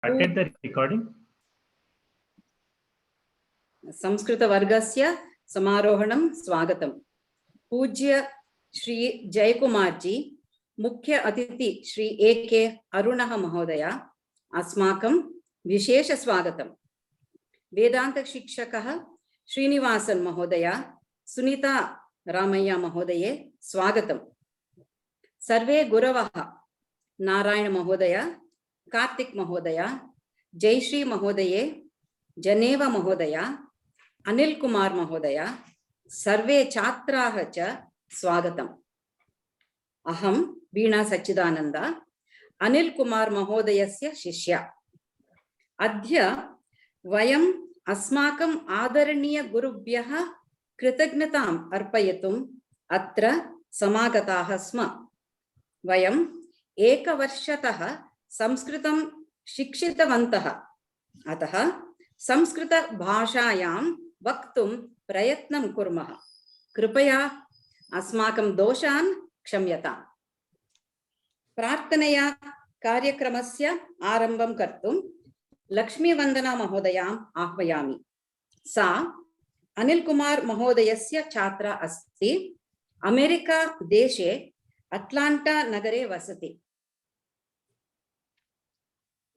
Started the recording. संस्कृतवर्गस्य समारोहणं स्वागतम्. पूज्य श्री जयकुमार जी, मुख्य अतिथि श्री ए.के. अरुणः महोदय, अस्माकं विशेष स्वागतम्. वेदांत शिक्षकः श्रीनिवासन महोदय, सुनीता रामय्य महोदये स्वागतम्. सर्वे गुरवः नारायण महोदय, कार्तिक महोदय, जयश्री महोदये, जनेव महोदय, अनिल कुमार महोदय, सर्वे छात्राः च स्वागतम्. अहं वीणा सच्चिदानंद, अनिल कुमार महोदयस्य शिष्या. अद्य वयम् अस्माकं आदरणीय गुरुभ्यः कृतज्ञताम् अर्पयितुम् अत्र समागताः स्म. वयम् एकवर्षतः संस्कृतं शिक्षितवन्तः, अतः संस्कृत भाषायां वक्तुं प्रयत्नं कुर्मः. कृपया अस्माकं दोषान् क्षम्यताम्. प्रार्थनया कार्यक्रमस्य आरम्भं कर्तुं लक्ष्मीवन्दना महोदयाम् आह्वयामि. सा अनिल कुमार महोदयस्य छात्रा अस्ति. अमेरिका देशे अट्लांटा नगरे वसति.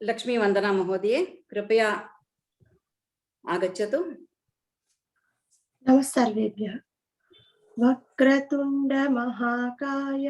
लक्ष्मीवन्दना महोदये, कृपया आगच्छतु. नमस्कारेभ्यः. वक्रतुंड महाकाय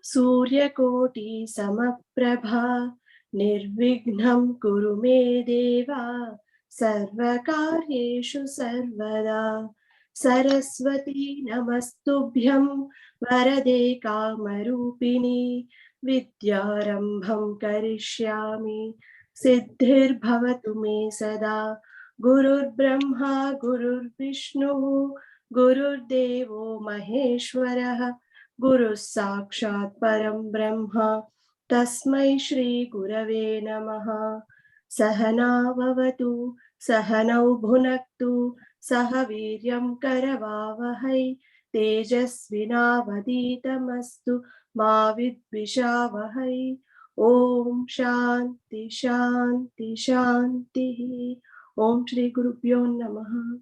सूर्यकोटि समप्रभा निर्विघ्नं कुरु मे देवा सर्वकार्येषु सर्वदा. सरस्वती नमस्तुभ्यं वरदे कामरूपिणी विद्यारम्भं करिष्यामि सिद्धिर्भवतु मे सदा. गुरुर्ब्रह्मा गुरुर्विष्णुः गुरुर्देवो महेश्वरः गुरुः साक्षात् परं ब्रह्म तस्मै श्री गुरवे नमः. सहना भवतु सहनौ भुनक्तु सह वीर्यं करवावहै तेजस्विनावधीतमस्तु मा विद्विषावहै. ओम शांति शांति शांतिः. ओम श्री गुरुभ्यो नमः.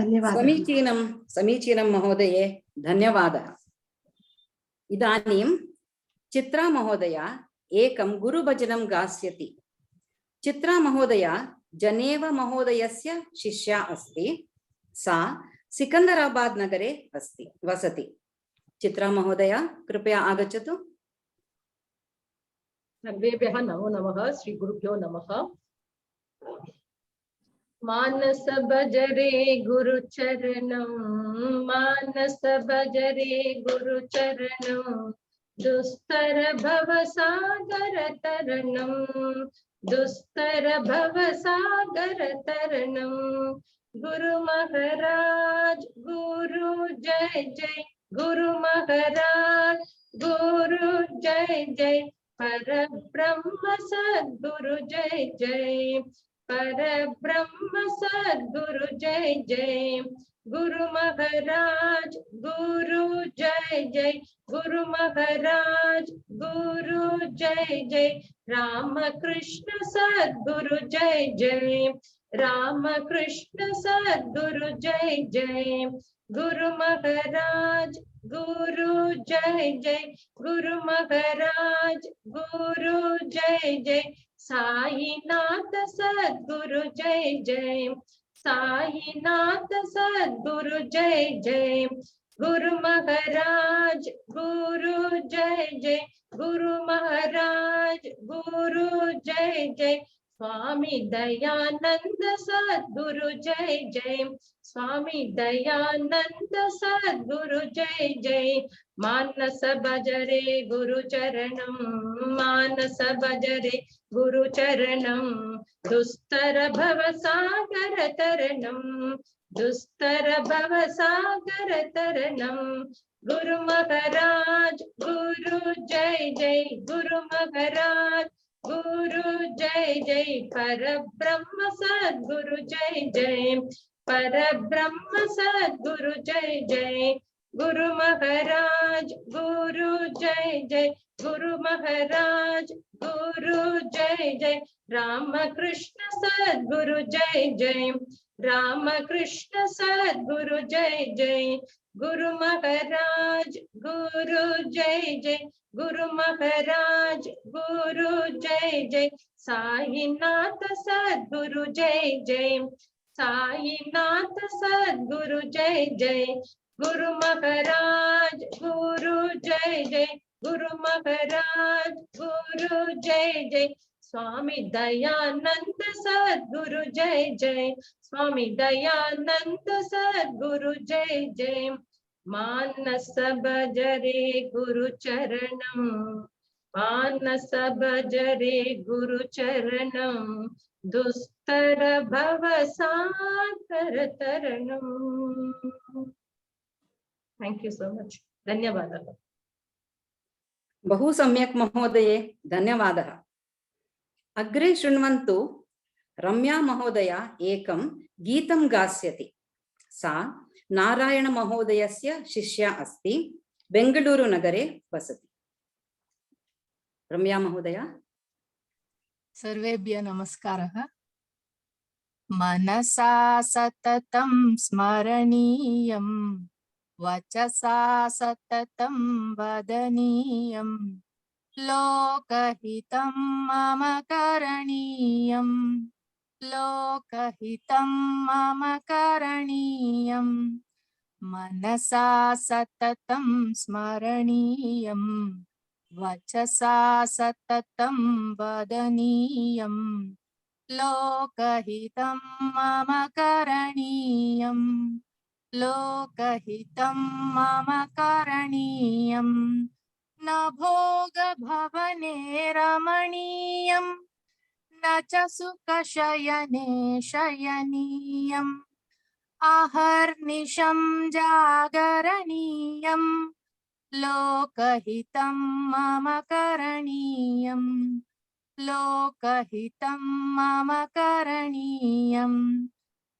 धन्यवादः. समीचीनं समीचीनं महोदये, धन्यवादः. इदानीं चित्रा महोदया एकं गुरुभजनं गास्यति. चित्रा महोदया जनेव महोदयस्य शिष्या अस्ति. सा सिकंदराबाद नगरे वसति. चित्रा महोदया, कृपया आगच्छतु. सर्वेभ्यः नमो नमः. श्री गुरुभ्यो नमः. मानस भजरे गुरुचरणं, मानस भजरे गुरुचरणं, दुस्तर भवसागर तरणं, दुस्तर भवसागर तरणं. गुरु महाराज गुरु जय जय, गुरु महाराज गुरु जय जय, पर ब्रह्म सद्गुरु जय जय, पर ब्रह्म सद्गुरु जय जय. गुरु महाराज गुरु जय जय, गुरु महाराज गुरु जय जय, राम कृष्ण सद्गुरु जय जय, राम कृष्ण सद्गुरु जय जय. गुरु महाराज गुरु जय जय, गुरु महाराज गुरु जय जय, साईनाथ सद्गुरु जय जय, साईनाथ सद्गुरु जय जय. गुरु महाराज गुरु जय जय, गुरु महाराज गुरु जय जय, स्वामी दयानंद सद्गुरु जय जय, स्वामी दयानंद सद्गुरु जय जय. मानस भजरे गुरु चरणं, मानस भजरे गुरु चरणं, दुस्तर भवसागर तरणं, दुस्तर भवसागर तरणं. गुरु महाराज गुरु जय जय, गुरु महाराज गुरु जय जय, पर ब्रह्म सद्गुरु जय जय, पर ब्रह्म सद्गुरु जय जय. गुरु महाराज गुरु जय जय गुरु महाराज गुरु जय जय राम कृष्ण सद्गुरु जय जय राम कृष्ण सद्गुरु जय जय गुरु महाराज गुरु जय जय गुरु महाराज गुरु जय जय साईनाथ सद्गुरु जय जय साईनाथ सद्गुरु जय जय गुरु महाराज गुरु जय जय गुरु महाराज गुरु जय जय स्वामी दयानंद सद्गुरु जय जय स्वामी दयानंद सद्गुरु जय जय मानस भजरे गुरु चरणम मानस भजरे गुरु चरणम दुस्तर भव सागर तरणम। Thank you so much. धन्यवादः। बहु सम्यक् महोदये, धन्यवादः। अग्रे शृण्वन्तु, रम्या महोदया एकं गीतं गास्यति। सा नारायण महोदयस्य शिष्या अस्ति, बेंगलुरु नगरे वसति। रम्या महोदया। सर्वेभ्यः नमस्कारः। मनसा सततं स्मरणीयं वचसा सततं वदनीयं लोकहितं मम करणीयं लोकहितं मम करणीयं मनसा सततं स्मरणीयं वचसा सततं वदनीयं लोकहितं मम करणीयं लोकहितं मम करणीयं न भोगभवने रमणीयं न च सुखशयने शयनीयम् अहर्निशं जागरणीयं लोकहितं मम करणीयं लोकहितं मम करणीयं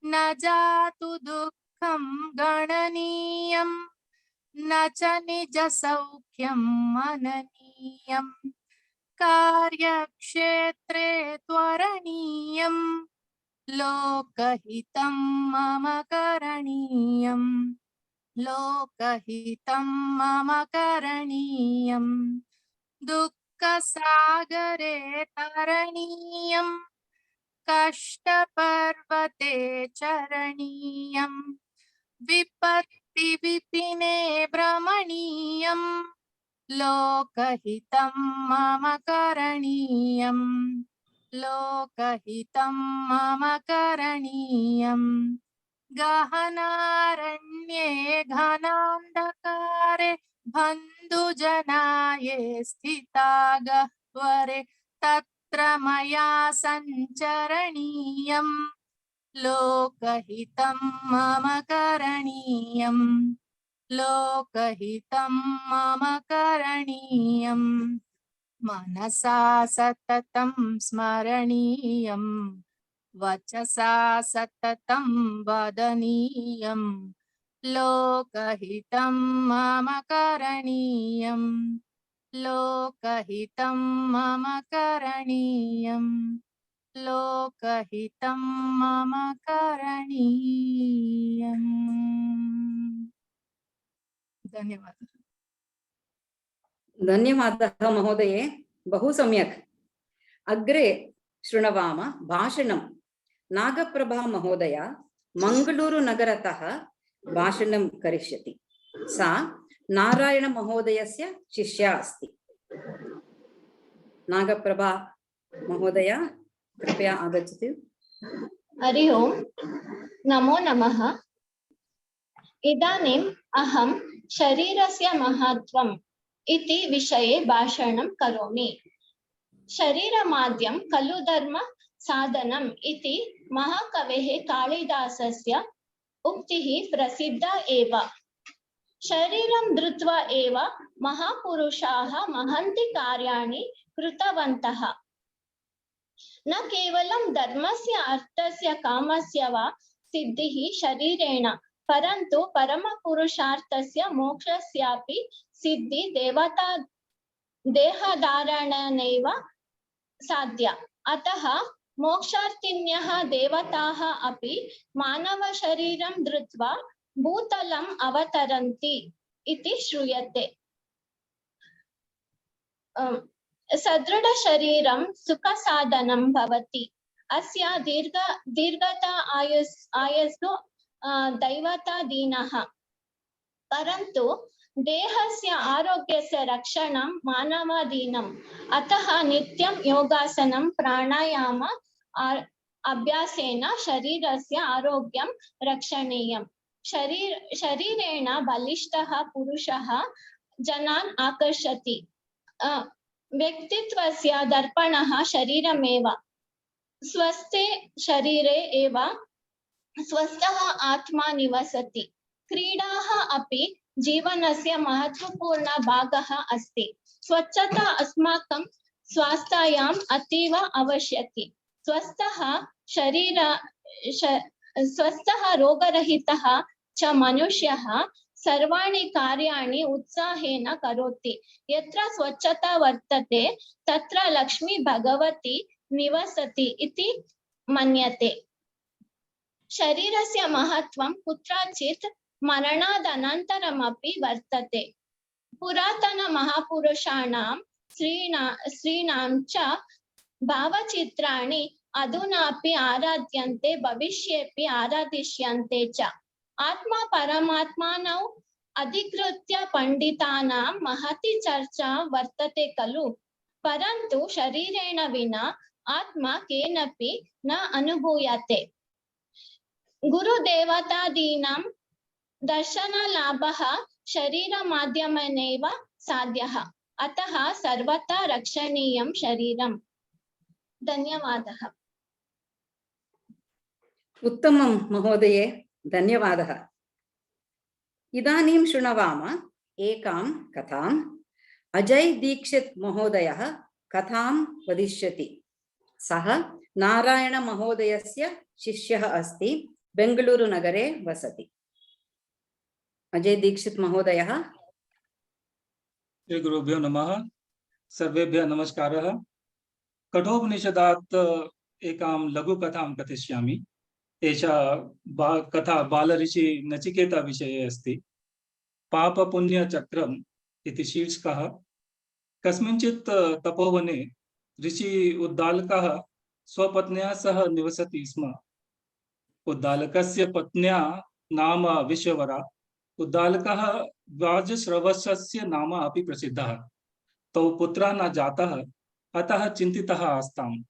न जातु दुःखं गणनीयं न च निजसौख्यं मननीयं कार्यक्षेत्रे त्वरणीयं लोकहितं मम करणीयं लोकहितं मम करणीयं दुःखसागरे तरणीयं कष्टपर्वते चरणीयं विपत्तिविपिने भ्रमणीयं लोकहितं मम करणीयं लोकहितं मम करणीयं गहनारण्ये घनान्धकारे बन्धुजनाये स्थिता गह्वरे तत्र मया सञ्चरणीयं लोकहितं मम करणीयं लोकहितं मम करणीयं मनसा सततं स्मरणीयं वचसा सततं वदनीयं लोकहितं मम करणीयं लोकहितं मम करणीयं लोकहितं मम करणीयम्। धन्यवादः। धन्यवादः महोदये, बहु सम्यक्। अग्रे शृणवाम भाषणं। नागप्रभा महोदया मंगलूरु नगरतः भाषणं करिष्यति। सा नारायण महोदयस्य शिष्या अस्ति। नागप्रभा महोदया कृपया आगच्छतु। हरि ओम, नमो नमः। इदानीम् अहं शरीरस्य महत्त्वम् इति विषये भाषणं करोमि। शरीरमाद्यं खलु धर्म साधनम् इति महाकवेः कालिदासस्य उक्तिः प्रसिद्धा एव। शरीरं धृत्वा एव महापुरुषाः महन्ति कार्याणि कृतवन्तः। न केवलं धर्मस्य अर्थस्य कामस्य वा सिद्धिः शरीरेण परन्तु परमपुरुषार्थस्य मोक्षस्यापि सिद्धि देवता देहधारणेनैव साध्या। अतः मोक्षार्थिन्यः देवताः अपि मानवशरीरं धृत्वा भूतलम् अवतरन्ति इति श्रूयते। सदृढशरीरं सुखसाधनं भवति। अस्य दीर्घता आयुस्सु दैवतादीनः। परन्तु देहस्य आरोग्यस्य रक्षणं मानवादीनम्। अतः नित्यं योगासनं प्राणायाम अभ्यासेन शरीरस्य आरोग्यं रक्षणीयम्। शरीरेण बलिष्ठः पुरुषः जनान् आकर्षति। व्यक्तित्वस्य दर्पणः शरीरमेव। स्वस्थे शरीरे एव स्वस्थः आत्मा निवसति। क्रीडाः अपि जीवनस्य महत्वपूर्ण भागः अस्ति। स्वच्छता अस्माकं स्वास्थ्यायाम् अतीव आवश्यकी। स्वस्थः रोगरहितः च मनुष्यः सर्वाणि कार्याणि उत्साहेन करोति। यत्र स्वच्छता वर्तते तत्र लक्ष्मी भगवती निवसति इति मन्यते। शरीरस्य महत्वं कुत्रचित् मरणादनन्तरमपि वर्तते। पुरातनमहापुरुषाणां स्त्रीणां च भावचित्राणि अधुनापि आराध्यन्ते, भविष्येपि आराधिष्यन्ते च। आत्मा परमात्मानौ अधिकृत्य पंडितानां महती चर्चा वर्तते खलु। परन्तु शरीरेण विना आत्मा केनपि न अनुभूयते। गुरुदेवतादीनां दर्शनलाभः शरीरमाध्यमेनैव साध्यः। अतः सर्वथा रक्षणीयं शरीरम्। धन्यवादः। उत्तमं महोदये, धन्यवादः। इदानीं शृणवाम एकां कथाम्। अजय दीक्षित महोदयः कथां वदिष्यति। सः नारायण महोदयस्य शिष्यः अस्ति। बेंगलुरु नगरे वसति। अजय दीक्षित महोदयः। श्री गुरुभ्यो नमः। सर्वेभ्यः नमस्कारः। कठोपनिषदात् एकां लघुकथां कथयिष्यामि। एषा कथा बालऋषि नचिकेता विषये अस्ति। पापपुण्यचक्रम् इति शीर्षकः। कस्मिंश्चित् तपोवने ऋषि उद्दालकः स्वपत्न्या सह निवसति स्म। उद्दालकस्य पत्न्या नाम विश्ववरा। उद्दालकः वाजश्रवसस्य नाम अपि प्रसिद्धः। तौ पुत्रः न जातः, अतः चिन्तितः आस्ताम्।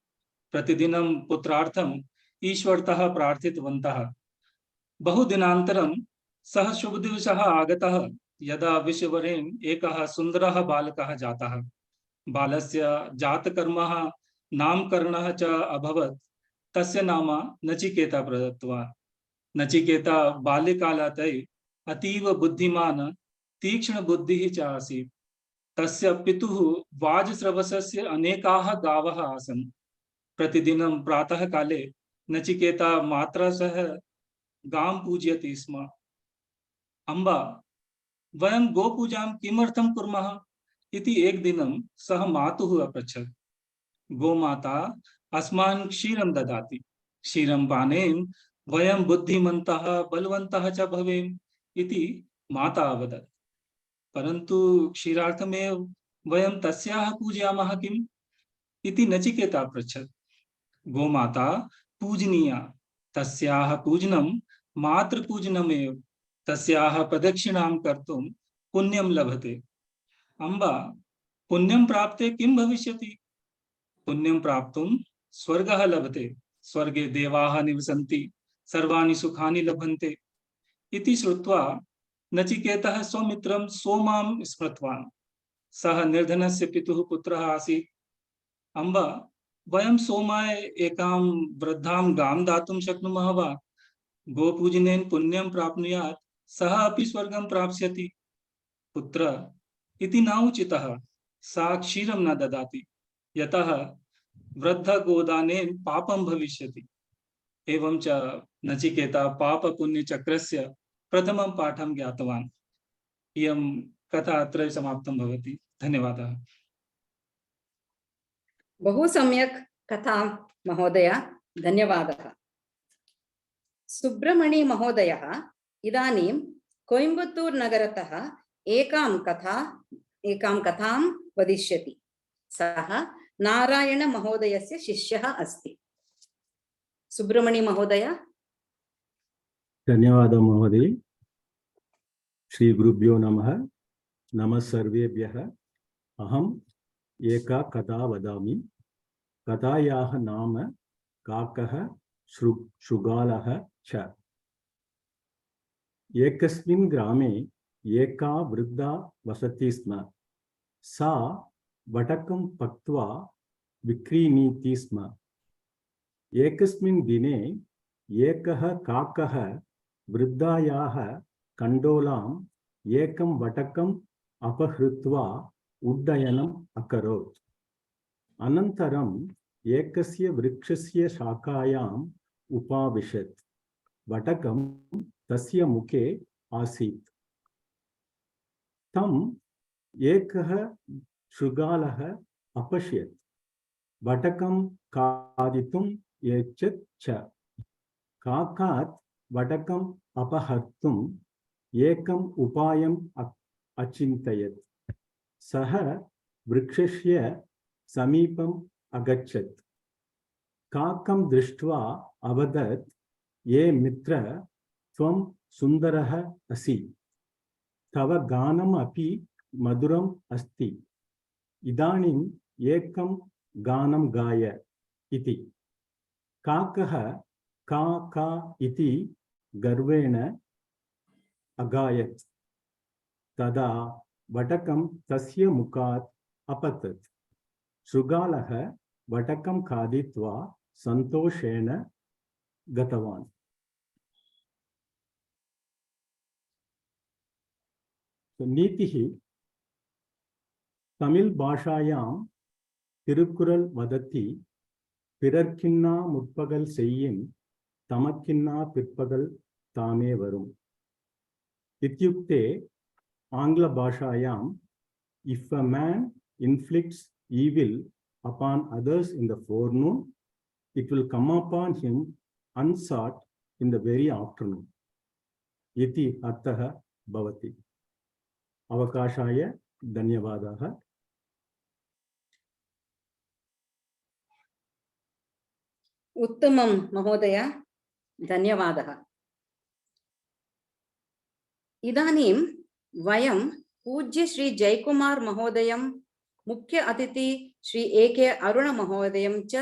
प्रतिदिनं पुत्रार्थम् ईश्वरतः प्रार्थितवन्तः। बहुदिनान्तरं सः शुभदिवसः आगतः, यदा विश्ववरेण एकः सुन्दरः बालकः जातः। बालस्य जातकर्मः नामकरणः च अभवत्। तस्य नाम नचिकेता प्रदत्तवान्। नचिकेता बाल्यकालात् अतीव बुद्धिमान्, तीक्ष्ण बुद्धिः च आसीत्। तस्य पितुः वाजश्रवसस्य अनेकाः गावः आसन्। प्रतिदिनं प्रातः काले नचिकेता मात्रा सह गां पूजयति स्म। अम्बा, वयं गोपूजां किमर्थं कुर्मः इति एकदिनं सः मातुः अपृच्छत्। गोमाता अस्मान् क्षीरं ददाति। क्षीरं पानेन वयं बुद्धिमन्तः बलवन्तः च भवेम इति माता अवदत्। परन्तु क्षीरार्थमेव वयं तस्याः पूजयामः किम् इति नचिकेता पृच्छत्। गोमाता पूजनीया। तस्याः पूजनं मातृपूजनमेव। तस्याः प्रदक्षिणां कर्तुं पुण्यं लभते। अम्बा, पुण्यं प्राप्ते किं भविष्यति? पुण्यं प्राप्तुं स्वर्गः लभते। स्वर्गे देवाः निवसन्ति, सर्वाणि सुखानि लभन्ते इति श्रुत्वा नचिकेतः स्वमित्रं सोमां स्मृतवान्। सः निर्धनस्य पितुः पुत्रः आसीत्। अम्बा, वयं सोमाय एकां वृद्धां गां दातुं शक्नुमः वा? गोपूजनेन पुण्यं प्राप्नुयात्, सः अपि स्वर्गं प्राप्स्यति। पुत्र, इति न उचितः। सा क्षीरं न ददाति, यतः वृद्धगोदानेन पापं भविष्यति। एवं च नचिकेता पाप पुण्य चक्रस्य प्रथमं पाठं ज्ञातवान्। इयं कथा अत्र समाप्तं भवति। धन्यवादः। बहु सम्यक् कथा महोदय, धन्यवादः। सुब्रमणि महोदयः इदानीं कोयम्बत्तूर् नगरतः एकां कथां वदिष्यति। सः नारायण महोदयस्य शिष्यः अस्ति। सुब्रमणि महोदय। धन्यवादः महोदय। श्री गुरुभ्यो नमः। नमः सर्वेभ्यः। अहम् एका कथा वदामि। कथायाः नाम काकः शृगालः च। एकस्मिन् ग्रामे एका वृद्धा वसति स्म। सा वटकं पक्त्वा विक्रीणीति स्म। एकस्मिन् दिने एकः काकः वृद्धायाः कण्डोलाम् एकं वटकम् अपहृत्वा उड्डयनम् अकरोत्। अनन्तरम् एकस्य वृक्षस्य शाखायाम् उपाविशत्। वटकं तस्य मुखे आसीत्। तम् एकः शृगालः अपश्यत्। वटकं खादितुम् यच्छत् च। काकात् वटकम् अपहर्तुम् एकम् उपायम् अचिन्तयत्। सः वृक्षस्य समीपम् अगच्छत्। काकं दृष्ट्वा अवदत्, ये मित्र, त्वं सुन्दरः असि। तव गानम् अपि मधुरम् अस्ति। इदानीम् एकं गानं गाय इति। काकः का का इति गर्वेण अगायत्। तदा वटकं तस्य मुखात् अपतत्। शृगालः वटकं खादित्वा सन्तोषेण गतवान्। नीतिः तमिळ् भाषायां तिरुकुरल् वदति, पिरर्किन्ना मुற்பகல் செய்யின் तमक्किन्ना पिற்பகல் तामे वरुम्। इत्युक्ते आङ्ग्लभाषायाम्, if a man inflicts evil upon others in the forenoon, it will come upon him unsought in the very afternoon. इति अर्थः भवति। अवकाशाय धन्यवादाः। उत्तमं महोदय, धन्यवादः। इदानीं वयं पूज्य श्री जयकुमार महोदयं, मुख्य अतिथि श्री ए.के. अरुण महोदयं च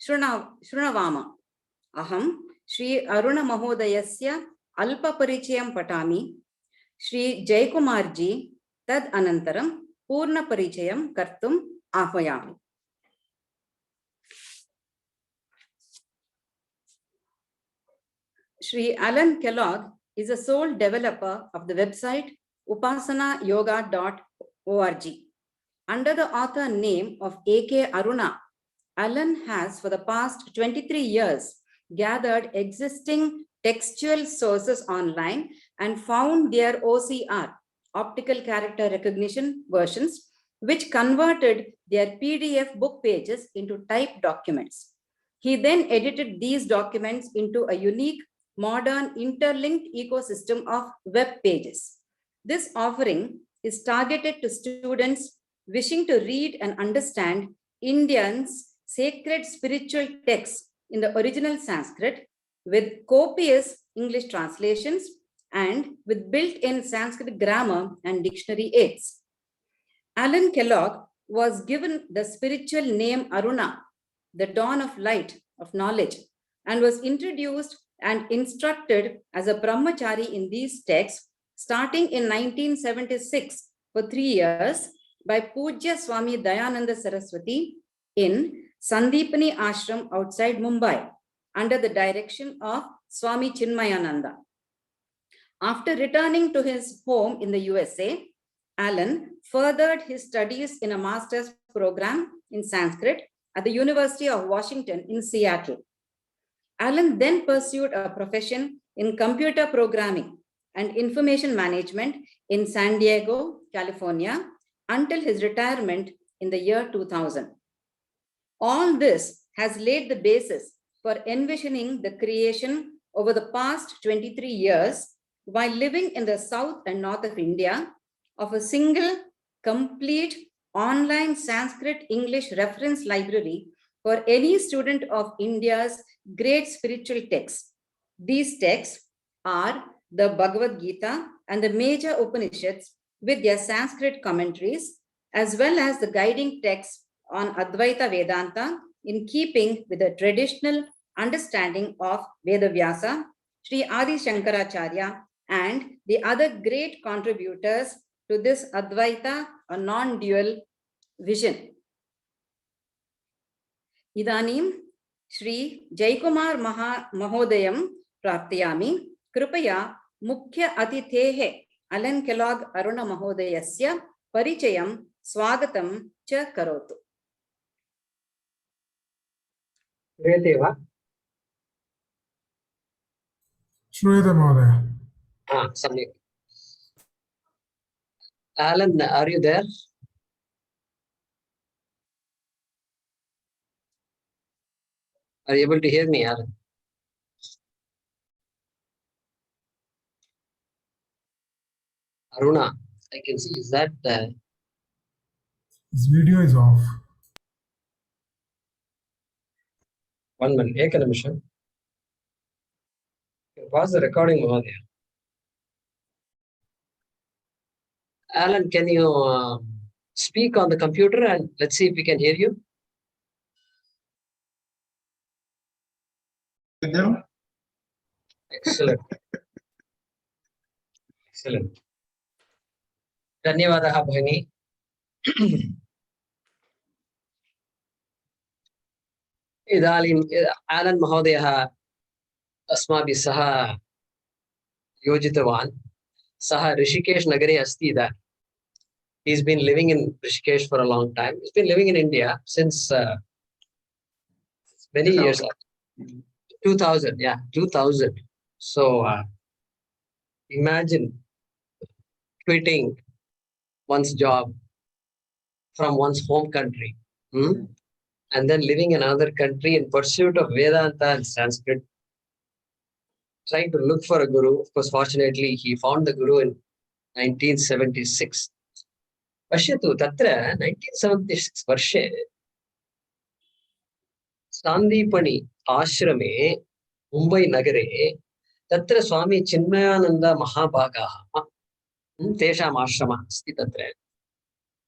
शृणवाम। अहं श्री अरुण महोदयस्य अल्पपरिचयं पठामि। श्री जयकुमार जी तद् अनन्तरं पूर्णपरिचयं कर्तुम् आह्वयामि। Shri Alan Kellogg is a sole developer of the website upasanayoga.org. Under the author name of A.K. Aruna, Alan has for the past 23 years gathered existing textual sources online and found their OCR, optical character recognition versions, which converted their PDF book pages into typed documents. He then edited these documents into a unique modern interlinked ecosystem of web pages. This offering is targeted to students wishing to read and understand Indians' sacred spiritual texts in the original Sanskrit with copious English translations and with built-in Sanskrit grammar and dictionary aids. Alan Kellogg was given the spiritual name Aruna, the dawn of light, of knowledge, and was introduced and instructed as a brahmachari in these texts starting in 1976 for 3 years by Pujya Swami Dayananda Saraswati in Sandipani Ashram outside Mumbai under the direction of Swami Chinmayananda. After returning to his home in the USA, Alan furthered his studies in a master's program in Sanskrit at the University of Washington in Seattle. Alan then pursued a profession in computer programming and Information Management in San Diego, California, until his retirement in the year 2000. All this has laid the basis for envisioning the creation over the past 23 years while living in the south and north of India of a single, complete online Sanskrit English reference library for any student of India's great spiritual texts. These texts are the Bhagavad Gita and the major Upanishads with their Sanskrit commentaries, as well as the guiding texts on Advaita Vedanta in keeping with the traditional understanding of Vedavyasa, Sri Adi Shankaracharya, and the other great contributors to this Advaita or non-dual vision. Idanim Sri Jaikumar Mahodayam Prarthayami Kripaya Mukhya Atithehe Alan Kellogg Aruna Mahodayasya Parichayam Swagatam Cha Karotu. श्रूयते वा? श्रूयते महोदय। सम्यक्। Alan, are you there? Are you able to hear me, Alan? Aruna, I can see. Is that His video is off. one minute? Ek nimisham. Pause the recording, Mahodaya. Alan, can you speak on the computer and let's see if we can hear you? Excellent. Excellent. धन्यवादः भगिनी। इदानीं आनन्द महोदयः अस्माभिः सह योजितवान्। सः ऋषिकेश नगरे अस्ति इदानीं। He's been living in Rishikesh for a long time. He's been living in India since many years. 2000, yeah, 2000. So imagine quitting one's job from one's home country, and then living in another country in pursuit of Vedanta and Sanskrit, trying to look for a guru. Of course, fortunately, he found the guru in 1976. Pashyatu tatra 1976 varshe Sandipani ashrame Mumbai nagare tatra Swami Chinmayananda Mahabhagaha tesham ashrama asti tatra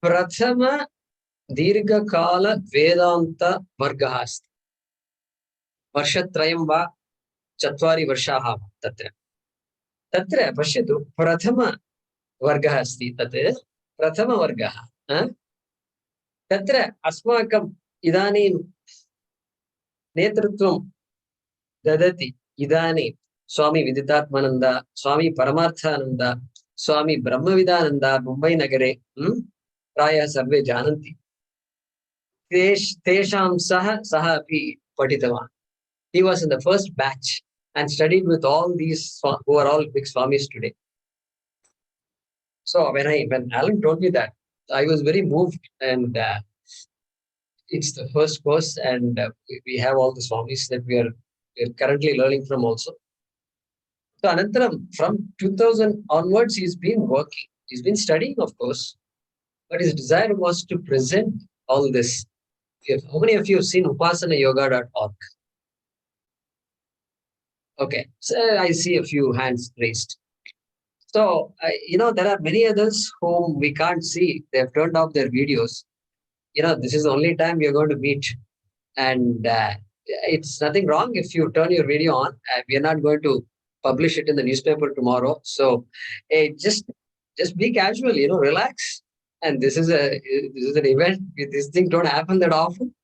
prathama dirghakala Vedanta vargaha asti varshatrayam va चत्वारि वर्षाः तत्र तत्र पश्यतु प्रथम वर्गः अस्ति तत् प्रथम वर्गः तत्र अस्माकम् इदानीं नेतृत्वं ददति इदानीं स्वामी विदितात्मानन्द स्वामी परमार्थानन्द स्वामी ब्रह्मविदानन्द मुम्बै नगरे प्रायः सर्वे जानन्ति तेषां सह अपि पठितवान्. He was in the first batch and studied with all these who are all big Swamis today. So when Alan told me that, I was very moved, and it's the first course, and we have all the Swamis that we are currently learning from also. So Anantaram, from 2000 onwards, he's been working. He's been studying, of course, but his desire was to present all this. How many of you have seen upasanayoga.org? Okay, so I see a few hands raised. So, there are many others whom we can't see. They've turned off their videos. This is the only time we are going to meet. And it's nothing wrong if you turn your video on. We are not going to publish it in the newspaper tomorrow. So, just be casual, relax. And this is an event. This thing don't happen that often.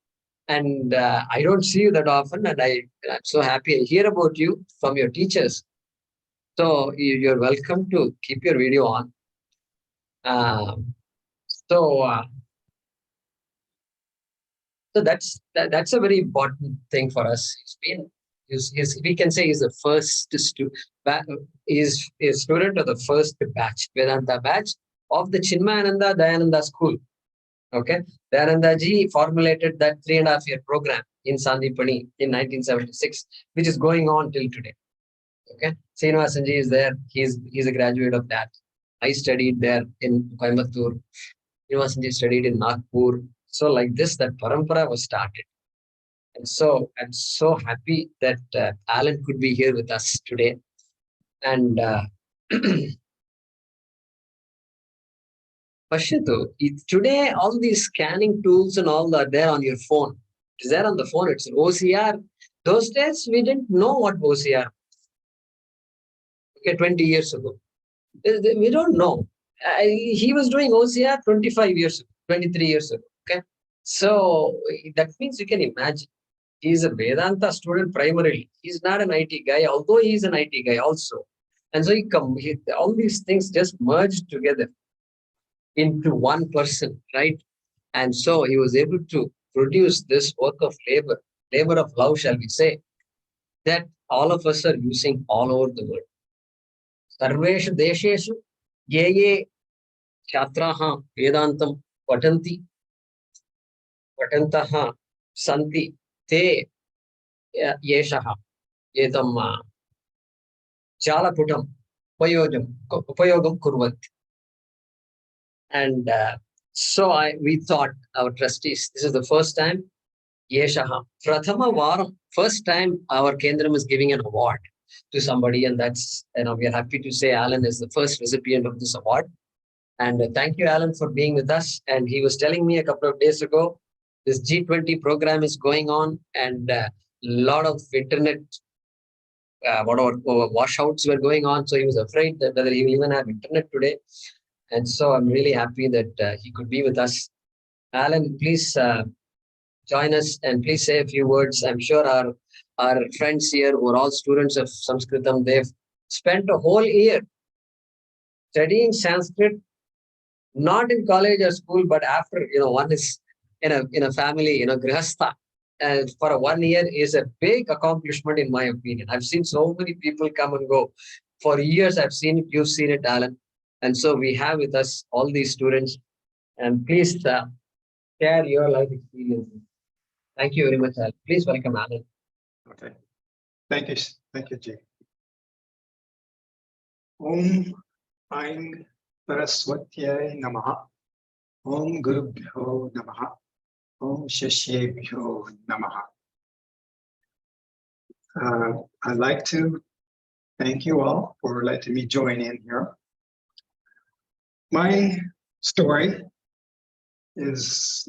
And I don't see you that often, and I'm so happy I hear about you from your teachers. So you're welcome to keep your video on. So that's a very important thing for us. we can say he's the first is a student of the first batch, Vedanta batch of the Chinmayananda Dayananda school. Okay, Dayananda ji formulated that 3.5-year program in Sandipani in 1976, which is going on till today. Okay, Srinivasan ji is there. He's a graduate of that. I studied there in Coimbatore. Srinivasan ji studied in Nagpur. So like this, that parampara was started. And so I'm so happy that Alan could be here with us today. And Pashyato, today all these scanning tools and all are there on your phone. It is there on the phone. It's OCR. Those days we didn't know what OCR. Okay, 20 years ago. We don't know. He was doing OCR 25 years ago, 23 years ago. Okay. So that means you can imagine. He's a Vedanta student primarily. He's not an IT guy, although he's an IT guy also. And so all these things just merged together into one person, right? And so he was able to produce this work of labor of love, shall we say, that all of us are using all over the world. Sarveshu desheshu ye ye chhatraha Vedantam patantaha santi te yeshaha etam jalaputam upayogam kurvat. And so we thought, our trustees, this is the first time, Yeshaha, Prathama Varam, first time our Kendram is giving an award to somebody, and that's, we are happy to say Alan is the first recipient of this award. And thank you, Alan, for being with us. And he was telling me a couple of days ago, this G20 program is going on, and a lot of internet washouts were going on. So he was afraid that whether he will even have internet today. And so I'm really happy that he could be with us. Alan, please join us and please say a few words. I'm sure our friends here who are all students of Samskritam, they've spent a whole year studying Sanskrit, not in college or school, but after, one is in a family, grihastha. And for 1 year is a big accomplishment, in my opinion. I've seen so many people come and go. For years, I've seen it. You've seen it, Alan. And so we have with us all these students. And please share your life experiences. Thank you very much, Alan. Please welcome Alan. Okay. Thank you, Jay. Om Aing Saraswatyai Namaha. Om Gurubhyo Namaha. Om Shashyebhyo Namaha. I'd like to thank you all for letting me join in here. My story is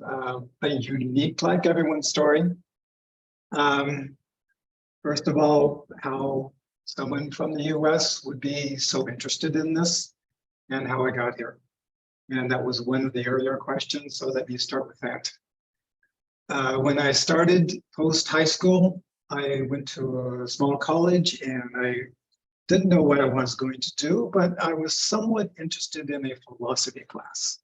a unique, like everyone's story. First of all, how someone from the US would be so interested in this and how I got here. And that was one of the earlier questions, so let me start with that. When I started post-high school, I went to a small college and I didn't know what I was going to do, but I was somewhat interested in a philosophy class.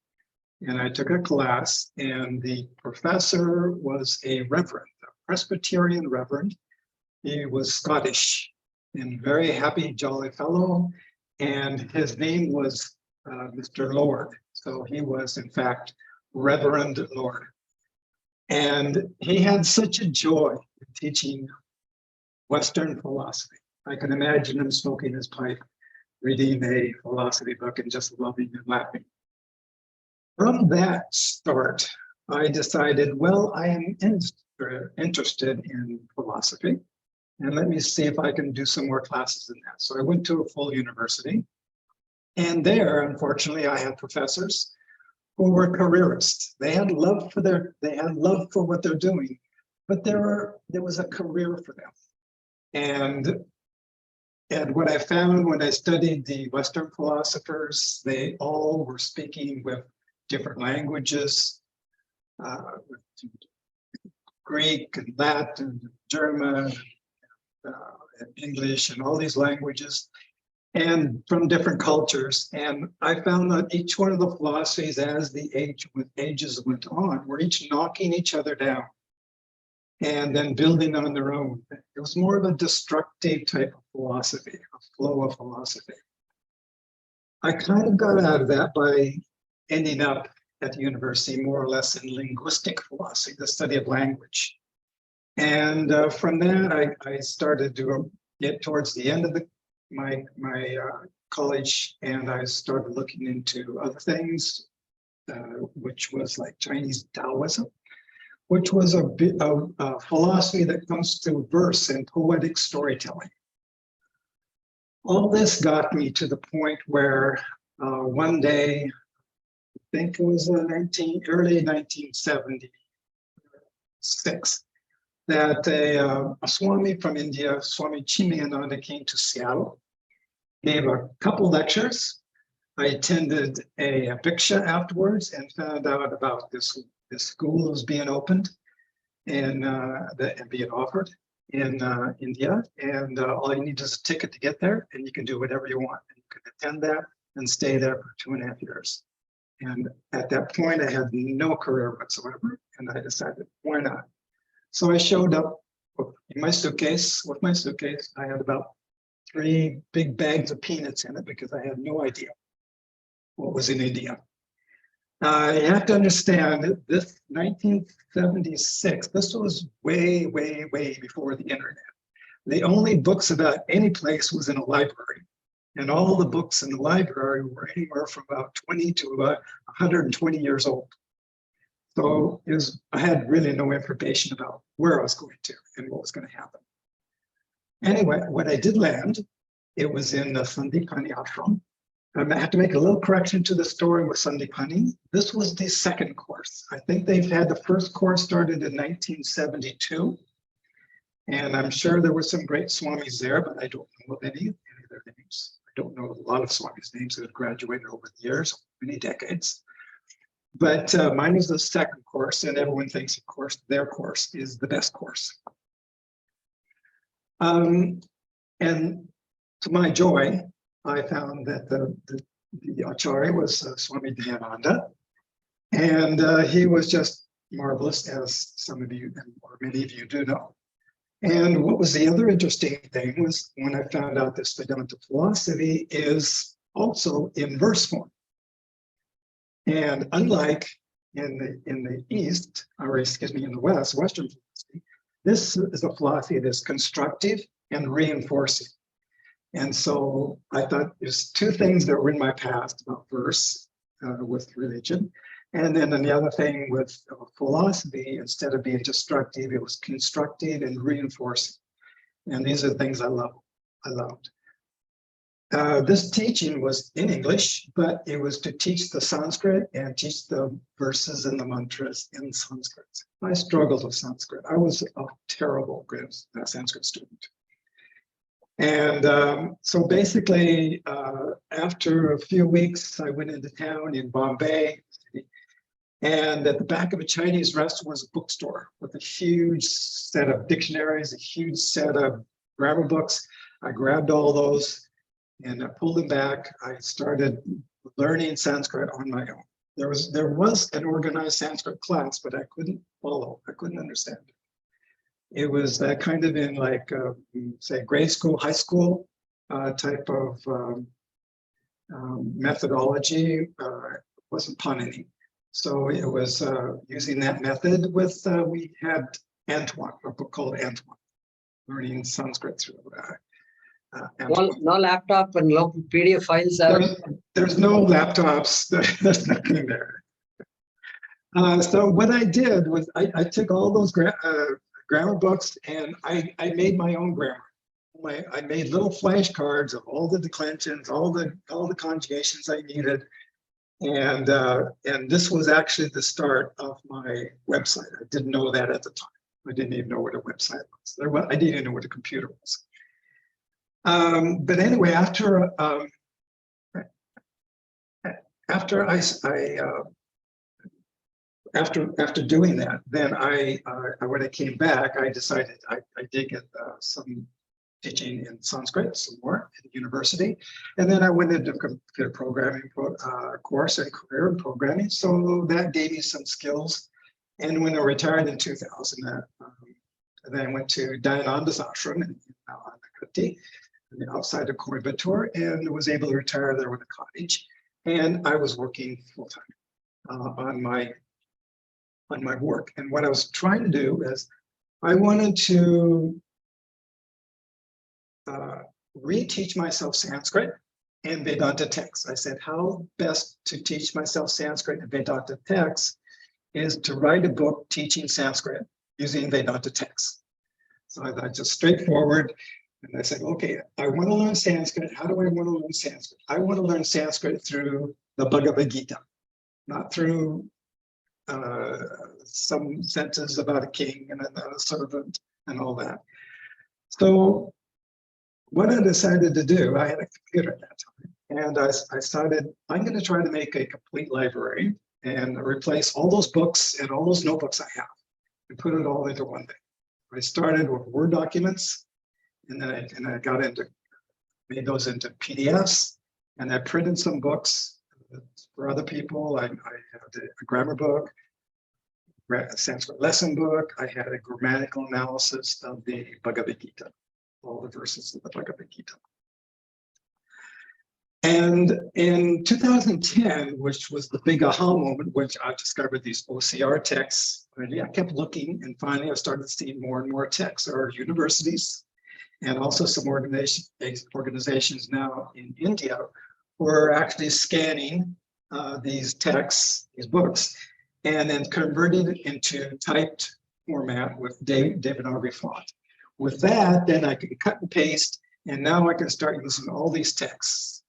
And I took a class and the professor was a reverend, a Presbyterian reverend. He was Scottish and very happy, jolly fellow. And his name was Mr. Lord. So he was in fact, Reverend Lord. And he had such a joy in teaching Western philosophy. I can imagine him smoking his pipe, reading a philosophy book and just loving and laughing. From that start, I decided, well, I am interested in philosophy, and let me see if I can do some more classes in that. So I went to a full university, and there, unfortunately, I had professors who were careerists. They had love for what they're doing, but there was a career for them. And what I found when I studied the Western philosophers, they all were speaking with different languages, Greek and Latin, German, and English, and all these languages, and from different cultures. And I found that each one of the philosophies, as the ages went on, were each knocking each other down and then building on their own. It was more of a destructive type of philosophy, a flow of philosophy. I kind of got out of that by ending up at the university more or less in linguistic philosophy, the study of language. And from that, I started to get towards the end of my college, and I started looking into other things, which was like Chinese Taoism, which was a bit of philosophy that comes through verse and poetic storytelling. All this got me to the point where one day, I think it was early 1976, that a Swami from India, Swami Chimayananda, came to Seattle, gave a couple lectures. I attended a Bhiksha afterwards and found out about this school that was being opened and being offered in India. And all you need is a ticket to get there, and you can do whatever you want. And you can attend that and stay there for 2.5 years. And at that point, I had no career whatsoever, and I decided, why not? So I showed up in my suitcase. With my suitcase, I had about 3 big bags of peanuts in it because I had no idea what was in India. You have to understand that this 1976, this was way, way, way before the internet. The only books about any place was in a library. And all the books in the library were anywhere from about 20 to 120 years old. So I had really no information about where I was going to and what was going to happen. Anyway, when I did land, it was in the Sandipani ashram. I have to make a little correction to the story with Sandipani. This was the second course. I think they've had the first course started in 1972. And I'm sure there were some great swamis there, but I don't know of any of their names. I don't know a lot of swamis' names that have graduated over the years, many decades. But mine is the second course, and everyone thinks, of course, their course is the best course. And to my joy, I found that the Acharya was Swami Dayananda, and he was just marvelous, as some of you, or many of you do know. And what was the other interesting thing was when I found out this Vedanta philosophy is also in verse form. And unlike in the East, or excuse me, in the West, Western philosophy, this is a philosophy that's constructive and reinforcing. And so I thought there's 2 things that were in my past about verse with religion. And then the other thing with philosophy, instead of being destructive, it was constructive and reinforcing. And these are the things I loved. This teaching was in English, but it was to teach the Sanskrit and teach the verses and the mantras in Sanskrit. I struggled with Sanskrit. I was a terrible Sanskrit student. And so basically, after a few weeks, I went into town in Bombay, and at the back of a Chinese restaurant was a bookstore with a huge set of dictionaries, a huge set of grammar books. I grabbed all those and I pulled them back. I started learning Sanskrit on my own. There was an organized Sanskrit class, but I couldn't follow. I couldn't understand it. It was that kind of in like, say, grade school, high school type of methodology. It wasn't Panini. So it was using that method with, we had Antoine, a book called Antoine, learning Sanskrit through No laptop and no PDF files. There's no laptops, there's nothing there. So what I did was I took all those grammar books and I made my own grammar. I made little flashcards of all the declensions, all the conjugations I needed. And this was actually the start of my website. I didn't know that at the time. I didn't even know what a website was. I didn't even know what a computer was. But anyway, after doing that, then when I came back, I decided I did get some teaching in Sanskrit some more at the university. And then I went into computer programming course and career in programming. So that gave me some skills. And when I retired in 2000, And then I went to Dayananda's ashram in Nalakati, outside of Coimbatore, and was able to retire there with a cottage. And I was working full time on my work. And what I was trying to do is I wanted to reteach myself Sanskrit and Vedanta texts. I said, how best to teach myself Sanskrit and Vedanta texts is to write a book teaching Sanskrit using Vedanta texts. So I thought just straightforward. And I said, okay, I want to learn Sanskrit. How do I want to learn Sanskrit? I want to learn Sanskrit through the Bhagavad Gita, not through some sentences about a king and a servant and all that. So what I decided to do, I had a computer at that time, and I started, I'm going to try to make a complete library and replace all those books and all those notebooks I have and put it all into one thing. I started with Word documents, and then I got into, made those into PDFs, and I printed some books for other people. I had a grammar book, a Sanskrit lesson book. I had a grammatical analysis of the Bhagavad Gita, all the verses of the Bhagavad Gita. And in 2010, which was the big aha moment, which I discovered these OCR texts, and I kept looking, and finally I started seeing more and more texts. There are universities and also some organizations now in India who are actually scanning these texts, these books, and then converting it into typed format with Devanagari font. With that, then I can cut and paste, and now I can start using all these texts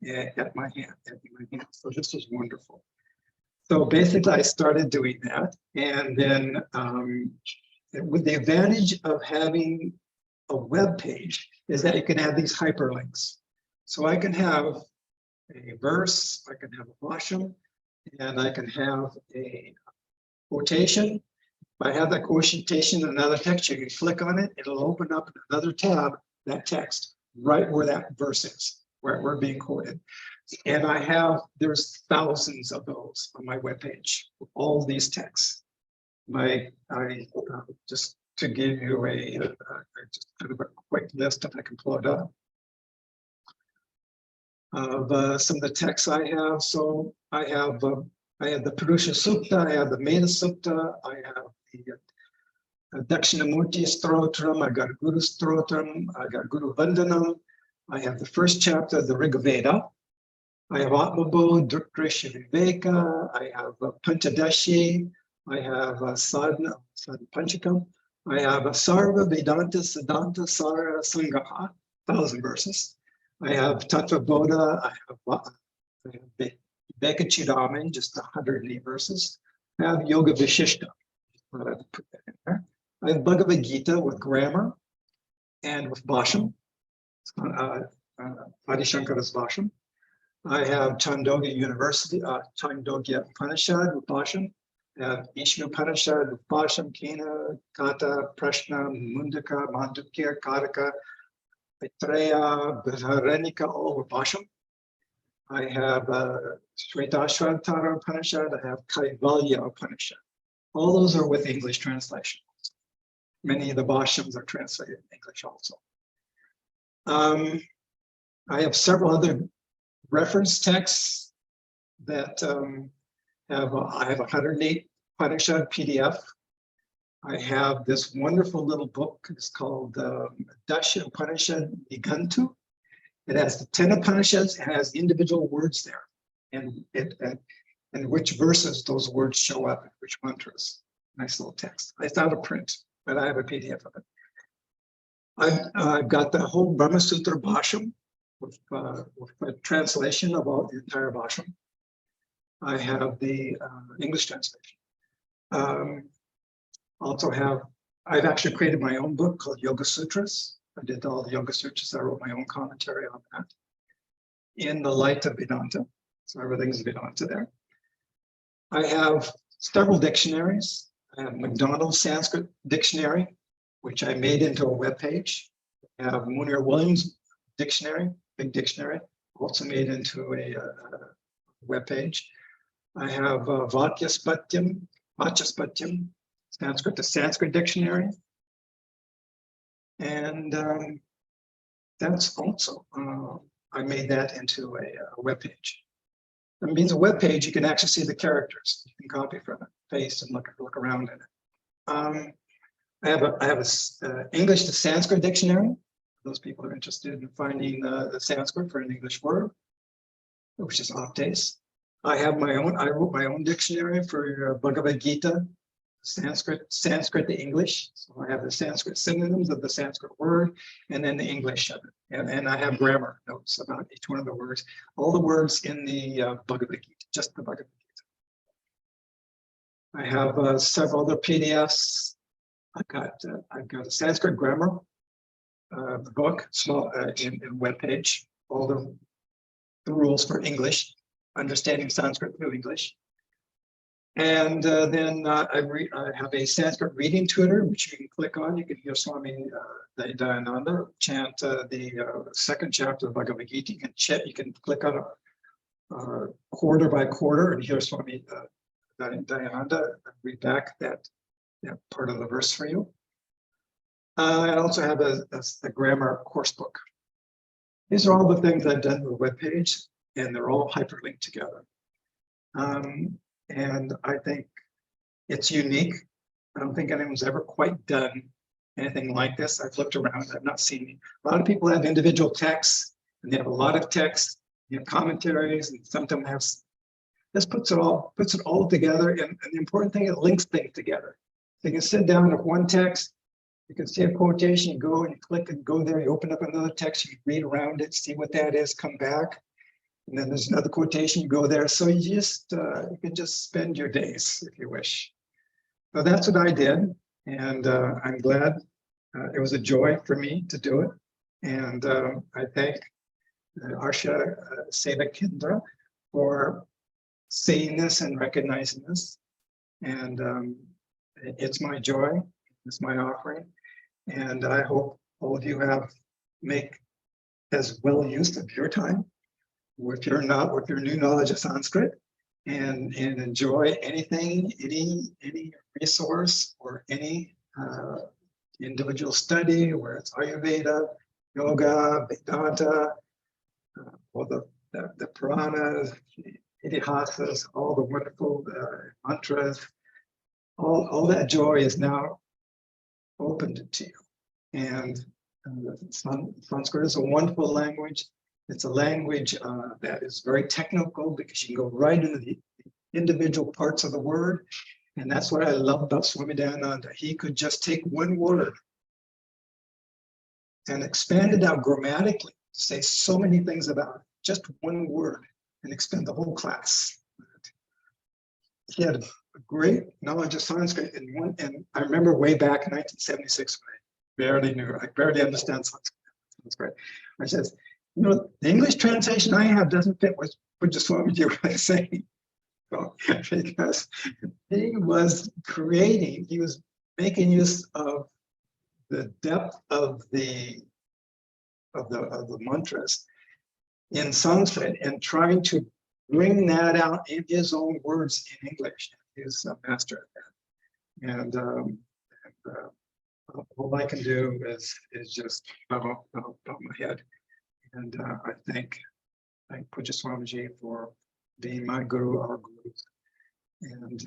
at my hand. So this was wonderful. So basically, I started doing that, and then with the advantage of having a web page is that you can have these hyperlinks. So I can have a verse, I can have a bhasham, and I can have a quotation. If I have that quotation in another text, you can click on it, it'll open up another tab, that text, right where that verse is, where we're being quoted. And there's thousands of those on my webpage, all these texts. Just to give you just kind of a quick list, if I can pull it up, of some of the texts I have. So I have the Purusha Sukta, I have the Meda Sukta, I have the Dakshinamurti Stotram, I got Guru Stotram, I got Guru Vandanam, I have the first chapter of the Rig Veda, I have Atmabodh, Drisha Viveka, I have Panchadashi, I have Sadhana Panchakam, I have Sarva Vedanta Siddhanta Sara Sangaha, 1,000 verses. I have Tattva Bodha, I have Viveka Chiraman, just 108 verses. I have Yoga Vishishta. Put that in there. I have Bhagavad Gita with grammar and with bhasham, Adi Shankara's bhasham. I have Chandogya University, Chandogya Upanishad with bhasham. I have Ishnu Upanishad with bhasham, Kena, Kata, Prashna, Mundaka, Mandukya, Karaka, Maitreya, Bharenika, all with bhasham. I have Shvetashvatara Upanishad, I have Kaivalya Upanishad. All those are with English translation. Many of the bhashams are translated in English also. I have several other reference texts that I have 108 Upanishad PDF. I have this wonderful little book. It's called Dasha Upanishad Nigantu. It has the 10 Upanishads, it has individual words there, and which verses those words show up, and which mantras. Nice little text. It's out of print, but I have a PDF of it. I've got the whole Brahma Sutra Bhasham with a translation of all the entire Bhasham. I have the English translation. I've actually created my own book called Yoga Sutras. I did all the Yoga Sutras. I wrote my own commentary on that in the light of Vedanta. So everything's Vedanta there. I have several dictionaries. I have McDonald's Sanskrit Dictionary, which I made into a web page. I have Munir Williams Dictionary, big dictionary, also made into a web page. I have Vatyaspatyam, Sanskrit, the Sanskrit Dictionary. And that's also, I made that into a web page. That means a web page, you can actually see the characters. You can copy from it, paste, and look around in it. I have a English to Sanskrit dictionary. Those people are interested in finding the Sanskrit for an English word, which is Optes. I have my own. I wrote my own dictionary for Bhagavad Gita, Sanskrit to English. So I have the Sanskrit synonyms of the Sanskrit word, and then the English of it. And I have grammar notes about each one of the words. All the words in the Bhagavad Gita, just the Bhagavad Gita. I have several other PDFs. I've got a Sanskrit grammar book, small in web page. All the rules for English, understanding Sanskrit through English. And then I have a Sanskrit reading tutor, which you can click on. You can hear Swami Dayananda chant the second chapter of Bhagavad Gita. You can click on it quarter by quarter and hear Swami Dayananda read back that part of the verse for you. I also have a grammar course book. These are all the things I've done with the webpage, and they're all hyperlinked together. And I think it's unique. I don't think anyone's ever quite done anything like this. I've looked around, I've not seen. A lot of people have individual texts, and they have a lot of text, commentaries, and sometimes have. This puts it all together, and the important thing, it links things together. So you can sit down with one text, you can see a quotation, you go and you click and go there, you open up another text, you read around it, see what that is, come back. And then there's another quotation, you go there. So you can just spend your days if you wish. So that's what I did. And I'm glad it was a joy for me to do it. And I thank Arsha Seva Kendra for seeing this and recognizing this. And it's my joy, it's my offering. And I hope all of you make as well use of your time with your new knowledge of Sanskrit, and enjoy anything, any resource or any individual study, where it's Ayurveda, yoga, Vedanta, all the Puranas, Itihasas, all the wonderful mantras. All that joy is now opened to you. And Sanskrit is a wonderful language. It's a language that is very technical, because you can go right into the individual parts of the word. And that's what I love about Swami Dayananda. He could just take one word and expand it out grammatically, say so many things about it, just one word, and expand the whole class. He had a great knowledge of Sanskrit, and I remember way back in 1976 when I barely understand Sanskrit. I says, the English translation I have doesn't fit what Swamiji was saying. So, because he was making use of the depth of the mantras in Sanskrit and trying to bring that out in his own words in English. He's a master at that. And all I can do is just bow my head. And I thank Pujya Swamiji for being my guru, our gurus. And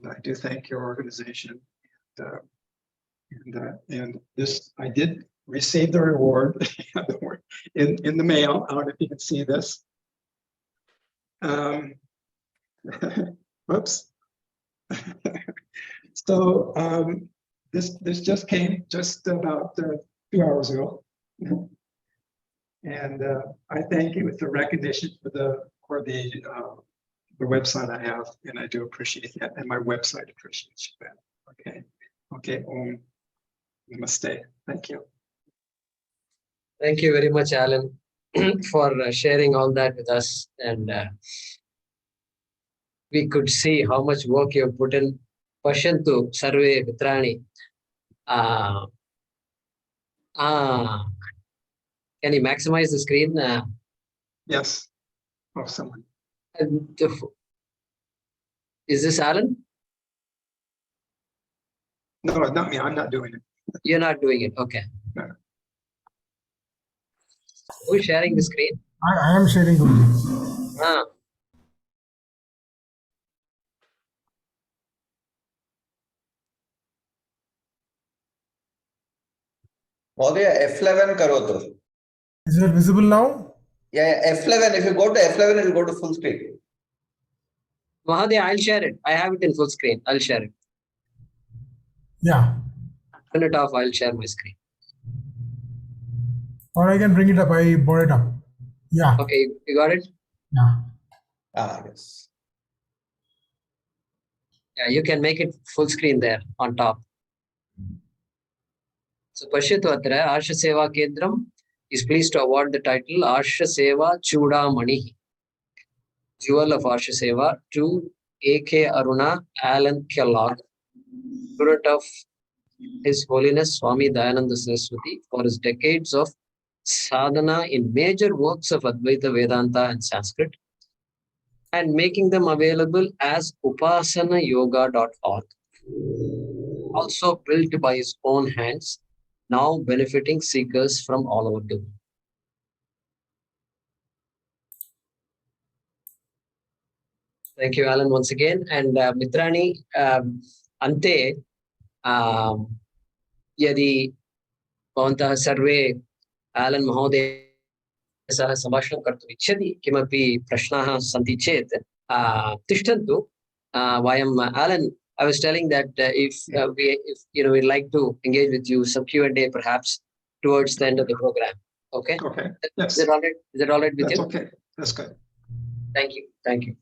I do thank your organization. And this, I did receive the reward in the mail. I don't know if you can see this. Whoops. So this just came just about 2 hours ago. And I thank you with the recognition for the website I have, and I do appreciate that, and my website appreciates that. Okay. Namaste. Thank you. Thank you very much, Alan, for sharing all that with us. And we could see how much work you have put in. Pashantu Sarve Mitrani. Can you maximize the screen? Yes. Oh, someone. Is this Alan? No, not me. I'm not doing it. You're not doing it. Okay. No. Who is sharing the screen? I am sharing Guruji. Ah, Mahodaya, F11 karotu. Is it visible now? Yeah, F11. If you go to F11, it will go to full screen. Mahadev, I'll share it. I have it in full screen. I'll share it. Yeah. Turn it off. I'll share my screen. Or I can bring it up. I brought it up. Yeah. Okay, you got it? Yeah. Ah, yes. Yeah, you can make it full screen there on top. So Pashyatu atra Arsha Seva Kendram is pleased to award the title Arsha Seva Chudamani, Jewel of Arsha Seva, to A.K. Aruna Alan Kellogg, student of His Holiness Swami Dayananda Saraswati, for his decades of sadhana in major works of Advaita Vedanta and Sanskrit, and making them available as upasanayoga.org. Also built by his own hands, now benefiting seekers from all over the world. Thank you, Alan, once again. And Mitrani, ante यदि भवन्तः सर्वे Alan महोदय सह सम्भाषणं कर्तुम् इच्छति, किमपि प्रश्नाः सन्ति चेत् तिष्ठन्तु. वयं Alan, I was telling that if we'd like to engage with you some Q&A perhaps towards the end of the program. Okay. Okay. Yes. Is it all right? Is it all right with That's you? okay. That's good. Thank you. Thank you.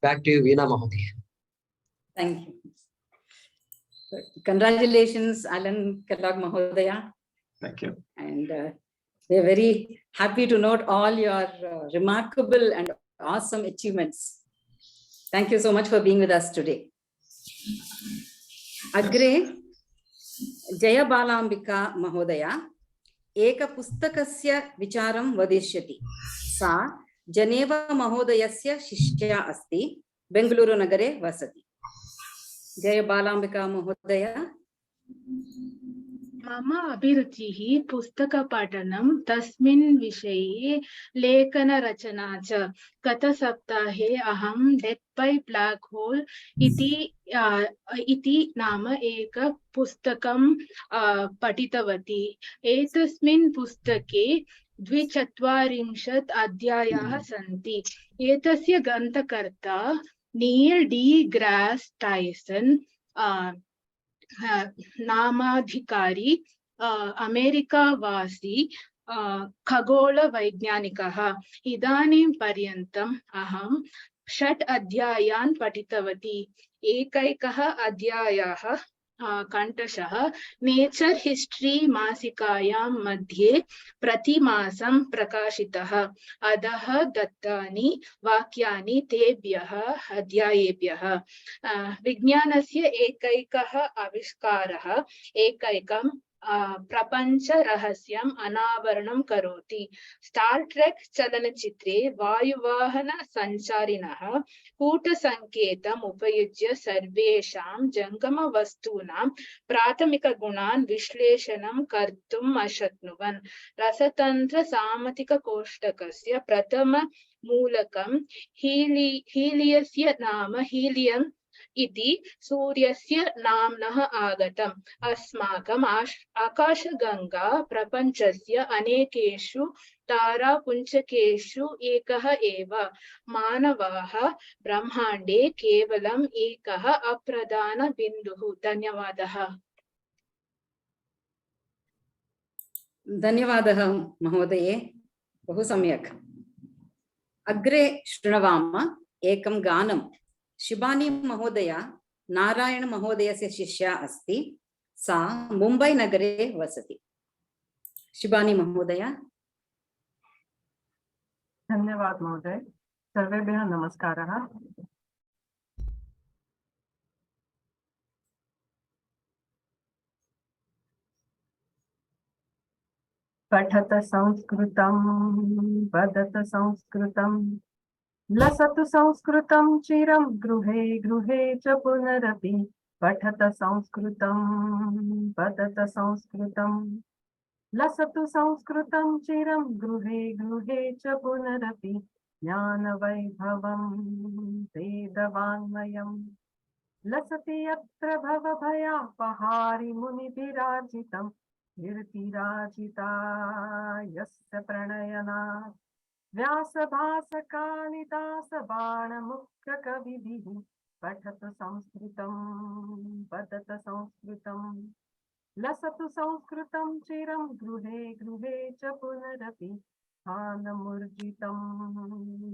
Back to you, Veena Mahodaya. Thank you. Congratulations, Alan Kellogg Mahodaya. Thank you. And we're very happy to note all your remarkable and awesome achievements. Thank you so much for being with us today. Agre Jaya Balambika Mahodaya Eka Pustakasya Vicharam Vadishyati. Sa Geneva Mahodayasya Shishya Asti Bengaluru Nagare Vasati. Jaya Balambika Mahodaya. मम अभिरुचिः पुस्तकपठनं तस्मिन् विषये लेखनरचना च गतसप्ताहे अहं death बै black होल् इति नाम एक पुस्तकं पठितवती. एतस्मिन् पुस्तके 240 अध्यायाः सन्ति. एतस्य ग्रन्थकर्ता नील् डी ग्रास् टायसन् नामाधिकारी अमेरिकावासी खगोलवैज्ञानिकः. इदानीं पर्यन्तम् अहं 6 अध्यायान् पठितवती. एकैकः अध्यायः कण्ठशः नेचर् हिस्ट्री मासिकायां मध्ये प्रतिमासं प्रकाशितः. अधः दत्तानि वाक्यानि तेभ्यः अध्यायेभ्यः. विज्ञानस्य एकैकः आविष्कारः एकैकं प्रपञ्चरहस्यम् अनावरणं करोति. स्टार् ट्रेक् चलनचित्रे वायुवाहन सञ्चारिणः कूटसङ्केतम् उपयुज्य सर्वेषां जङ्गमवस्तूनां प्राथमिकगुणान् विश्लेषणं कर्तुम् अशक्नुवन्. रसतन्त्र सामतिककोष्टकस्य प्रथममूलकं हीलियस्य नाम हीलियम् इति सूर्यस्य नाम्नः आगतम्. अस्माकम् आकाशगङ्गा प्रपञ्चस्य अनेकेषु तारापुञ्जकेषु एकः एव. मानवाः ब्रह्माण्डे केवलम् एकः अप्रधान बिन्दुः. धन्यवादः. धन्यवादः महोदये, बहु सम्यक्. अग्रे शृणवाम एकं गानं. शिबानी महोदया नारायण महोदयस्य शिष्या अस्ति. सा मुम्बै नगरे वसति. शिबानी महोदया. धन्यवाद महोदय. सर्वेभ्यः नमस्कारः. पठत संस्कृतं वदत संस्कृतं लसतु संस्कृतं चिरं गृहे गृहे च पुनरपि पठत संस्कृतं वदत संस्कृतं लसतु संस्कृतं चिरं गृहे गृहे च पुनरपि ज्ञानवैभवं वेदवाङ्मयम् लसति यत्र भवभयापहारि मुनिभिराजितं कीर्तिराजिता यस्य प्रणयनात् व्यासभासकालिदास बाणमुख्यकविभिः पठत संस्कृतं वदत संस्कृतं लसतु संस्कृतं चिरं गृहे गृहे च पुनरपि स्थानमुर्जितं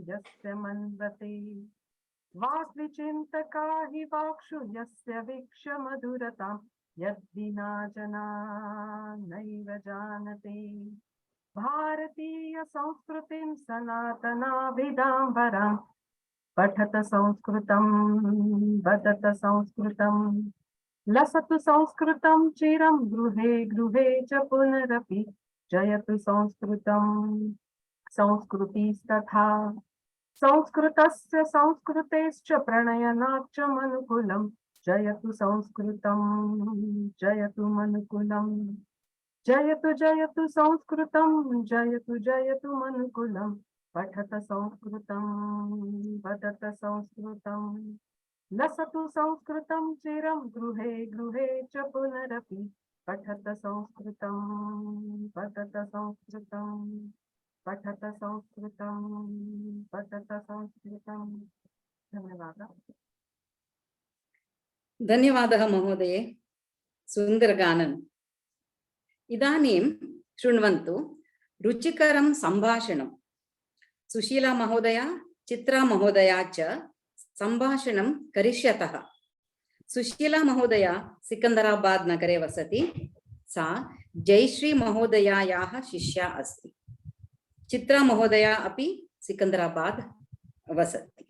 यस्य मन्वते वाग्विचिन्तका हि वाक्षु यस्य वीक्ष्य मधुरतां यद्विना जना नैव जानते भारतीय संस्कृतिं सनातनाभिधाम्बरां पठत संस्कृतं वदत संस्कृतं लसतु संस्कृतं चिरं गृहे गृहे च पुनरपि जयतु संस्कृतं संस्कृतिस्तथा संस्कृतस्य संस्कृतेश्च प्रणयनाच्च मनुकुलं जयतु संस्कृतं जयतु मनुकुलं जयतु जयतु संस्कृतं जयतु मनुकुलं पठत संस्कृतं वदत संस्कृतं लसतु संस्कृतं चिरं गृहे गृहे च पुनरपि पठत संस्कृतं वदत संस्कृतं पठत संस्कृतं पठत संस्कृतं धन्यवादः धन्यवादः महोदये सुन्दरगानम् इदानीं शृण्वन्तु रुचिकरं सम्भाषणं सुशीला महोदया चित्रा महोदया च सम्भाषणं करिष्यतः सुशीला महोदया सिकंदराबाद नगरे वसति सा जयश्री महोदयायाः शिष्या अस्ति चित्रा महोदया अपि सिकंदराबाद वसति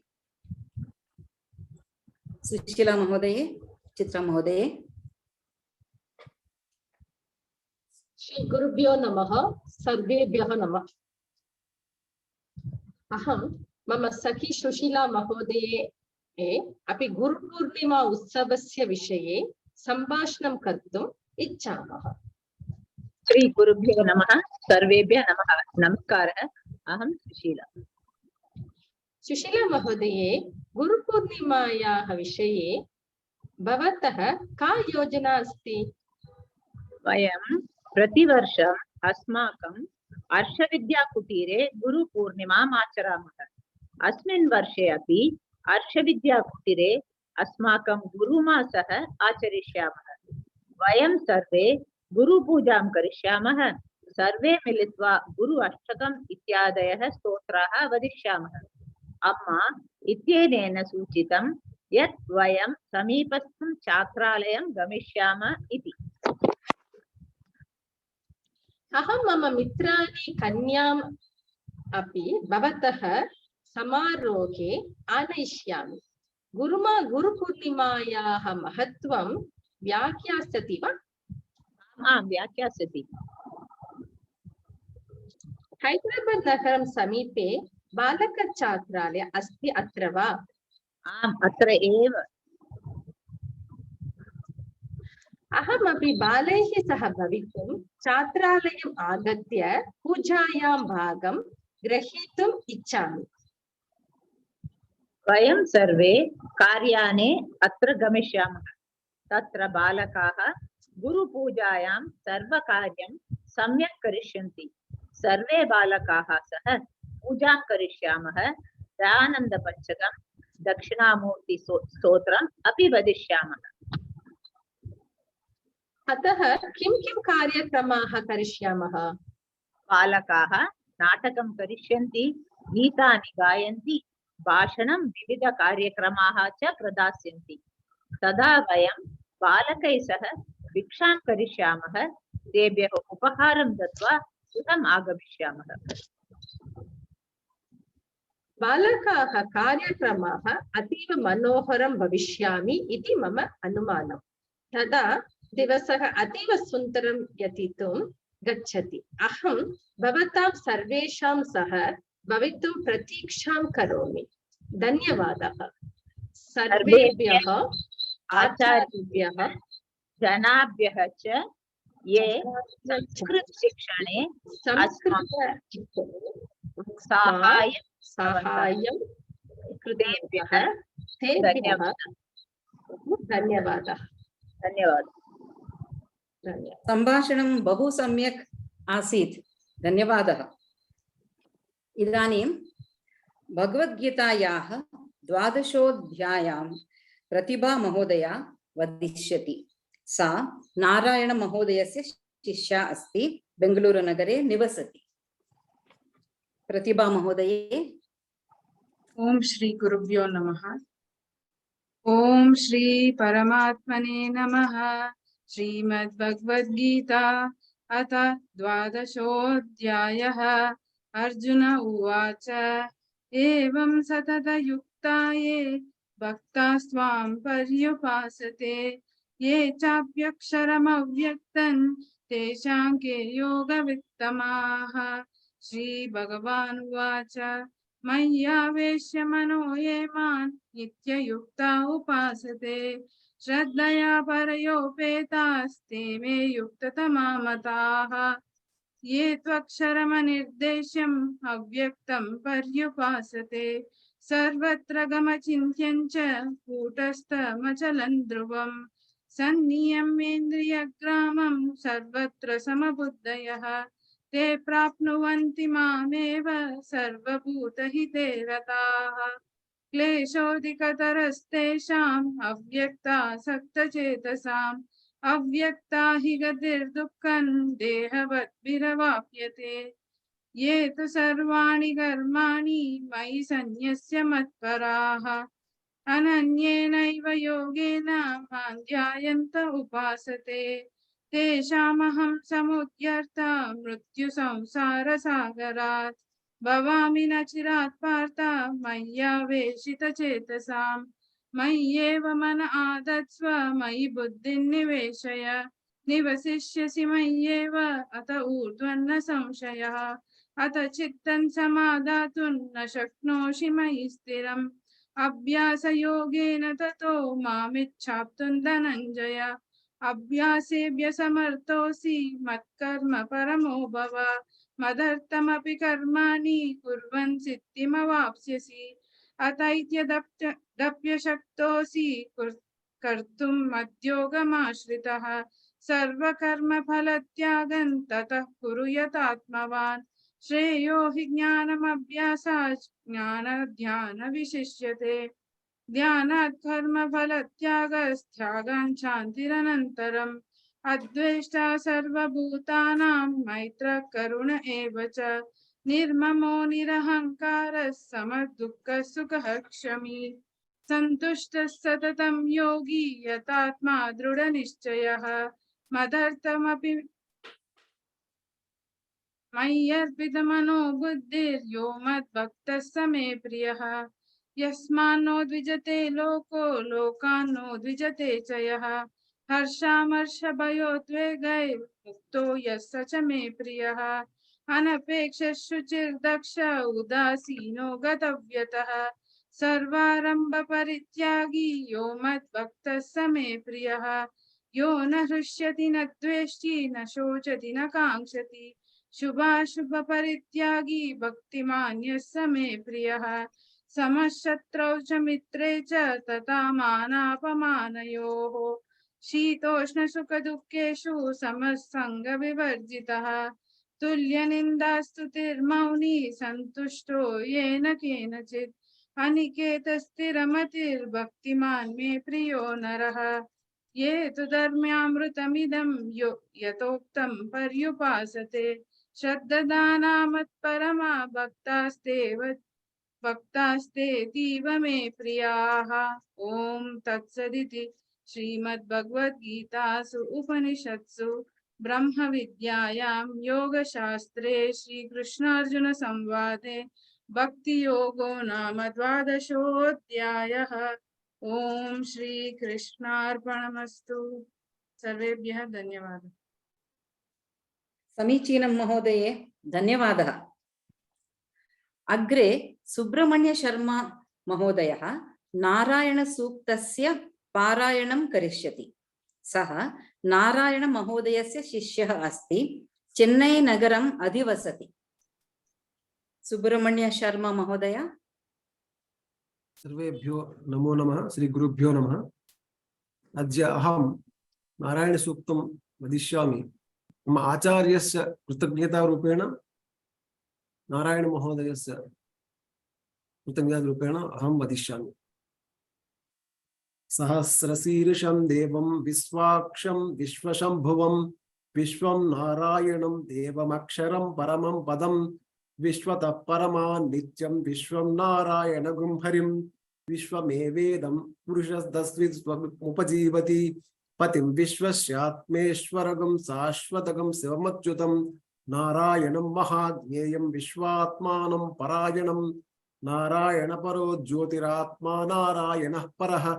सुशीला महोदये चित्रा महोदये श्री गुरुभ्यो नमः सर्वेभ्यः नमः अहं मम सखी सुशीला महोदये अपि गुरुपूर्णिमा उत्सवस्य विषये सम्भाषणं कर्तुम् इच्छामः श्री गुरुभ्यो नमः सर्वेभ्यः नमः नमस्कारः अहं सुशीला महोदये गुरुपूर्णिमायाः विषये भवतः का योजना अस्ति वयं प्रतिवर्षम् अस्माकं हर्षविद्याकुटीरे गुरुपूर्णिमाम् आचरामः अस्मिन् वर्षे अपि हर्षविद्याकुटीरे अस्माकं गुरुमा सह आचरिष्यामः वयं सर्वे गुरुपूजां करिष्यामः सर्वे मिलित्वा गुरु अष्टकम् इत्यादयः स्तोत्राः वदिष्यामः अम्मा इत्यनेन सूचितं यत् वयं समीपस्थं छात्रालयं गमिष्यामः इति अहं मम मित्राणि कन्याम् अपि भवतः समारोहे आनयिष्यामि गुरुपूर्णिमायाः महत्त्वं व्याख्यास्यति वा व्याख्यास्यति हैदराबाद नगरं समीपे बालकछात्रालय अस्ति अत्र वा आम् अत्र एव अहमपि बालैः सह भवितुं छात्रालयम् आगत्य पूजायां भागं ग्रहीतुम् इच्छामि वयं सर्वे कार्याने अत्र गमिष्यामः तत्र बालकाः गुरुपूजायां सर्वकार्यं सम्यक् करिष्यन्ति सर्वे बालकाः सह पूजां करिष्यामः दयानन्दपञ्चकं दक्षिणामूर्ति स्तोत्रम् अपि वदिष्यामः अतः किं कार्यक्रमाः करिष्यामः बालकाः नाटकं करिष्यन्ति गीतानि गायन्ति भाषणं विविध कार्यक्रमाः च प्रदास्यन्ति तदा वयं बालकैः सह भिक्षां करिष्यामः तेभ्यः उपहारं दत्वा गृहम् आगमिष्यामः बालकाः कार्यक्रमाः अतीव मनोहरं भविष्यामि इति मम अनुमानं तदा दिवसः अतीव सुन्दरं व्यतीतुं गच्छति अहं भवतां सर्वेषां सह भवितुं प्रतीक्षां करोमि धन्यवादः सर्वेभ्यः आचार्येभ्यः जनाभ्यः च ये संस्कृतशिक्षणे साहाय्यं कृतेभ्यः तेभ्यः धन्यवादः। सम्भाषणं बहु सम्यक् आसीत्, धन्यवादः। इदानीं भगवद्गीतायाः 12ोऽध्यायां प्रतिभा महोदया वदिष्यति। सा नारायणमहोदयस्य शिष्या अस्ति, बेङ्गलूरुनगरे निवसति। प्रतिभा महोदये। ओम श्री गुरुभ्यो नमः। ओम श्री परमात्मने नमः। श्रीमद्भगवद्गीता अथ 12ोऽध्यायः। अर्जुन उवाच एवं सततयुक्ता ये भक्तास्त्वां पर्युपासते ये चाप्यक्षरमव्यक्तं तेषां के योगवित्तमाः। श्रीभगवानुवाच मय्यावेश्य मनो ये मां नित्ययुक्ता उपासते श्रद्धया परयोपेतास्ते मे युक्ततमा मताः। ये त्वक्षरमनिर्देश्यम् अव्यक्तं पर्युपासते सर्वत्र गमचिन्त्यं च कूटस्थमचलं ध्रुवम् सन्नियम्येन्द्रियग्रामं सर्वत्र समबुद्धयः ते प्राप्नुवन्ति मामेव सर्वभूतहिते रताः। क्लेशोऽधिकतरस्तेषाम् अव्यक्तासक्तचेतसाम् अव्यक्ता हि गतिर्दुःखं देहवद्भिरवाप्यते। ये तु सर्वाणि कर्माणि मयि सन्न्यस्य मत्पराः अनन्येनैव योगेन मां ध्यायन्त उपासते तेषामहं समुद्यर्ता मृत्युसंसारसागरात् भवामि न चिरात् पार्थ मय्यावेशितचेतसाम् मय्येव मन आदत्स्व मयि बुद्धिं निवेशय निवसिष्यसि मय्येव अत ऊर्ध्वन्न संशयः। अत चित्तं समादातुं न शक्नोषि मयि स्थिरम् अभ्यासयोगेन ततो मामिच्छाप्तुं धनञ्जय। अभ्यासेभ्यसमर्थोऽसि मत्कर्म परमो भव मदर्थमपि कर्माणि कुर्वन् सिद्धिमवाप्स्यसि। अतैत्यदप्यशक्तोऽसि कर्तुं मद्योगमाश्रितः सर्वकर्मफलत्यागं ततः कुरु यतात्मवान्। श्रेयो हि ज्ञानमभ्यासात् ज्ञानध्यानविशिष्यते ध्यानात् कर्मफलत्यागस्त्यागान् शान्तिरनन्तरम्। अद्वेष्टा सर्वभूतानां मैत्रः करुण एव च निर्ममो निरहङ्कारः समदुःखसुखः क्षमी सन्तुष्टः सततं योगी यतात्मा दृढनिश्चयः। मदर्थमपि मय्यर्पितमनो बुद्धिर्यो मद्भक्तः स मे प्रियः। यस्मान्नो द्विजते लोको लोकान्नो द्विजते च यः हर्षामर्षभयोद्वेगैर्मुक्तो यः स च मे प्रियः। अनपेक्षः शुचिर्दक्ष उदासीनो गतव्यतः सर्वारम्भपरित्यागी यो मद्भक्तः स मे प्रियः। यो न हृष्यति न द्वेष्टि न शोचति न काङ्क्षति शुभाशुभपरित्यागी भक्तिमान् यः स मे प्रियः। समशत्रौ च मित्रे च तथा मानापमानयोः शीतोष्णसुखदुःखेषु समसङ्गविवर्जितः तुल्यनिन्दास्तुतिर्मौनी सन्तुष्टो येन केनचित् अनिकेतस्थिरमतिर्भक्तिमान् मे प्रियो नरः। ये तु धर्म्यामृतमिदं यथोक्तं पर्युपासते श्रद्धानामत्परमा भक्तास्तेतीव मे प्रियाः। ओम तत्सदिति श्रीमद्भगवद्गीतासु उपनिषत्सु ब्रह्म विद्यायां योगशास्त्रे श्रीकृष्णार्जुन संवादे भक्ति योगो नाम 12ोऽध्यायः। ओम श्री कृष्णार्पणमस्तु। सर्वेभ्यः धन्यवादः। समीचीनं महोदये, धन्यवादः। अग्रे सुब्रह्मण्य शर्मा महोदयः नारायणसूक्तस्य पारायणं करिष्यति। सः नारायणमहोदयस्य शिष्यः अस्ति, चेन्नै नगरम् अधिवसति। सुब्रह्मण्य शर्मा महोदय। सर्वेभ्यो नमो नमः, श्री गुरुभ्यो नमः। अद्य अहं नारायणसूक्तं वदिष्यामि। मम आचार्यस्य कृतज्ञतारूपेण नारायणमहोदयस्य कृतज्ञतारूपेण अहं वदिष्यामि। सहस्रशीर्षं देवं विश्वाक्षं विश्वशम्भुवं विश्वं नारायणं देवमक्षरं परमं पदं विश्वतः परमान् नित्यं विश्वं नारायणगुं हरिं विश्वमेवेदं पुरुषस्तस्मिन्मुपजीवति पतिं विश्वस्यात्मेश्वरगं शाश्वतगं शिवमच्युतं नारायणं महाज्ञेयं विश्वात्मानं परायणं नारायणपरो ज्योतिरात्मा नारायणः परः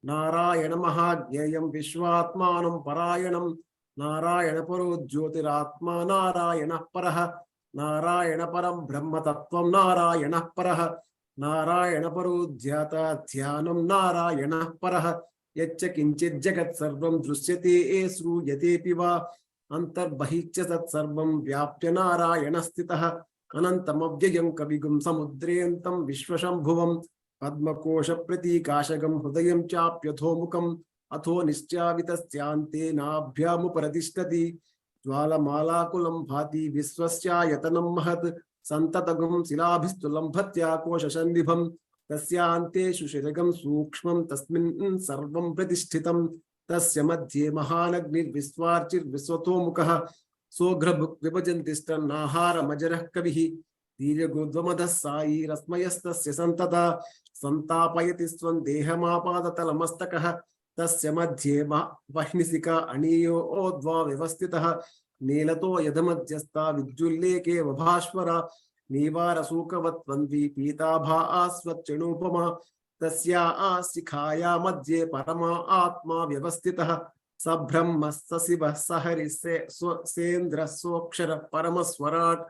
नारायण महाज्ञेयं विश्वात्मानं परायणं नारायणपरो ज्योतिरात्मा नारायणः परः नारायण परं ब्रह्मतत्त्वं नारायणः परः नारायणपरो ध्यानं नारायणः परः यच्च किञ्चित् जगत् सर्वं दृश्यते श्रूयतेऽपि वा अन्तर्बहिश्च तत्सर्वं व्याप्य नारायणः स्थितः अनन्तमव्ययं कविगुं समुद्रेऽन्तं विश्वशम्भुवं पद्मकोशप्रतीकाशकं हृदयं चाप्यथोमुखम् अथो निश्चावितस्यान्ते नाभ्यामुपरतिष्ठति ज्वालमालाकुलं भाति विश्वस्यायतनं महत् सन्ततगं शिलाभिस्तु लम्भत्या कोशसन्निभं तस्यान्तेषु शिरगं सूक्ष्मं तस्मिन् सर्वं प्रतिष्ठितं तस्य मध्ये महानग्निर्विश्वार्चिर्विश्वतोमुखः सोघ्रभुक् विभजन्तिष्ठन्नाहारमजरः कविः दीर्घोद्वमदः सायीरस्मयस्तस्य सन्तता संतापयति स्वं देहमापादतलमस्तकः तस्य मध्ये वह्निसिका अणीयो ओद्वा व्यवस्थितः नीलतो यदमध्यस्था विद्युल्लेके वभास्वरा नीवारसूकवत्वन्वी पीताभा आस्वच्चणोपमा तस्या शिखाया मध्ये परमा आत्मा व्यवस्थितः सब्रह्म सशिवः सहरिसेन्द्र सोक्षर परमस्वराट्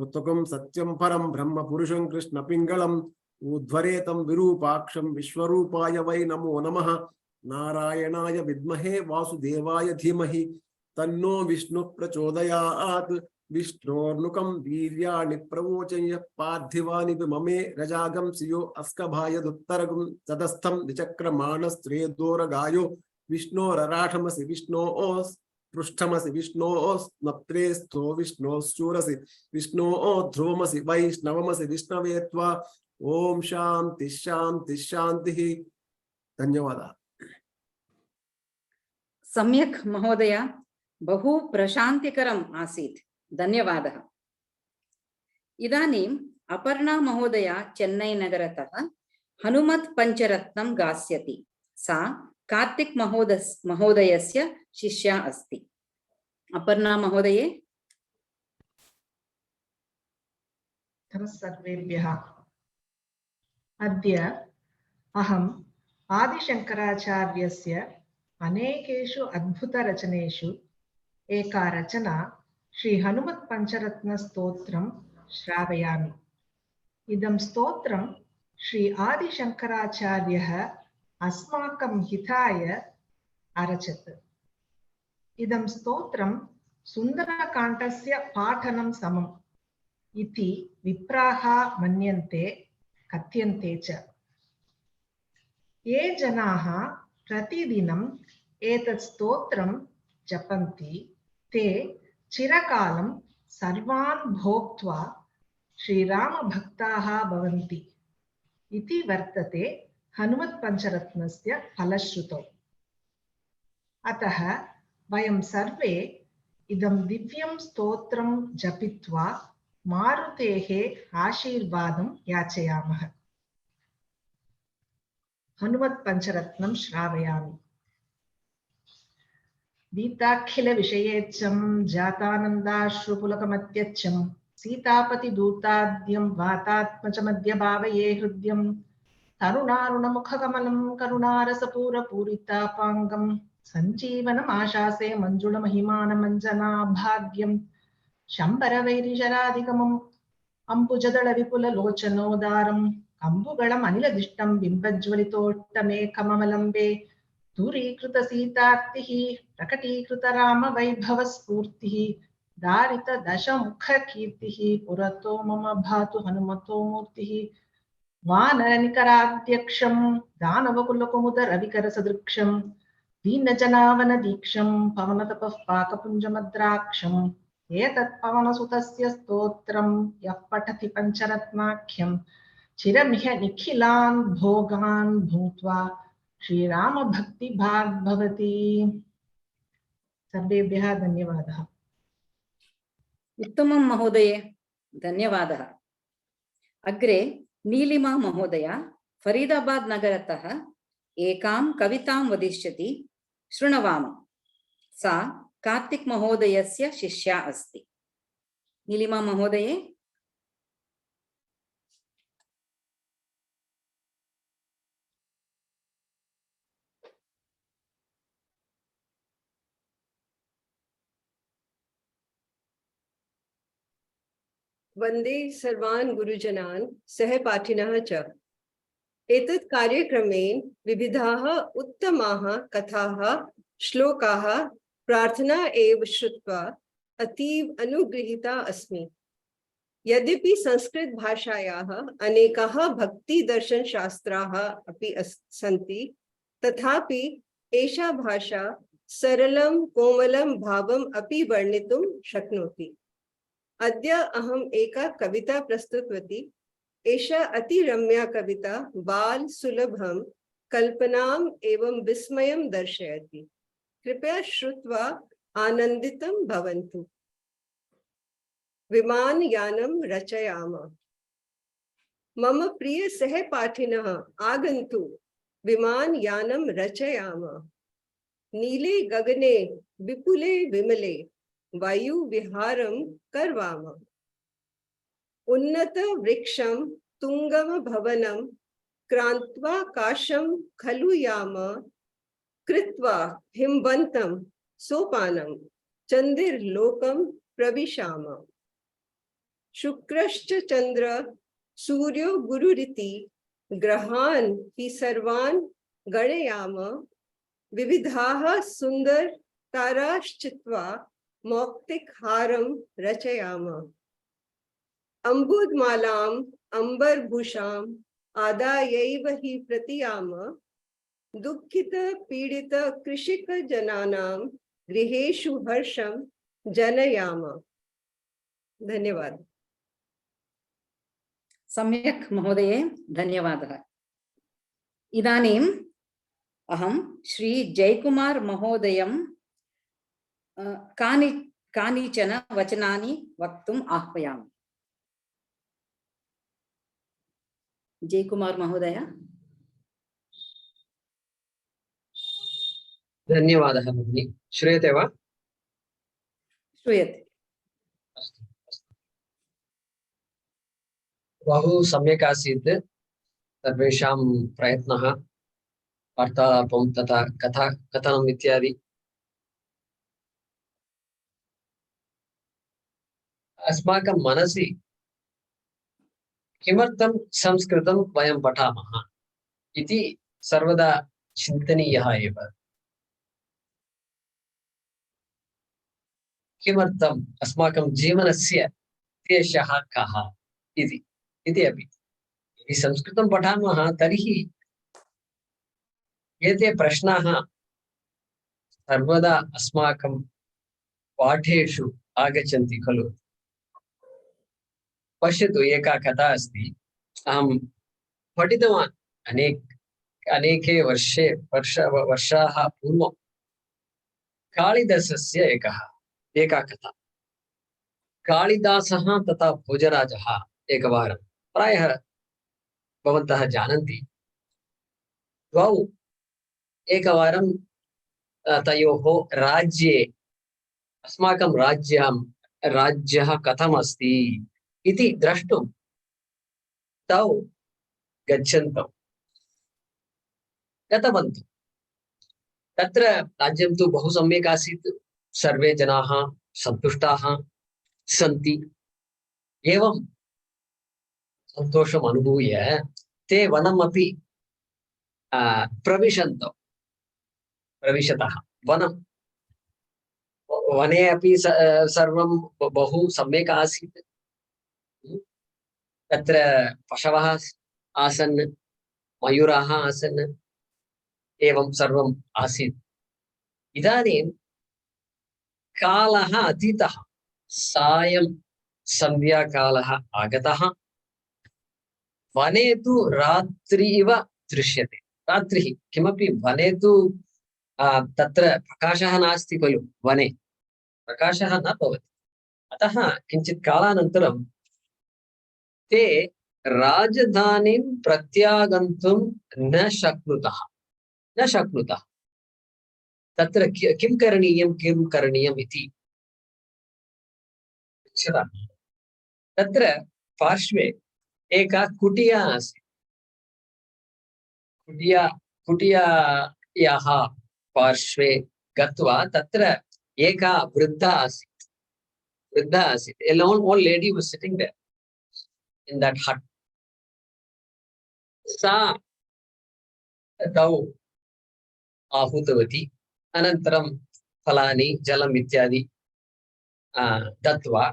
ऋतुकं सत्यं परं ब्रह्म पुरुषं कृष्णपिङ्गलम् ऊध्वरेतं विरूपाक्षं विश्वरूपाय वै नमो नमः नारायणाय विद्महे वासुदेवाय धीमहि तन्नो विष्णु प्रचोदयात् विष्णोर्नुकं वीर्याणि प्रवोचय पार्थिवानि ममे रजागं सियो अस्कभायदुत्तरगं तदस्थं विचक्रमाणस्त्रेदोरगायो विष्णोरराठमसि विष्णोस् पृष्ठमसि विष्णोस्नप्त्रेस्थो विष्णोश्चूरसि विष्णोध्रुवमसि वैष्णवमसि विष्णवे त्वा ओम शांति शांति शांतिः। धन्यवादः। सम्यक् महोदय, बहु प्रशान्तिकरम् आसीत्, धन्यवादः। इदानीम् अपर्णा महोदया चेन्नै नगरतः हनुमत् पञ्चरत्नं गास्यति। सा कार्तिक महोदयस्य शिष्या अस्ति। अपर्णा महोदये। सर्वेभ्यः अद्य अहम् आदिशङ्कराचार्यस्य अनेकेषु अद्भुतरचनेषु एका रचना श्री हनुमत् पञ्चरत्नस्तोत्रं श्रावयामि। इदं स्तोत्रं श्री आदिशङ्कराचार्यः अस्माकं हिताय अरचत्। इदं स्तोत्रं सुन्दरकाण्डस्य पाठनं समम् इति विप्राः मन्यन्ते कथ्यन्ते च। ये जनाः प्रतिदिनम् एतत् स्तोत्रं जपन्ति ते चिरकालं सर्वान् भोक्त्वा श्रीरामभक्ताः भवन्ति इति वर्तते हनुमत् पञ्चरत्नस्य फलश्रुतौ। अतः वयं सर्वे इदं दिव्यं स्तोत्रं जपित्वा मारुतेः आशीर्वादं याचयामः। हनुमत् पञ्चरत्नं श्रावयामि। दीताखिलविषयेच्छं जातानन्दाश्रुपुलकमत्यच्छं सीतापतिदूताद्यं वातात्मजमद्य भावये हृद्यं तरुणारुणमुखकमलं करुणारसपूरपूरितापाङ्गं सञ्जीवनमाशासे मञ्जुळमहिमानमञ्जनाभाग्यं शम्बरवैरिशराधिगमम् अम्बुजदलविपुललोचनोदारम् अम्बुगळम् अनिलदिष्टं बिम्बज्वलितोष्टमेकमवलम्बे दूरीकृतसीतार्तिः प्रकटीकृतरामवैभवस्फूर्तिः दारितदशमुखकीर्तिः पुरतो मम भातु हनुमतो मूर्तिः वानरनिकराध्यक्षं दानवकुलकुमुदरविकरसदृक्षं दीनजनावनदीक्षं पवनतपः पाकपुञ्जमद्राक्षम् एतत् पवनसुतस्य स्तोत्रं यः पठति पञ्चरत्नाख्यं चिरमिह निखिलान् भोगान् भूत्वा श्रीरामभक्तिभाग् भवति। सर्वेभ्यः धन्यवादः। उत्तमं महोदये, धन्यवादः। अग्रे नीलिमा महोदया फरीदाबाद नगरतः एकां कवितां वदिष्यति, शृणवाम। सा कार्तिक महोदयस्य शिष्या अस्ति। नीलिमा महोदये। वंदे सर्वान् गुरुजनान् सहपाठिनः च। एतत् कार्यक्रमेण विविधाः उत्तमाः कथाः, श्लोकाः, प्रार्थना एव श्रुत्वा अतीव अनुगृहीता अस्मि। यद्यपि संस्कृत भाषायाः अनेकाः भक्ति दर्शन शास्त्राः अपि सन्ति, तथापि एषा भाषा सरलं कोमलं भावम् अपि वर्णितुं शक्नोति। अद्य अहम् एका कविता प्रस्तुतवती। एषा अतिरम्या कविता बाल सुलभं कल्पनाम् एवं विस्मयं दर्शयति। कृपया श्रुत्वा आनन्दितं भवन्तु। विमानयानं रचयाम। मम प्रिय सहपाठिनः आगन्तु, विमानयानं रचयाम। नीले गगने विपुले विमले वायु विहारं करवाम। उन्नत वृक्षं तुंगम भवनं क्रांत्वा काशं खलु याम। कृत्वा हिमवन्तं सोपानं चंद्रलोकं प्रविशाम। शुक्रश्च चंद्र सूर्यो गुरुरिति ग्रहान् हि सर्वान् गणयाम। विविधाः सुंदर ताराश्चित्वा मौक्तिकहारं रचयाम। अम्बुदमालाम् अम्बरभूषाम् आदायैव हि प्रतियाम। दुःखित पीडित कृषिक जनानां गृहेषु हर्षं जनयाम। धन्यवाद। सम्यक् महोदये, धन्यवादः। इदानीम् अहं श्री जयकुमार महोदयं कानिचन वचनानि वक्तुम् आह्वयामि। जयकुमार महोदय। धन्यवादः भगिनी। श्रूयते वा? श्रूयते। बहु सम्यक् आसीत् सर्वेषां प्रयत्नः, वार्तालापं तथा कथनम् इत्यादि। अस्माकं मनसि किमर्थं संस्कृतं वयं पठामः इति सर्वदा चिन्तनीयः एव। किमर्थम् अस्माकं जीवनस्य उद्देशः कः इति अपि। यदि संस्कृतं पठामः तर्हि एते प्रश्नाः सर्वदा अस्माकं पाठेषु आगच्छन्ति खलु। पश्यतु, एका कथा अस्ति। अहं पठितवान् अनेके वर्षाः पूर्वं कालिदासस्य एका कथा। कालिदासः तथा भोजराजः एकवारं, प्रायः भवन्तः जानन्ति, द्वौ एकवारं तयोः राज्ये अस्माकं राज्यः कथमस्ति इति द्रष्टुं तौ गतवन्तौ। तत्र राज्यं तु बहु सम्यक् आसीत्। सर्वे जनाः सन्तुष्टाः सन्ति। एवं सन्तोषम् अनुभूय ते वनमपि प्रविशन्तौ। प्रविशतः वनं वने अपि सर्वं बहु सम्यक् आसीत् तत्र पशवः आसन् मयूराः आसन् एवं सर्वम् आसीत् इदानीं कालः अतीतः सायं सन्ध्याकालः आगतः वने तु रात्रिव दृश्यते रात्रिः किमपि वने तु तत्र प्रकाशः नास्ति खलु वने प्रकाशः न भवति अतः किञ्चित् कालानन्तरं ते राजधानीं प्रत्यागन्तुं न शक्नुतः तत्र किं करणीयम् इति तत्र पार्श्वे एका कुटिया आसीत् कुटियायाः पार्श्वे गत्वा तत्र एका वृद्धा आसीत् an old lady was sitting there in that hut सा तौ आहूतवती अनन्तरं फलानि जलम् इत्यादि दत्त्वा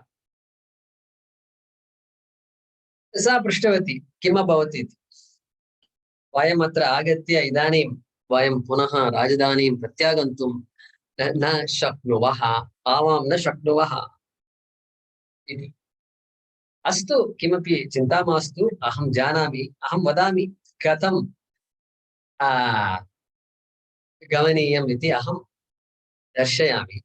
सा पृष्टवती किम् अभवत् इति वयम् अत्र आगत्य इदानीं वयं पुनः राजधानीं प्रत्यागन्तुं न शक्नुवः आवां न शक्नुवः इति अस्तु किमपि चिन्ता मास्तु अहं जानामि अहं वदामि कथं गमनीयम् इति अहं दर्शयामि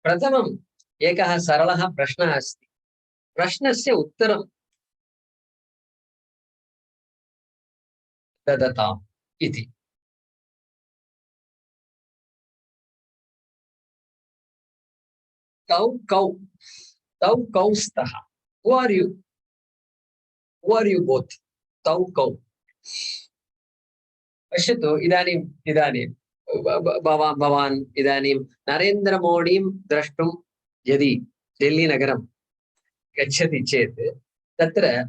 प्रथमम् एकः सरलः प्रश्नः अस्ति प्रश्नस्य उत्तरं ददताम् इति तौ कौ स्तः who are you both तौ कौ पश्यतु इदानीं भवान् इदानीं नरेन्द्र मोदीं द्रष्टुं यदि दिल्ली नगरं गच्छति चेत् तत्र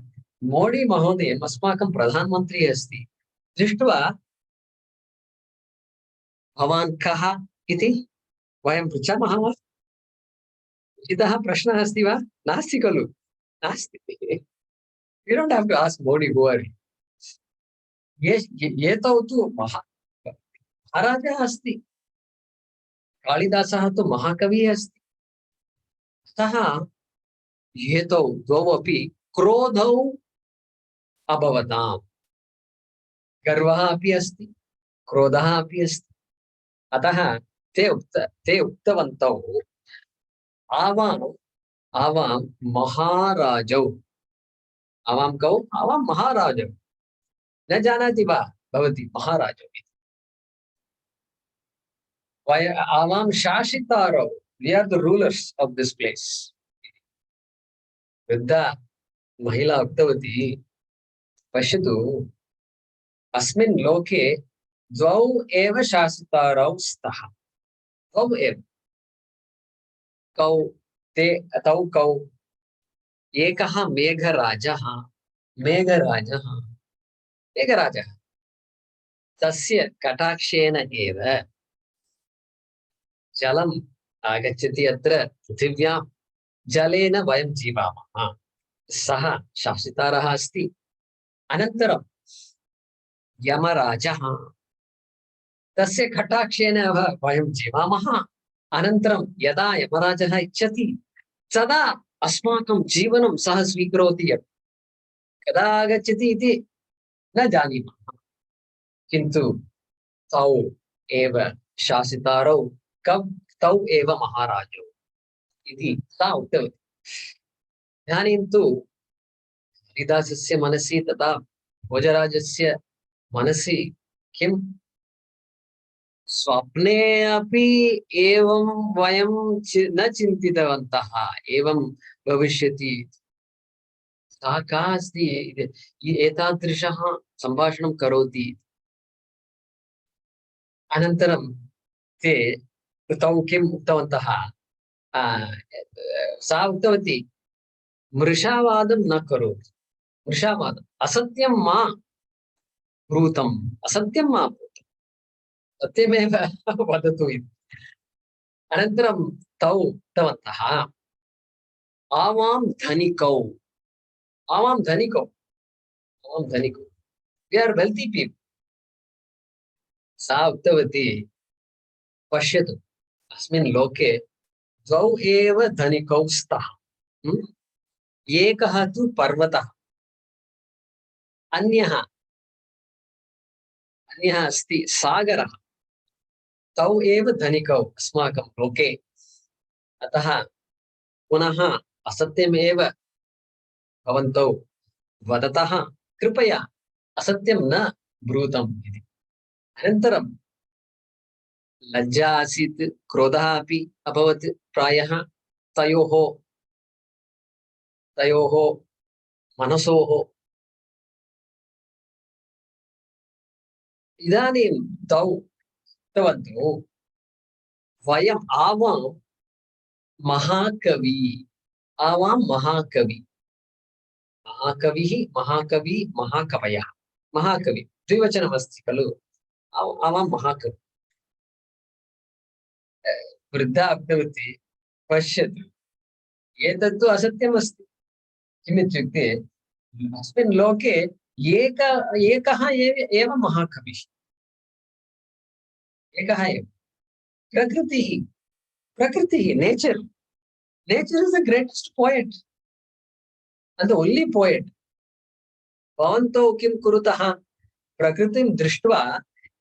मोदी महोदयम् अस्माकं प्रधानमन्त्री अस्ति दृष्ट्वा भवान् कः इति वयं पृच्छामः वा इतः प्रश्नः अस्ति वा नास्ति खलु नास्ति we don't have to ask Modi who are एतौ तु महाराजः अस्ति कालिदासः तु महाकविः अस्ति अतः एतौ द्वौ अपि क्रोधौ अभवताम् गर्वः अपि अस्ति क्रोधः अपि अस्ति अतः ते उक्तवन्तौ आवां महाराजौ आवां कौ आवां महाराजौ न जानाति वा भवती महाराजौ आवां शासितारौ we are the rulers of this place वृद्धा महिला उक्तवती पश्यतु अस्मिन् लोके द्वौ एव शासितारौ स्तः द्वौ एव तौ कौ एकः मेघराजः तस्य कटाक्षेन एव जलम् आगच्छति अत्र पृथिव्यां जलेन वयं जीवामः सः शासितारः अस्ति अनन्तरं यमराजः तस्य कटाक्षेन वयं जीवामः अनन्तरं यदा यमराजः इच्छति तदा अस्माकं जीवनं सः स्वीकरोति कदा आगच्छति इति न जानीमः किन्तु तौ एव शासितारौ तौ एव महाराजौ इति सा उक्तवती इदानीं तु कालिदासस्य मनसि तथा भोजराजस्य मनसि किं स्वप्ने अपि एवं वयं न चिन्तितवन्तः एवं भविष्यति सा का अस्ति एतादृशः सम्भाषणं करोति अनन्तरं तौ किम् उक्तवन्तः सा उक्तवती मृषावादं न करोतु मृषावादम् असत्यं मा ब्रूतम् सत्यमेव वदतु इति। अनन्तरं तौ उक्तवन्तः आवां धनिकौ, आवां धनिकौ, आवां धनिकौ, we are wealthy people. सा उक्तवती पश्यतु अस्मिन् लोके द्वौ एव धनिकौ स्तः। एकः तु पर्वतः, अन्यः अस्ति सागरः। तौ एव धनिकौ अस्माकं लोके। अतः पुनः असत्यमेव भवन्तौ वदतः, कृपया असत्यं न ब्रूतम् इति। अनन्तरं लज्जा आसीत्, क्रोधः अपि अभवत् प्रायः तयोः मनसोः। इदानीं तौ उक्तवन्तौ वयम् आवां महाकवि, आवां महाकवि, महाकविः, महाकवि, महाकवयः, महाकवि द्विवचनमस्ति खलु, आवां महाकवि। वृद्धा उक्तवती पश्यतु एतत्तु असत्यमस्ति। किमित्युक्ते अस्मिन् लोके एकः एव महाकविः, एकः एव। प्रकृतिः, nature is the greatest poet and the only poet. भवन्तौ किं कुरुतः? प्रकृतिं दृष्ट्वा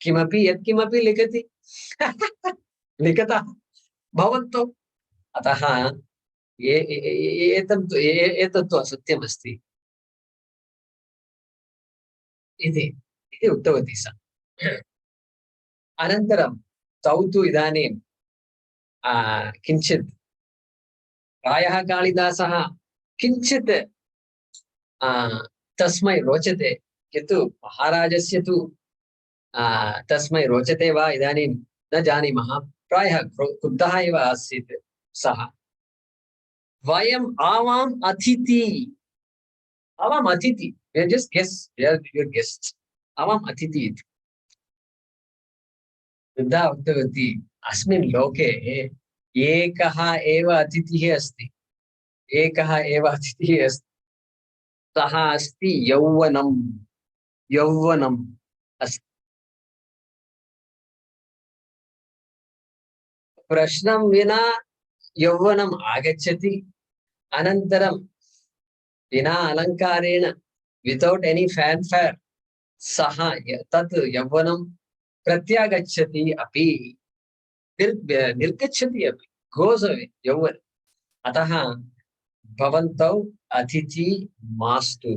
किमपि यत्किमपि लिखति लिखतः भवन्तौ। अतः एतत्तु असत्यमस्ति इति उक्तवती सा। अनन्तरं तौ तु इदानीं किञ्चित् प्रायः कालिदासः किञ्चित् तस्मै रोचते, किन्तु महाराजस्य तु तस्मै रोचते वा इदानीं न जानीमः। प्रायः क्रुद्धः एव आसीत् सः। वयम् आवाम् अतिथि, आवाम् अतिथि, just guess, we are your guests, आवाम् अतिथि इति। वृद्धा उक्तवती अस्मिन् लोके एकः एव अतिथिः अस्ति, एकः एव अतिथिः अस्ति, सः अस्ति यौवनम्, यौवनम् अस्ति। प्रश्नं विना यौवनम् आगच्छति, अनन्तरं विना अलङ्कारेण, वितौट् एनी फैनफेयर, सः तत् यौवनं प्रत्यागच्छति अपि, निर्गच्छति अपि, गोस् अवे यौवन। अतः भवन्तौ अतिथि मास्तु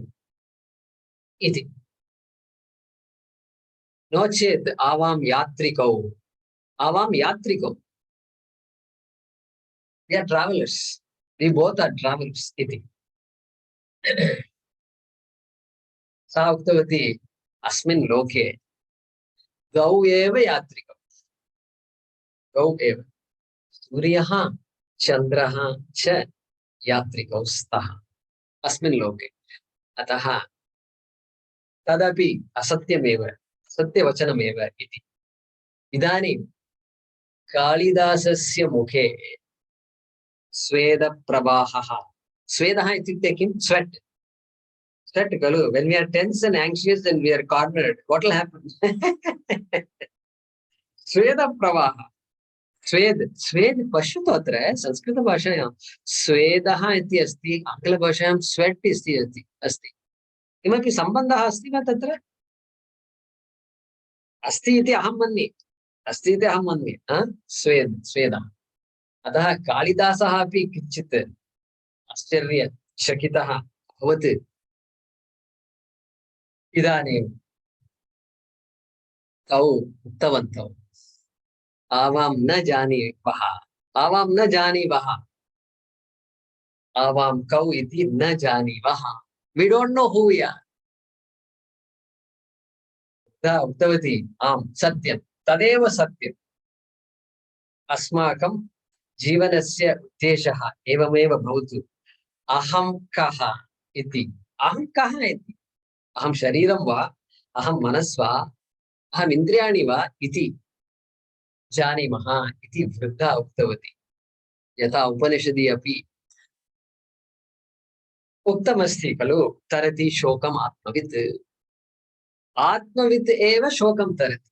इति। नो चेत् आवां यात्रिकौ, आवां यात्रिकौ, we are travelers, we both are travelers इति। सा उक्तवती अस्मिन् लोके द्वौ एव यात्रिकौ, द्वौ एव, सूर्यः चन्द्रः च यात्रिकौ स्तः अस्मिन् लोके। अतः तदपि असत्यमेव, सत्यवचनमेव इति। इदानीं कालिदासस्य मुखे स्वेदप्रवाहः, स्वेदः इत्युक्ते किं? स्वेट्, स्वेट् खलु। when we are tense and anxious and we are cornered, what will happen? स्वेदप्रवाहः, स्वेद, स्वेद पश्यतु अत्र संस्कृतभाषायां स्वेदः इति अस्ति, आङ्ग्लभाषायां स्वेट् इति अस्ति। किमपि सम्बन्धः अस्ति वा तत्र? अस्ति इति अहं मन्ये, अस्ति इति अहं मन्ये, स्वेद, स्वेदः। अतः कालिदासः अपि किञ्चित् आश्चर्यचकितः अभवत्। इदानीं तौ उक्तवन्तौ आवां न जानीवः, आवां न जानीवः, आवां कौ इति न जानीवः, we don't know who we are। उक्तवती आम् सत्यं, तदेव सत्यम्, अस्माकं जीवनस्य उद्देशः एवमेव भवतु। अहं कः इति, अहं कः इति, अहं शरीरं वा, अहं मनस् वा, अहम् इन्द्रियाणि वा इति जानीमः इति वृद्धा उक्तवती। यथा उपनिषदि अपि उक्तमस्ति खलु, तरति शोकम् आत्मवित्। आत्मवित् एव शोकं तरति।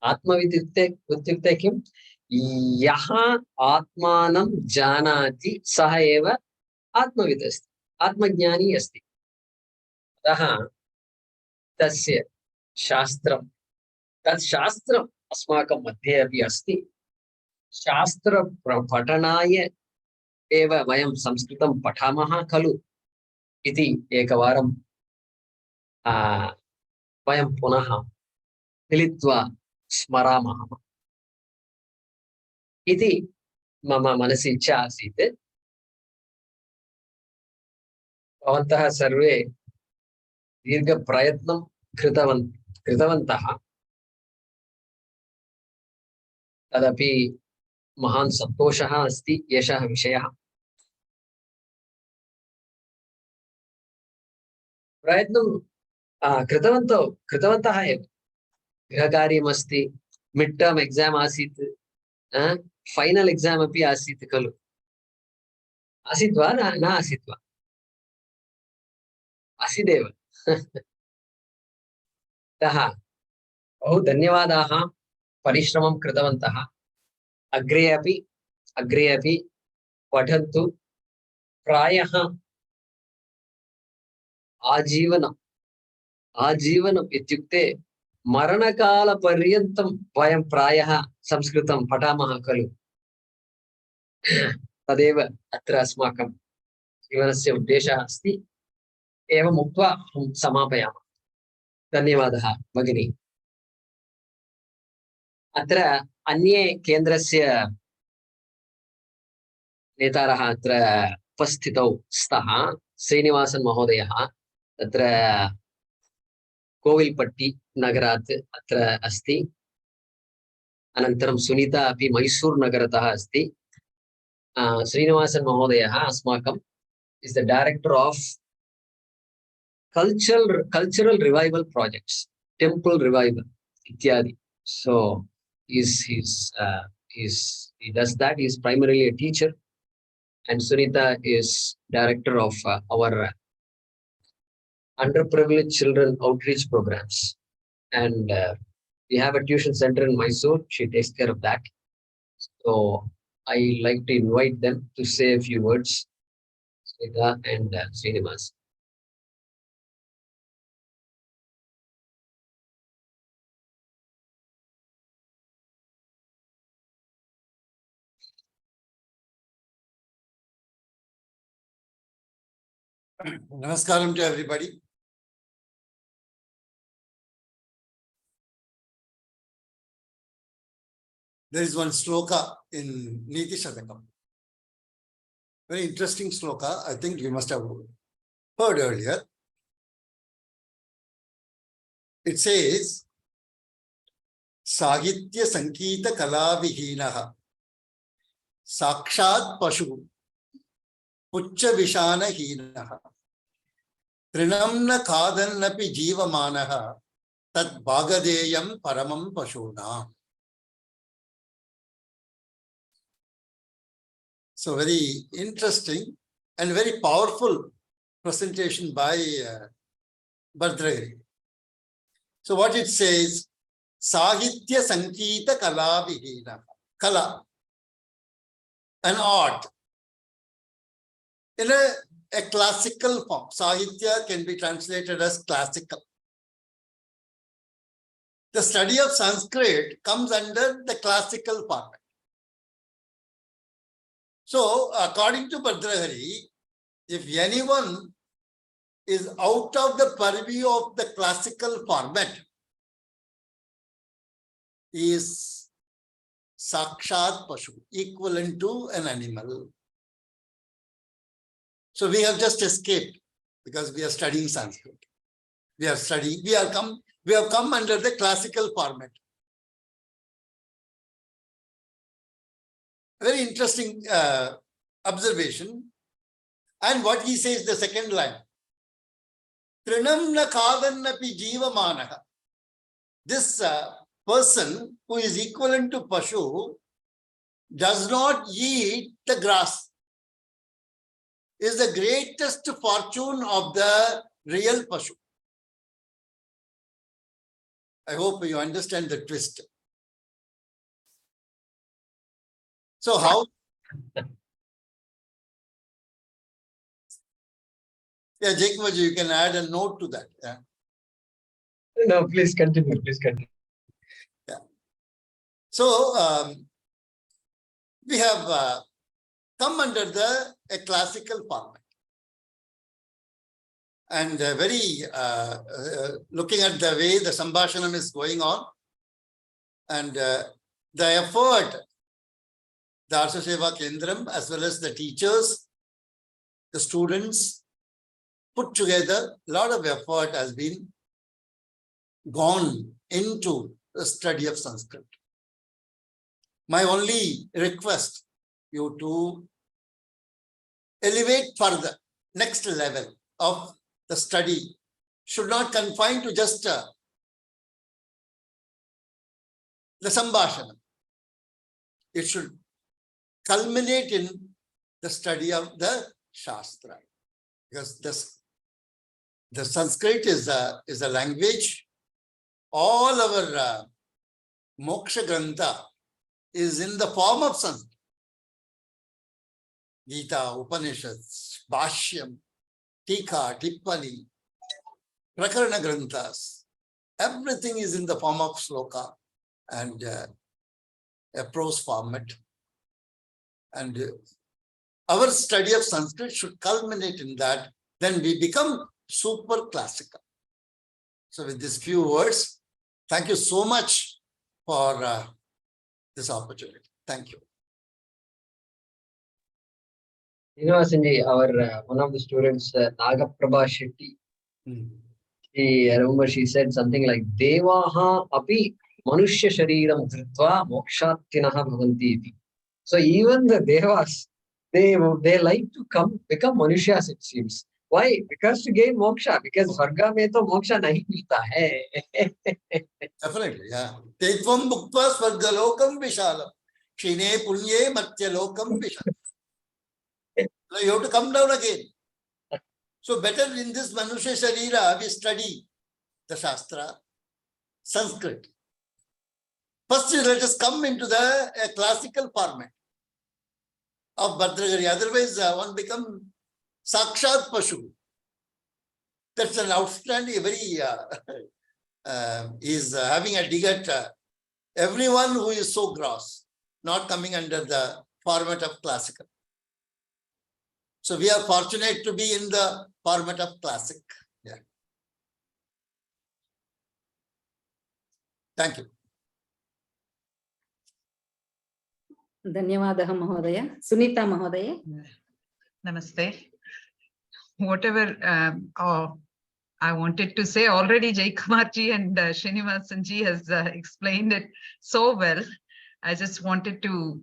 आत्मवित् इत्युक्ते किं? यः आत्मानं जानाति सः एव आत्मवित् अस्ति, आत्मज्ञानी अस्ति। अतः तस्य शास्त्रं, तत् शास्त्रम् अस्माकं मध्ये अपि अस्ति। शास्त्र पठनाय एव वयं संस्कृतं पठामः खलु इति एकवारं वयं पुनः मिलित्वा स्मरामः इति मम मनसि इच्छा आसीत्। भवन्तः सर्वे दीर्घप्रयत्नं कृतवन्तः, तदपि महान् सन्तोषः अस्ति। एषः विषयः प्रयत्नं कृतवन्तः एव। गृहकार्यमस्ति, मिड टर्म एग्जाम आसीत्, फाइनल एग्जाम अपि आसीत् खलु। आसीत् वा न आसीत् वा? आसीदेव। अतः बहु धन्यवादाः, परिश्रमं कृतवन्तः। अग्रे अपि पठन्तु। प्रायः आजीवनम् इत्युक्ते मरणकालपर्यन्तं वयं प्रायः संस्कृतं पठामः खलु। तदेव अत्र अस्माकं जीवनस्य उद्देशः अस्ति। एवम् उक्त्वा अहं समापयामि। धन्यवादः भगिनी। अत्र अन्ये केन्द्रस्य नेतारः अत्र उपस्थितौ स्तः। श्रीनिवासन महोदयः तत्र कोविल्पट्टी नगरात् अत्र अस्ति। अनन्तरं सुनीता अपि मैसूर नगरतः अस्ति। श्रीनिवासन महोदयः अस्माकं is the director of cultural revival projects, temple revival ityadi. So he does that. He is primarily a teacher, and Sunita is director of our underprivileged children outreach programs, and we have a tuition center in Mysore. She takes care of that. So I like to invite them to say a few words, Sunita and Srinivas. Namaskaram to everybody. There is one sloka in Niti Shatakam. Very interesting sloka. I think you must have heard earlier. It says, Sahitya Sankita Kalavihinaha Sakshat Pashu Pucha Vishana Hinaha Trinamna Kadannapi Jivamanaha Tat Bhagadeyam Paramam Pashuna. So very interesting and very powerful presentation by Bhardragiri. So what it says, Sahitya Sankita Kalavihina. Kala, an art. In a classical form. Sahitya can be translated as classical. The study of Sanskrit comes under the classical format. So, according to Bhardragiri, if anyone is out of the purview of the classical format, is Sakshat Pashu, equivalent to an animal. So we have just escaped because we are studying Sanskrit. We have come under the classical format. Very interesting observation. And what he says, the second line, Trinamna Kadannapi Jivamanaha. This person who is equivalent to Pashu does not eat the grass is the greatest fortune of the real Pashu. I hope you understand the twist. So how? Yeah, Jacob, you can add a note to that. Yeah. No, please continue. Please continue. Yeah. So we have come under a classical format. And looking at the way the Sambhashanam is going on, and the effort, the Arsha Seva Kendram, as well as the teachers, the students, put together, a lot of effort has been gone into the study of Sanskrit. My only request you to elevate further, next level of the study should not confine to just the Sambhashanam. It should culminate in the study of the Shastra. Because the Sanskrit is a language. All our Moksha Grantha is in the form of Sanskrit. Gita, Upanishads, Bhashyam, Tika, Tippani, Prakarana Granthas, everything is in the form of sloka and a prose format. And our study of Sanskrit should culminate in that. Then we become super classical. So with these few words, thank you so much for this opportunity. Thank you. Srinivasanje, our one of the students, Nagaprabha Shetty, I remember she said something like Devaha api manushya shariram dhritva mokshatinaha bhavanti iti. So even the Devas, they like to become manushas, it seems. Why? Because to gain moksha. Because Varga mein to moksha nahi milta hai. Definitely, yeah. Tetvam bhuktva svargalokam vishalam. Shine punye matyalokam vishalam. So you have to come down again. So better in this Manusha Sharira, we study the Shastra, Sanskrit. First, let us come into the classical format of Bhadragari. Otherwise, one becomes Sakshat Pashu. That's an outstanding, very, is having a dig at everyone who is so gross, not coming under the format of classical. So we are fortunate to be in the format of classic. Yeah. Thank you. Dhanyavadaha Mahodaya. Sunita Mahodaya. Namaste. Whatever I wanted to say already, Jai Kumarji and Srinivasanji has explained it so well. I just wanted to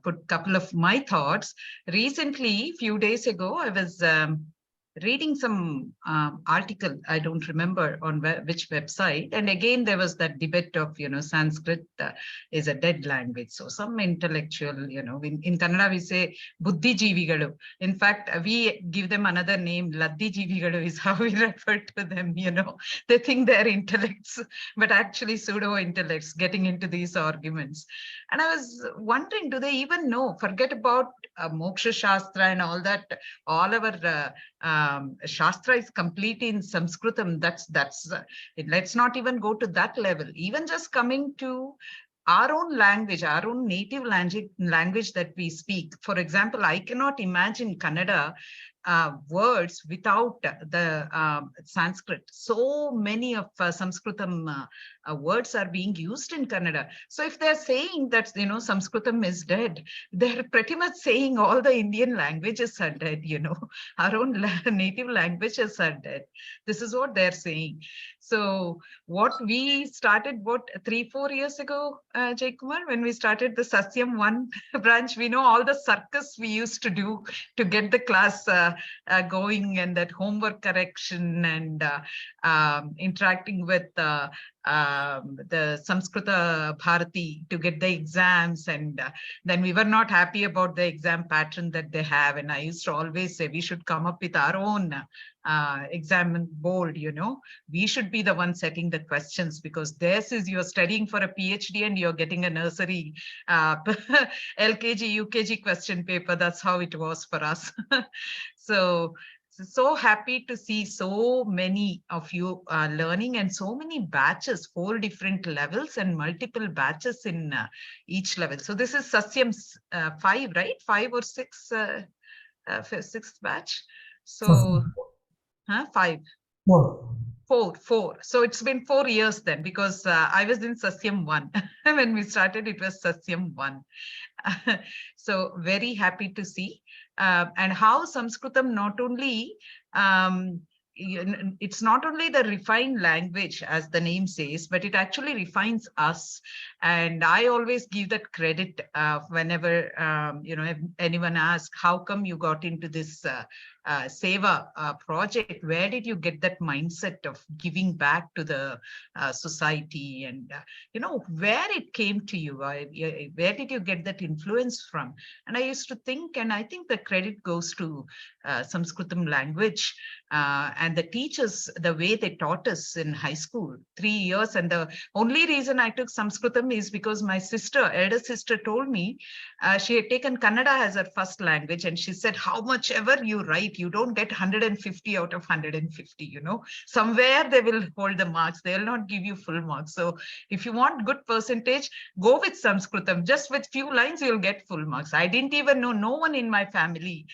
put a couple of my thoughts. Recently, few days ago, I was reading some article, I don't remember on which website. And again, there was that debate of, Sanskrit is a dead language. So some intellectual, in Kannada, we say Buddhi Jeevigalu. In fact, we give them another name, Laddi Jeevigalu is how we refer to them, They think they're intellects, but actually pseudo-intellects getting into these arguments. And I was wondering, do they even know? Forget about Moksha Shastra and all that. All our Shastra is complete in Samskritam. Let's not even go to that level. Even just coming to our own language, our own native language that we speak. For example, I cannot imagine Kannada words without the Sanskrit. So many of Samskritam words are being used in Kannada. So if they're saying that, Samskritam is dead, they're pretty much saying all the Indian languages are dead, our own native languages are dead. This is what they're saying. So what we started, 3-4 years ago, Jai Kumar, when we started the Sasyam-4 branch, we know all the circus we used to do to get the class going, and that homework correction and interacting with the Samskrita Bharati to get the exams, and then we were not happy about the exam pattern that they have. And I used to always say we should come up with our own exam board, you know. We should be the one setting the questions, because this is, you're studying for a PhD and you're getting a nursery LKG, UKG question paper. That's how it was for us. So happy to see so many of you learning, and so many batches, 4 different levels and multiple batches in each level. So this is Sasyam-4, right? 5 or 6, 6th batch. So 5. 4. So it's been 4 years then, because I was in Sasyam-1. When we started, it was Sasyam-1. So very happy to see. And how Sanskritam not only, it's not only the refined language, as the name says, but it actually refines us. And I always give that credit whenever, you know, if anyone asks, how come you got into this Seva project? Where did you get that mindset of giving back to the society? And, you know, where it came to you? Where did you get that influence from? And I used to think, and I think the credit goes to Sanskritam language and the teachers, the way they taught us in high school, 3 years. And the only reason I took Sanskritam is because my sister, elder sister, told me she had taken Kannada as her first language. And she said, how much ever you write, you don't get 150 out of 150, you know, somewhere they will hold the marks. They will not give you full marks. So if you want good percentage, go with Sanskritam. Just with few lines, you'll get full marks. I didn't even know, no one in my family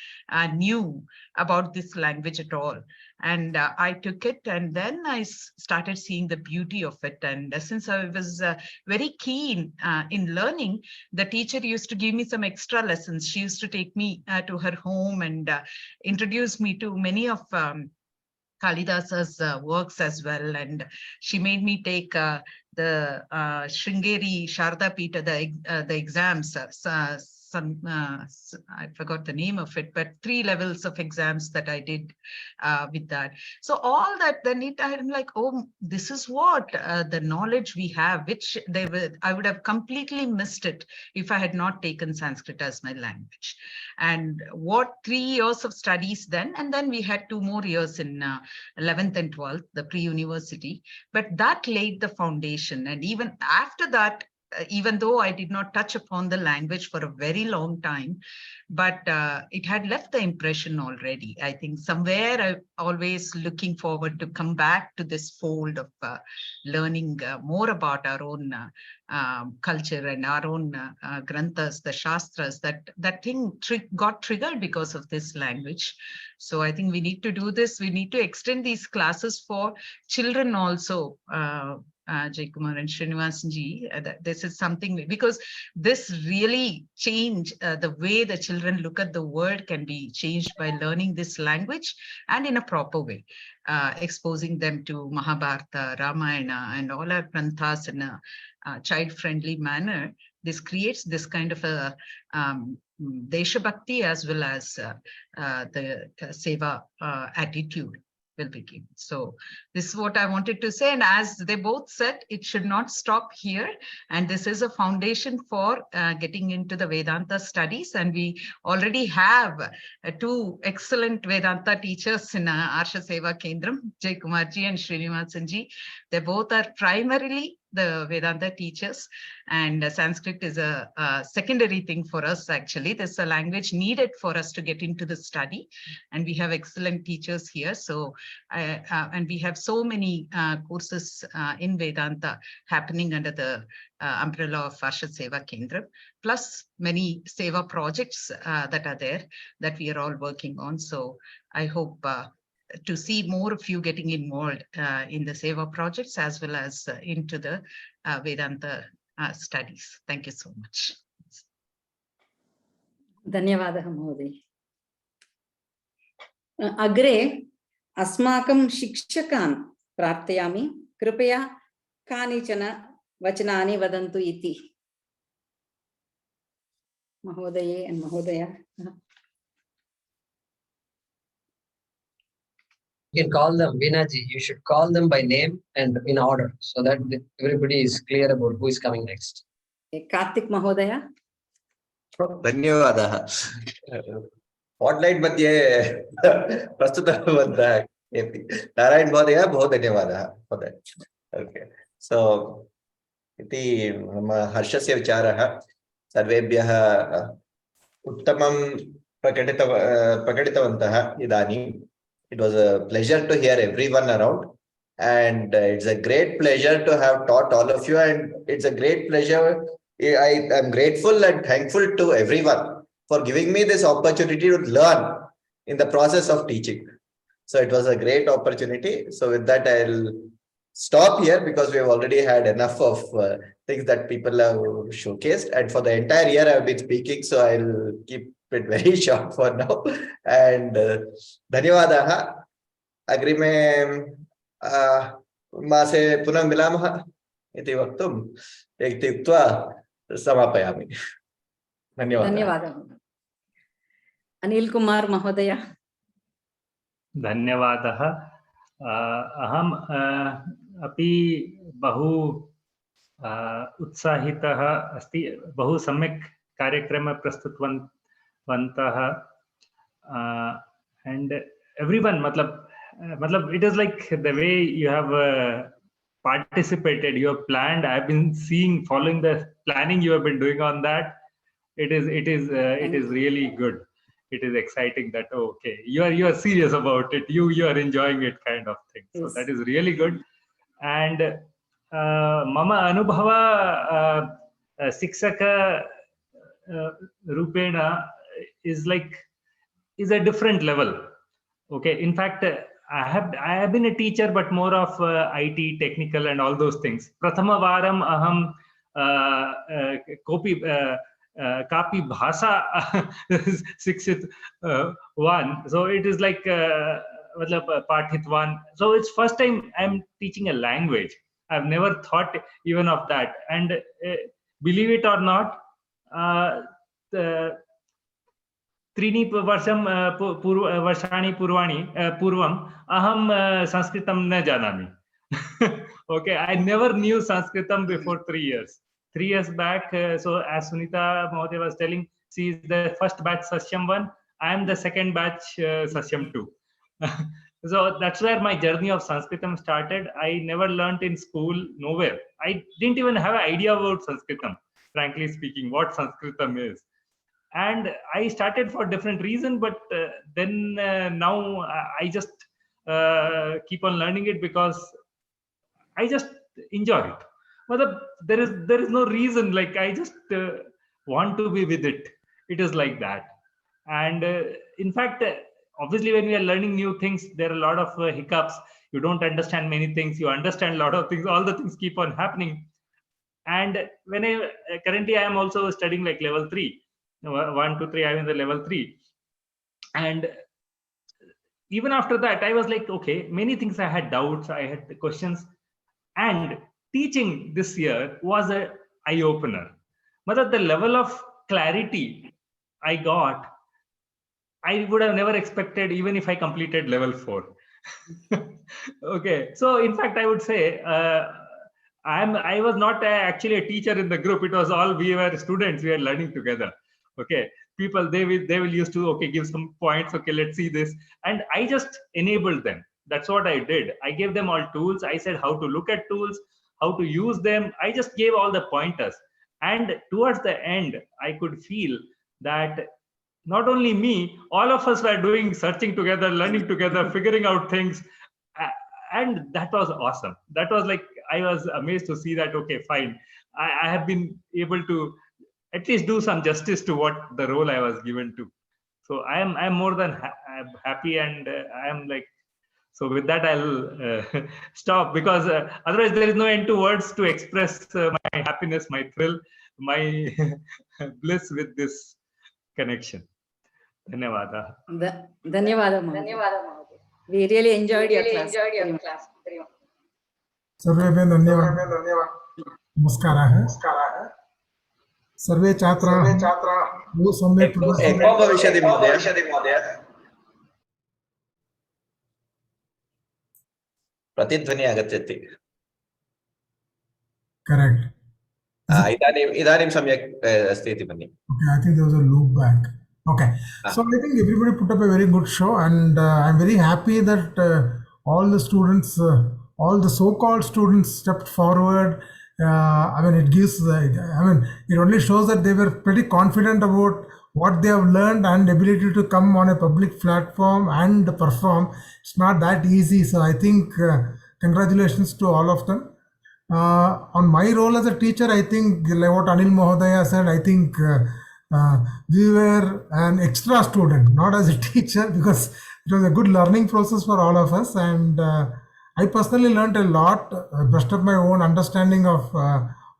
knew about this language at all. And I took it, and then I started seeing the beauty of it. And since I was very keen in learning, the teacher used to give me some extra lessons. She used to take me to her home and introduce me to many of Kalidasa's works as well. And she made me take the Sringeri Sharda Pita, the exams, I forgot the name of it, but 3 levels of exams that I did with that. So all that, then I'm like, oh, this is what the knowledge we have, which I would have completely missed it if I had not taken Sanskrit as my language. And what 3 years of studies then, and then we had 2 more years in 11th and 12th, the pre-university, but that laid the foundation. And even after that, even though I did not touch upon the language for a very long time, but it had left the impression already. I think somewhere I'm always looking forward to come back to this fold of learning more about our own culture and our own granthas, the shastras. That thing got triggered because of this language. So I think we need to do this. We need to extend these classes for children also. Jaykumar and Srinivasanji, this is something, because this really change the way the children look at the world can be changed by learning this language, and in a proper way, exposing them to Mahabharata, Ramayana, and all our granthas in a child-friendly manner. This creates this kind of a Desha Bhakti as well as the Seva attitude will begin. So this is what I wanted to say. And as they both said, it should not stop here. And this is a foundation for getting into the Vedanta studies. And we already have 2 excellent Vedanta teachers in Arsha Seva Kendram, Jaykumarji and Srinivasanji. They both are primarily the Vedanta teachers, and Sanskrit is a secondary thing for us. Actually, there's a language needed for us to get into the study, and we have excellent teachers here. So and we have so many courses in Vedanta happening under the umbrella of Arsha Seva Kendra, plus many Seva projects that are there that we are all working on. So I hope to see more of you getting involved in the Seva projects as well as into the Vedanta studies. Thank you so much. Dhanyavadah Mahoday. Agre अस्माकं शिक्षकान् प्रार्थयामि कृपया कानिचन वचनानि वदन्तु इति. महोदये and महोदया. You can call them, Veenaji, you should call them by name and in order so that everybody is clear about who is coming next. Karthik Mahodaya. धन्यवादः स्पाट्लैट् मध्ये प्रस्तुतवन्तः नारायण महोदय बहु धन्यवादः महोदय ओके सो इति मम हर्षस्य विचारः सर्वेभ्यः उत्तमं प्रकटितवन्तः इदानीम् it was a pleasure to hear everyone around and it's a great pleasure to have taught all of you and it's a great pleasure. I am grateful and thankful to everyone for giving me this opportunity to learn in the process of teaching. So it was a great opportunity. So with that, I'll stop here because we have already had enough of things that people have showcased. And for the entire year, I've been speaking, so I'll keep it very short for now. And धन्यवादाः. अग्रिमे मासे पुनः मिलामः इति वक्तुम् इति उक्त्वा समापयामि. धन्यवादः. धन्यवादः. अनिल कुमार महोदय. धन्यवादः. अहम् अपि बहु उत्साहितः अस्ति. बहु सम्यक् कार्यक्रम प्रस्तुतवन्तः and everyone matlab it is like the way you have participated, you have planned. I've been following the planning you have been doing on that. It is really good. It is exciting that okay, you are serious about it, you are enjoying it, kind of thing. So that is really good. And mama anubhava शिक्षक rupena is a different level. Okay, in fact I have been a teacher, but more of IT, technical and all those things. Prathama varam aham kapi bhasa sikshit one. So it is like pathitvan. So it's first time I'm teaching a language. I've never thought even of that. And believe it or not, त्रीणि वर्षाणि पूर्वम् अहं संस्कृतं न जानामि. Okay, I never knew Sanskritam before 3 years. 3 years back, so as Sunita Mahodaya was telling, she is the first batch Sasyam-1, I am the second batch Sasyam-2. So that's where my journey of Sanskritam started. I never learnt in school, nowhere. I didn't even have an idea about Sanskritam, frankly speaking, what Sanskritam is. And I started for different reason, but then now I just keep on learning it because I just enjoy it. But there is no reason, like I just want to be with it. It is like that. And in fact, obviously when we are learning new things, there are a lot of hiccups. You don't understand many things. You understand a lot of things. All the things keep on happening. And when currently I am also studying like level 3. 1, 2, 3, I'm in the level 3. And even after that, I was like, okay, many things I had doubts, I had questions. And teaching this year was an eye-opener. But the level of clarity I got, I would have never expected even if I completed level 4. Okay, so in fact, I would say, I was not actually a teacher in the group. It was all, we were students, we were learning together. Okay, people, they will used to, okay, give some points, okay, let's see this. And I just enabled them. That's what I did. I gave them all tools. I said how to look at tools, how to use them. I just gave all the pointers. And towards the end, I could feel that not only me, all of us were doing, searching together, learning together, figuring out things. And that was awesome. That was like, I was amazed to see that, okay, fine. I have been able to at least do some justice to what the role I was given to. So I'm more than happy, and I am like, so with that I'll stop, because otherwise there is no end to words to express my happiness, my thrill, my bliss with this connection. Dhanyawada. Dhanyawada. We really enjoyed your class. सर्वेभ्यः धन्यवादः. नमस्कारः. सर्वे छात्राः बहु सम्यक् एको भविष्यति महोदय. प्रतिध्वनि आगच्छति। Correct. इदानीं सम्यक् अस्ति इति मन्ये. Okay, I think there was a loop back. Okay, so I think everybody put up a very good show, and I'm very happy that all the students, all the so-called students stepped forward. I mean, it gives, it only shows that they were pretty confident about what they have learned and ability to come on a public platform and perform. It's not that easy. So I think congratulations to all of them. On my role as a teacher, I think like what Anil Mohodaya said, I think we were an extra student, not as a teacher, because it was a good learning process for all of us. And I personally learned a lot, brushed up my own understanding of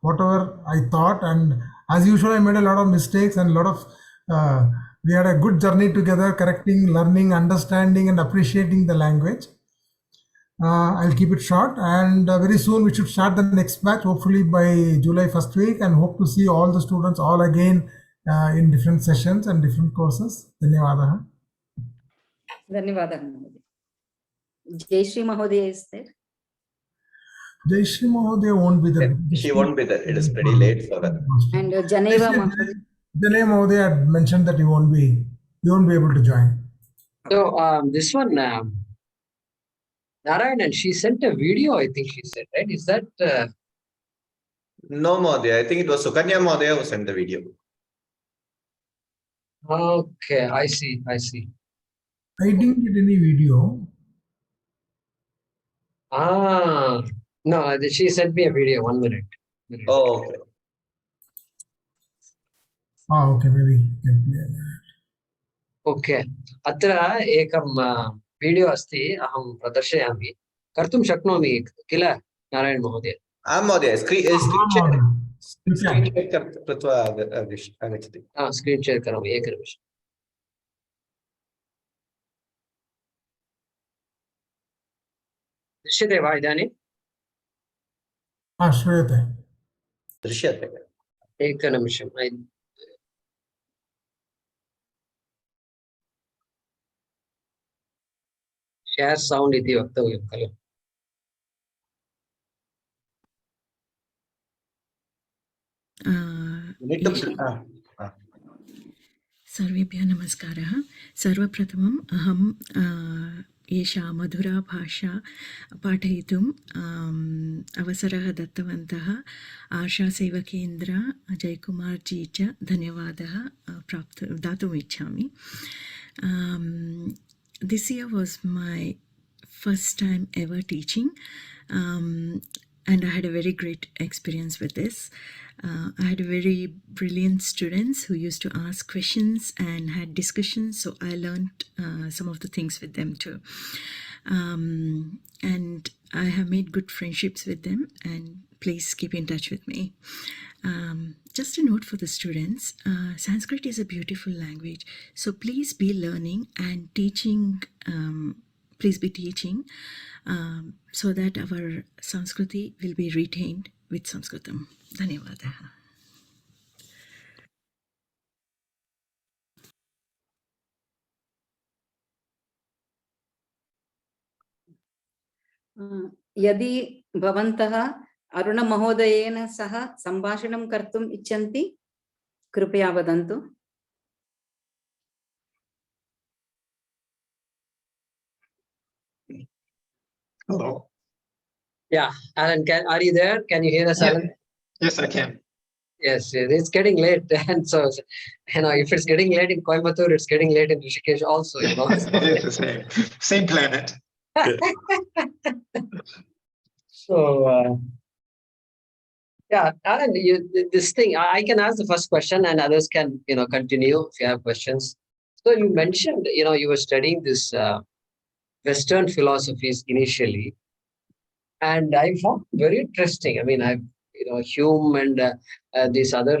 whatever I thought. And as usual, I made a lot of mistakes and a lot of, we had a good journey together, correcting, learning, understanding, and appreciating the language. I'll keep it short, and very soon we should start the next batch, hopefully by July first week, and hope to see all the students all again in different sessions and different courses. Dhanyavadaha. Dhanyavadaha. Jayashree Mahodaya is there? Jayashree Mahodaya won't be there. She won't be there. It is pretty late for her. And Janeva Mahodaya. Janeva Mahodaya had mentioned that he won't be able to join. So this one, Narayanan, she sent a video, I think she said, right? Is that... No, Mahodaya. I think it was Sukanya Mahodaya who sent the video. Okay, I see. I didn't get any video. No, she sent me a video. 1 minute. Oh, okay. Okay, maybe. Okay. Atra ekam video asti aham pradarshayami. Kartum shaknomi किल नारायण महोदय. महोदय screen share कृत्वा आगच्छति. Screen share करोमि एकनिमिषम्. दृश्यते वा इदानीं? श्रूयते. दृश्यते. एकनिमिषम्. शेर् सौण्ड् इति वक्तव्यं खलु. सर्वेभ्यः नमस्कारः. सर्वप्रथमम् अहं एषा मधुरा भाषा पाठयितुम् अवसरः दत्तवन्तः आशासेवकेन्द्र जयकुमार् जी च धन्यवादः दातुम् इच्छामि. This year was my first time ever teaching, and I had a very great experience with this. I had very brilliant students who used to ask questions and had discussions, so I learned some of the things with them too. And I have made good friendships with them, and please keep in touch with me. Just a note for the students, Sanskrit is a beautiful language, so please be learning and teaching, please be teaching so that our Sanskriti will be retained with Sanskritam. Dhanyavadaha. यदि भवन्तः अरुण महोदयेन सह संभाषणं कर्तुम् इच्छन्ति कृपया वदन्तु. Hello. Yeah, Alan, are you there? Can you hear us, Alan? Yes, I can. Yes, it's getting late, and so if it's getting late in Coimbatore, it's getting late in Rishikesh also. It's the same planet. So, yeah, Alan, this thing, I can ask the first question, and others can, continue if you have questions. So you mentioned, you were studying this Western philosophies initially, and I found very interesting. I mean, Hume and these other,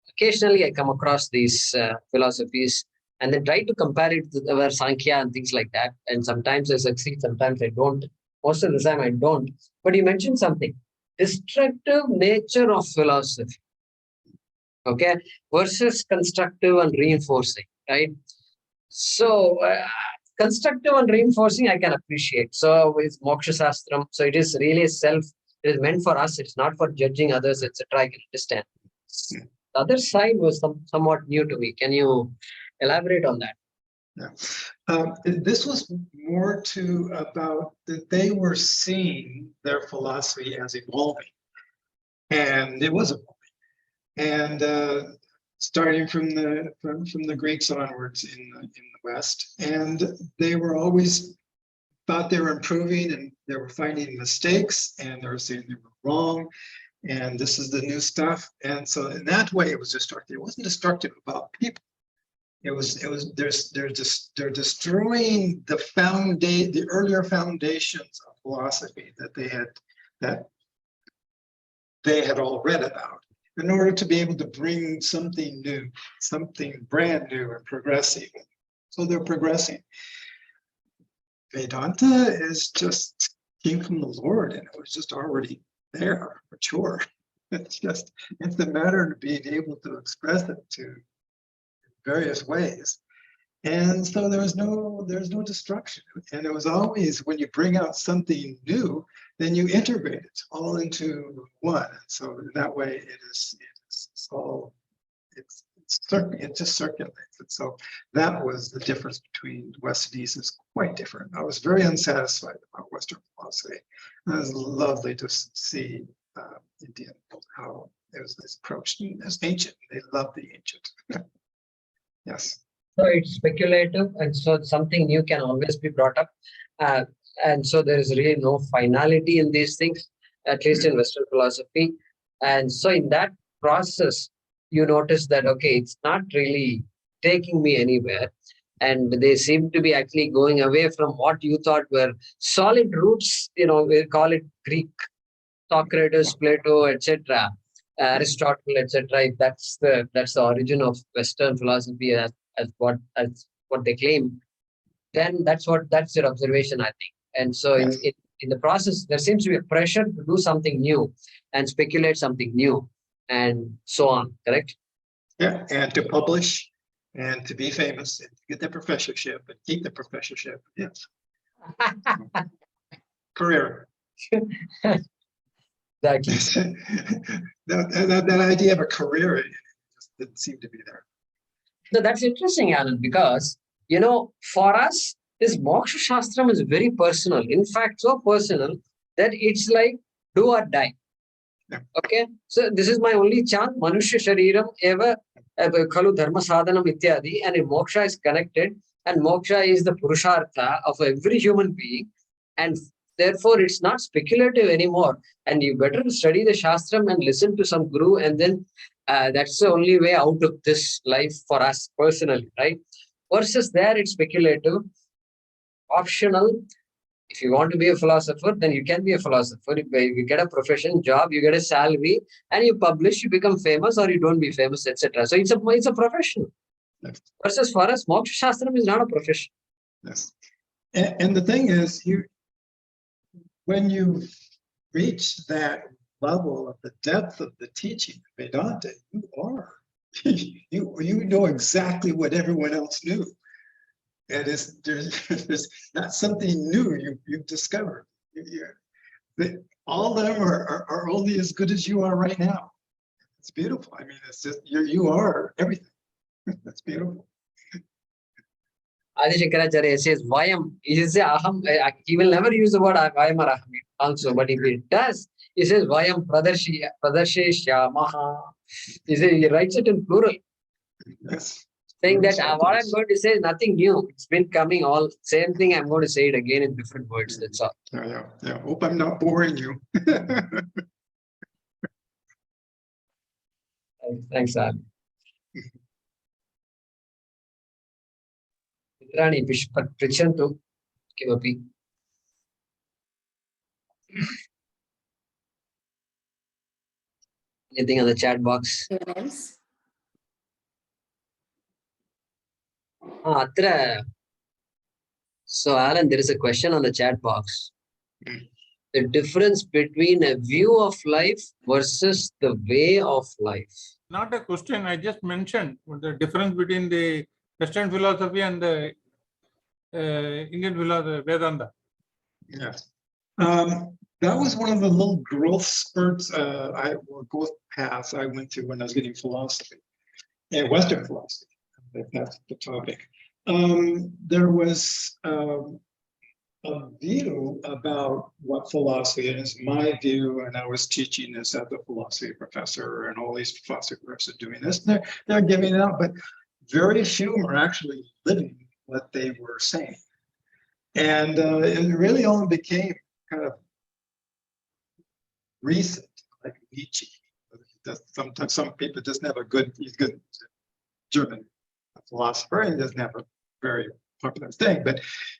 occasionally I come across these philosophies and then try to compare it to our Sankhya and things like that. And sometimes I succeed, sometimes I don't. Most of the time I don't. But you mentioned something, destructive nature of philosophy, okay, versus constructive and reinforcing, right? So constructive and reinforcing, I can appreciate. So with Moksha Shastram, so it is really self, it is meant for us, it's not for judging others, etc. I can understand. The other side was somewhat new to me. Can you elaborate on that? Yeah. This was more about that they were seeing their philosophy as evolving, and it was evolving. And starting from the Greeks onwards in the West, and they were always thought they were improving, and they were finding mistakes, and they were saying they were wrong, and this is the new stuff. And so in that way, it was destructive. It wasn't destructive about people. They're destroying the earlier foundations of philosophy that they had all read about, in order to be able to bring something new, something brand new and progressive. So they're progressing. Vedanta is just came from the Lord, and it was just already there, mature. It's the matter of being able to express it to various ways. And so there's no destruction. And it was always, when you bring out something new, then you integrate it all into one. So that way it just circulates. And so that was the difference between West and East. Is quite different. I was very unsatisfied about Western philosophy. And it was lovely to see Indian, how it was approached as ancient. They love the ancient. Yes. So it's speculative, and so something new can always be brought up. And so there is really no finality in these things, at least in Western philosophy. And so in that process, you notice that, okay, it's not really taking me anywhere. And they seem to be actually going away from what you thought were solid roots, we call it Greek, Socrates, Plato, etc., Aristotle, etc. If that's the origin of Western philosophy as what they claim, then that's your observation, I think. And so in the process, there seems to be a pressure to do something new and speculate something new, and so on. Correct? Yeah, and to publish and to be famous and to get the professorship and keep the professorship. Yes. Career. Exactly. that idea of a career just didn't seem to be there. So that's interesting, Alan, because, for us, this Moksha Shastram is very personal. In fact, so personal that it's like do or die. Yeah. Okay? So this is my only chant. Manushya Shariram eva Kalu Dharma Sadhanam Ityadi. And if Moksha is connected, and Moksha is the Purushartha of every human being, and therefore it's not speculative anymore. And you better study the Shastram and listen to some Guru, and then that's the only way out of this life for us personally, right? Versus there, it's speculative, optional. If you want to be a philosopher, then you can be a philosopher. If you get a profession, job, you get a salary, and you publish, you become famous, or you don't be famous, etc. So it's a profession. Yes. Versus for us, Moksha Shastram is not a profession. Yes. And the thing is, when you reach that level of the depth of the teaching of Vedanta, you know exactly what everyone else knew. And there's not something new you've discovered. All of them are only as good as you are right now. It's beautiful. I mean, it's just you are everything. That's beautiful. Adi Shankaracharya says Vayam. He says Aham. He will never use the word Vayam or Aham also, but if it does, he says Vayam Pradarshishamaha. He writes it in plural. Yes. Saying that what I'm going to say is nothing new. It's been coming all same thing. I'm going to say it again in different words. That's all. Yeah. Hope I'm not boring you. Thanks, Alan. Mitrani Pichantu Kimapi. Anything on the chat box? So, Alan, there is a question on the chat box. The difference between a view of life versus the way of life. Not a question. I just mentioned the difference between the Western philosophy and Indian philosophy, Vedanta. Yes. That was one of the little growth spurts, growth paths I went through when I was getting philosophy, and Western philosophy, if that's the topic. There was a view about what philosophy is, my view, and I was teaching this as a philosophy professor, and all these philosophy professors are doing this. They're giving it out, but very few are actually living what they were saying. And it really only became kind of recent, like Nietzsche. Sometimes some people doesn't have he's good German philosopher, and he doesn't have a very popular thing, but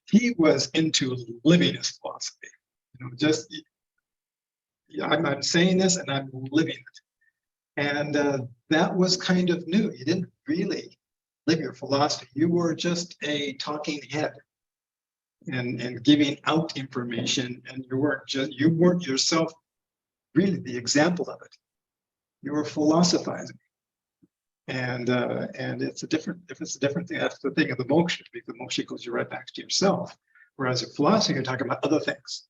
he was into living his philosophy. I'm saying this and I'm living it. And that was kind of new. You didn't really live your philosophy. You were just a talking head and giving out information, and you weren't yourself really the example of it. You were philosophizing, and it's a different thing. That's the thing of the moksha, because the moksha goes you right back to yourself. Whereas a philosophy, you're talking about other things,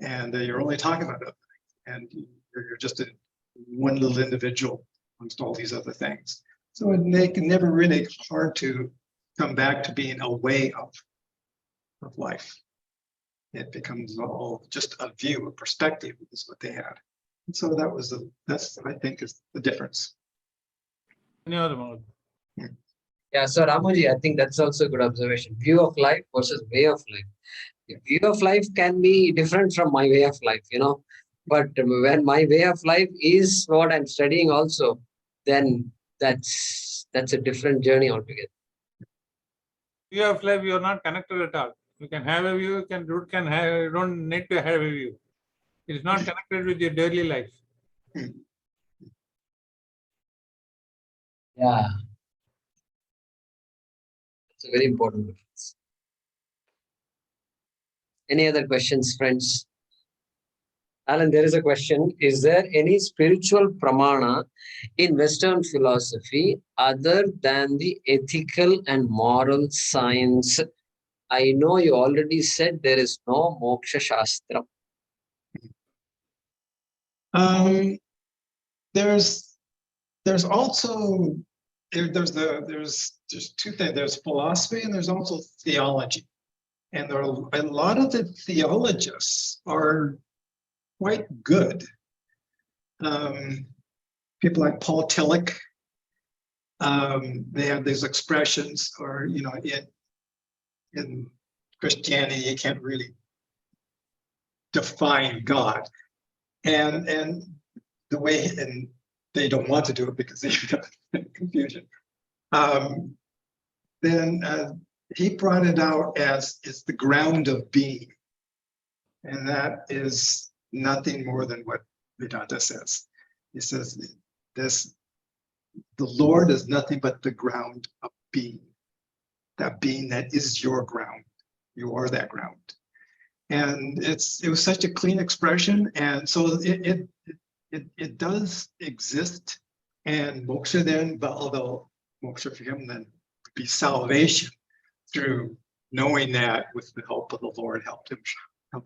and you're only talking about other things, and you're just one little individual amongst all these other things. So it makes it never really hard to come back to being a way of life. It becomes all just a view, a perspective is what they had. And so that's I think is the difference. Yeah, so Ramuji, I think that's also a good observation. View of life versus way of life. The view of life can be different from my way of life, but when my way of life is what I'm studying also, then that's a different journey altogether. View of life, you are not connected at all. You can have a view, you don't need to have a view. It is not connected with your daily life. Yeah. It's a very important difference. Any other questions, friends? Alan, there is a question. Is there any spiritual pramana in Western philosophy other than the ethical and moral science? I know you already said there is no moksha shastra. There's also there's two things. There's philosophy and there's also theology, and there are a lot of the theologists are quite good. People like Paul Tillich, they have these expressions, or in Christianity you can't really define God, and the way, and they don't want to do it because they've got confusion. Then he brought it out as it's the ground of being, and that is nothing more than what Vedanta says. He says the Lord is nothing but the ground of being. That being that is your ground. You are that ground. And it was such a clean expression, and so it does exist. And moksha then, although moksha for him then would be salvation through knowing that with the help of the Lord helped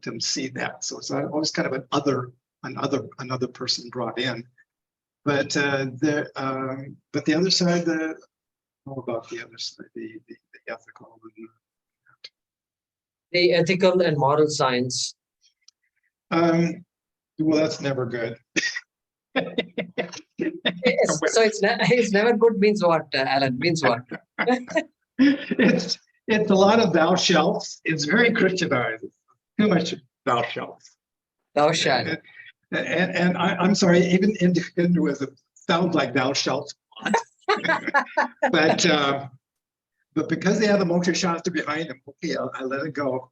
him see that. So it's always kind of another person brought in. But the other side, how about the other side, the ethical? The ethical and moral science. Well, that's never good. Yes, so it's never good means what, Alan? Means what? It's a lot of thou shalt. It's very Christianized. Too much thou shalt. Thou shalt. And I'm sorry, even in Hinduism sounds like thou shalt. But because they have the moksha shastra behind them, okay, I let it go.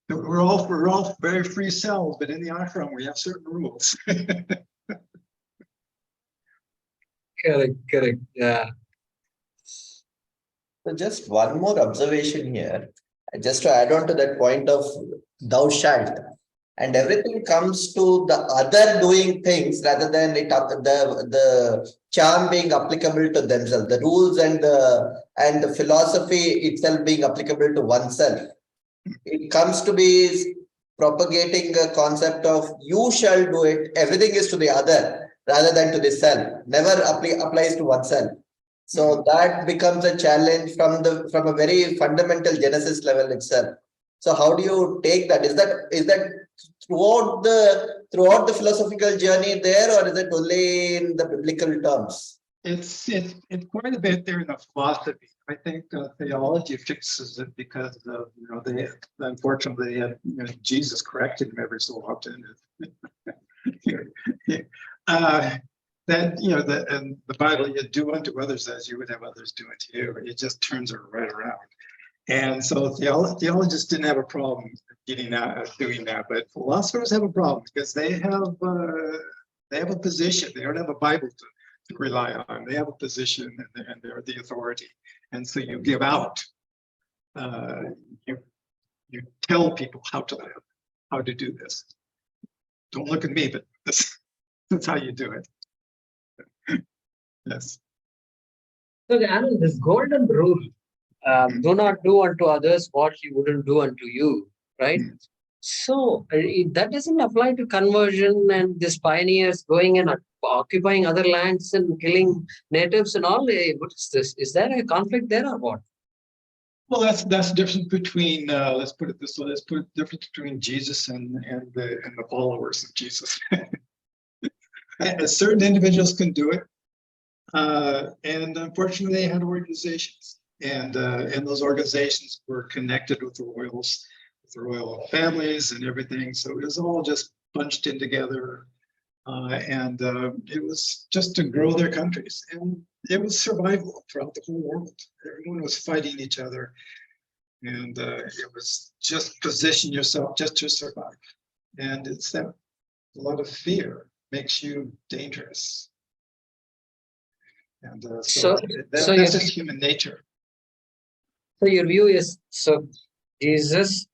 We're all very free selves, but in the ashram we have certain rules. Correct. Yeah. So just one more observation here, just to add on to that point of thou shalt. and everything comes to the other doing things rather than the charm being applicable to themselves, the rules and the philosophy itself being applicable to oneself. It comes to be propagating a concept of you shall do it, everything is to the other rather than to the self, never applies to oneself. So that becomes a challenge from a very fundamental genesis level itself. So how do you take that? Is that throughout the philosophical journey there, or is it only in the biblical terms? It's quite a bit there in the philosophy. I think theology fixes it because they unfortunately had Jesus corrected them every so often. That in the Bible, you do unto others as you would have others do unto you. It just turns it right around. And so theologists didn't have a problem doing that, but philosophers have a problem because they have a position. They don't have a Bible to rely on. They have a position, and they're the authority. And so you give out. You tell people how to do this. Don't look at me, but that's how you do it. Yes. So, Anand, this golden rule, do not do unto others what you wouldn't do unto you, right? So that doesn't apply to conversion and these pioneers going and occupying other lands and killing natives and all. What is this? Is there a conflict there or what? Well, that's different between let's put it this way. Let's put the difference between Jesus and the followers of Jesus. Certain individuals can do it, and unfortunately, they had organizations, and those organizations were connected with the royal families and everything. So it was all just bunched in together, and it was just to grow their countries, and it was survival throughout the whole world. Everyone was fighting each other, and it was just position yourself just to survive. And it's that a lot of fear makes you dangerous. And so that's just human nature. So your view is, so Jesus,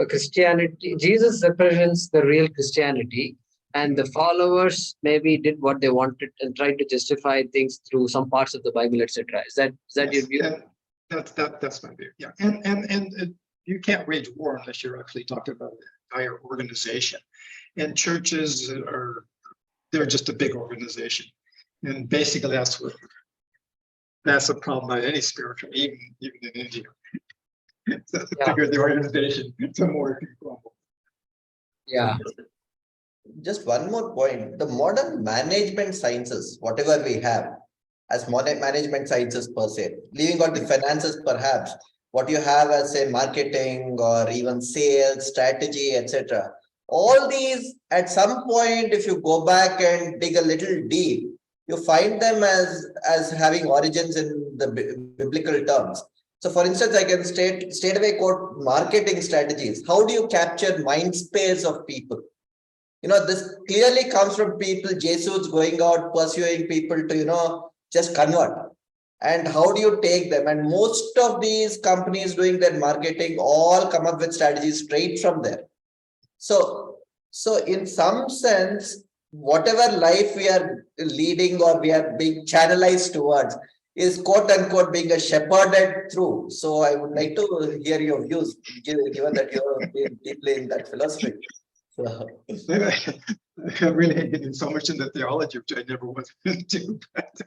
Christianity, Jesus represents the real Christianity, and the followers maybe did what they wanted and tried to justify things through some parts of the Bible, etc. Is that your view? That's my view. Yeah, and you can't wage war unless you're actually talking about an entire organization. And churches they're just a big organization, and basically that's a problem by any spiritual, even in India. The bigger the organization, the more it can crumble. Yeah. Just one more point. The modern management sciences, whatever we have as modern management sciences per se, leaving out the finances perhaps, what you have as say marketing or even sales, strategy, etc. All these at some point, if you go back and dig a little deep, you find them as having origins in the biblical terms. So for instance, I can straight away quote marketing strategies. How do you capture mind space of people? This clearly comes from people, Jesuits going out, pursuing people to, just convert. And how do you take them? And most of these companies doing their marketing all come up with strategies straight from there. So in some sense, whatever life we are leading or we are being channelized towards is quote unquote being a shepherded through. So I would like to hear your views, given that you're deeply in that philosophy. So. I really hate getting so much into theology, which I never was into. But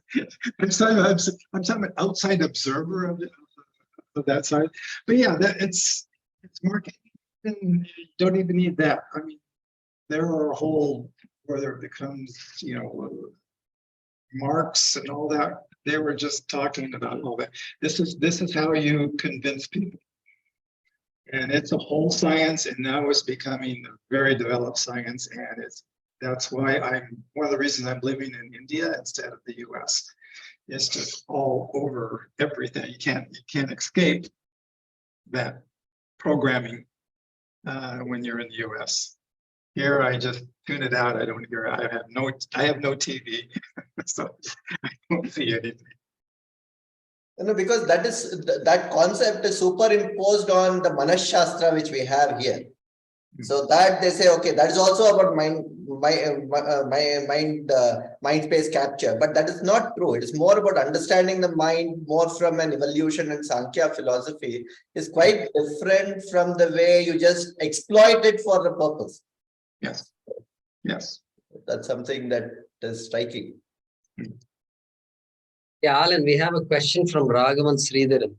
I'm an outside observer of that side. But yeah, it's marketing. You don't even need that. I mean, there are a whole, whether it becomes, Marx and all that, they were just talking about all that. This is how you convince people. And it's a whole science, and now it's becoming a very developed science. And that's why one of the reasons I'm living in India instead of the US. It's just all over everything. You can't escape that programming when you're in the US. Here, I just tune it out. I don't hear. I have no TV, so I don't see anything. Because that concept is superimposed on the Manas Shastra which we have here. So that they say, okay, that is also about mind space capture, but that is not true. It is more about understanding the mind more from an evolution, and Sankhya philosophy is quite different from the way you just exploit it for the purpose. Yes. Yes. That's something that is striking. Yeah, Alan, we have a question from Raghavan Sridharan.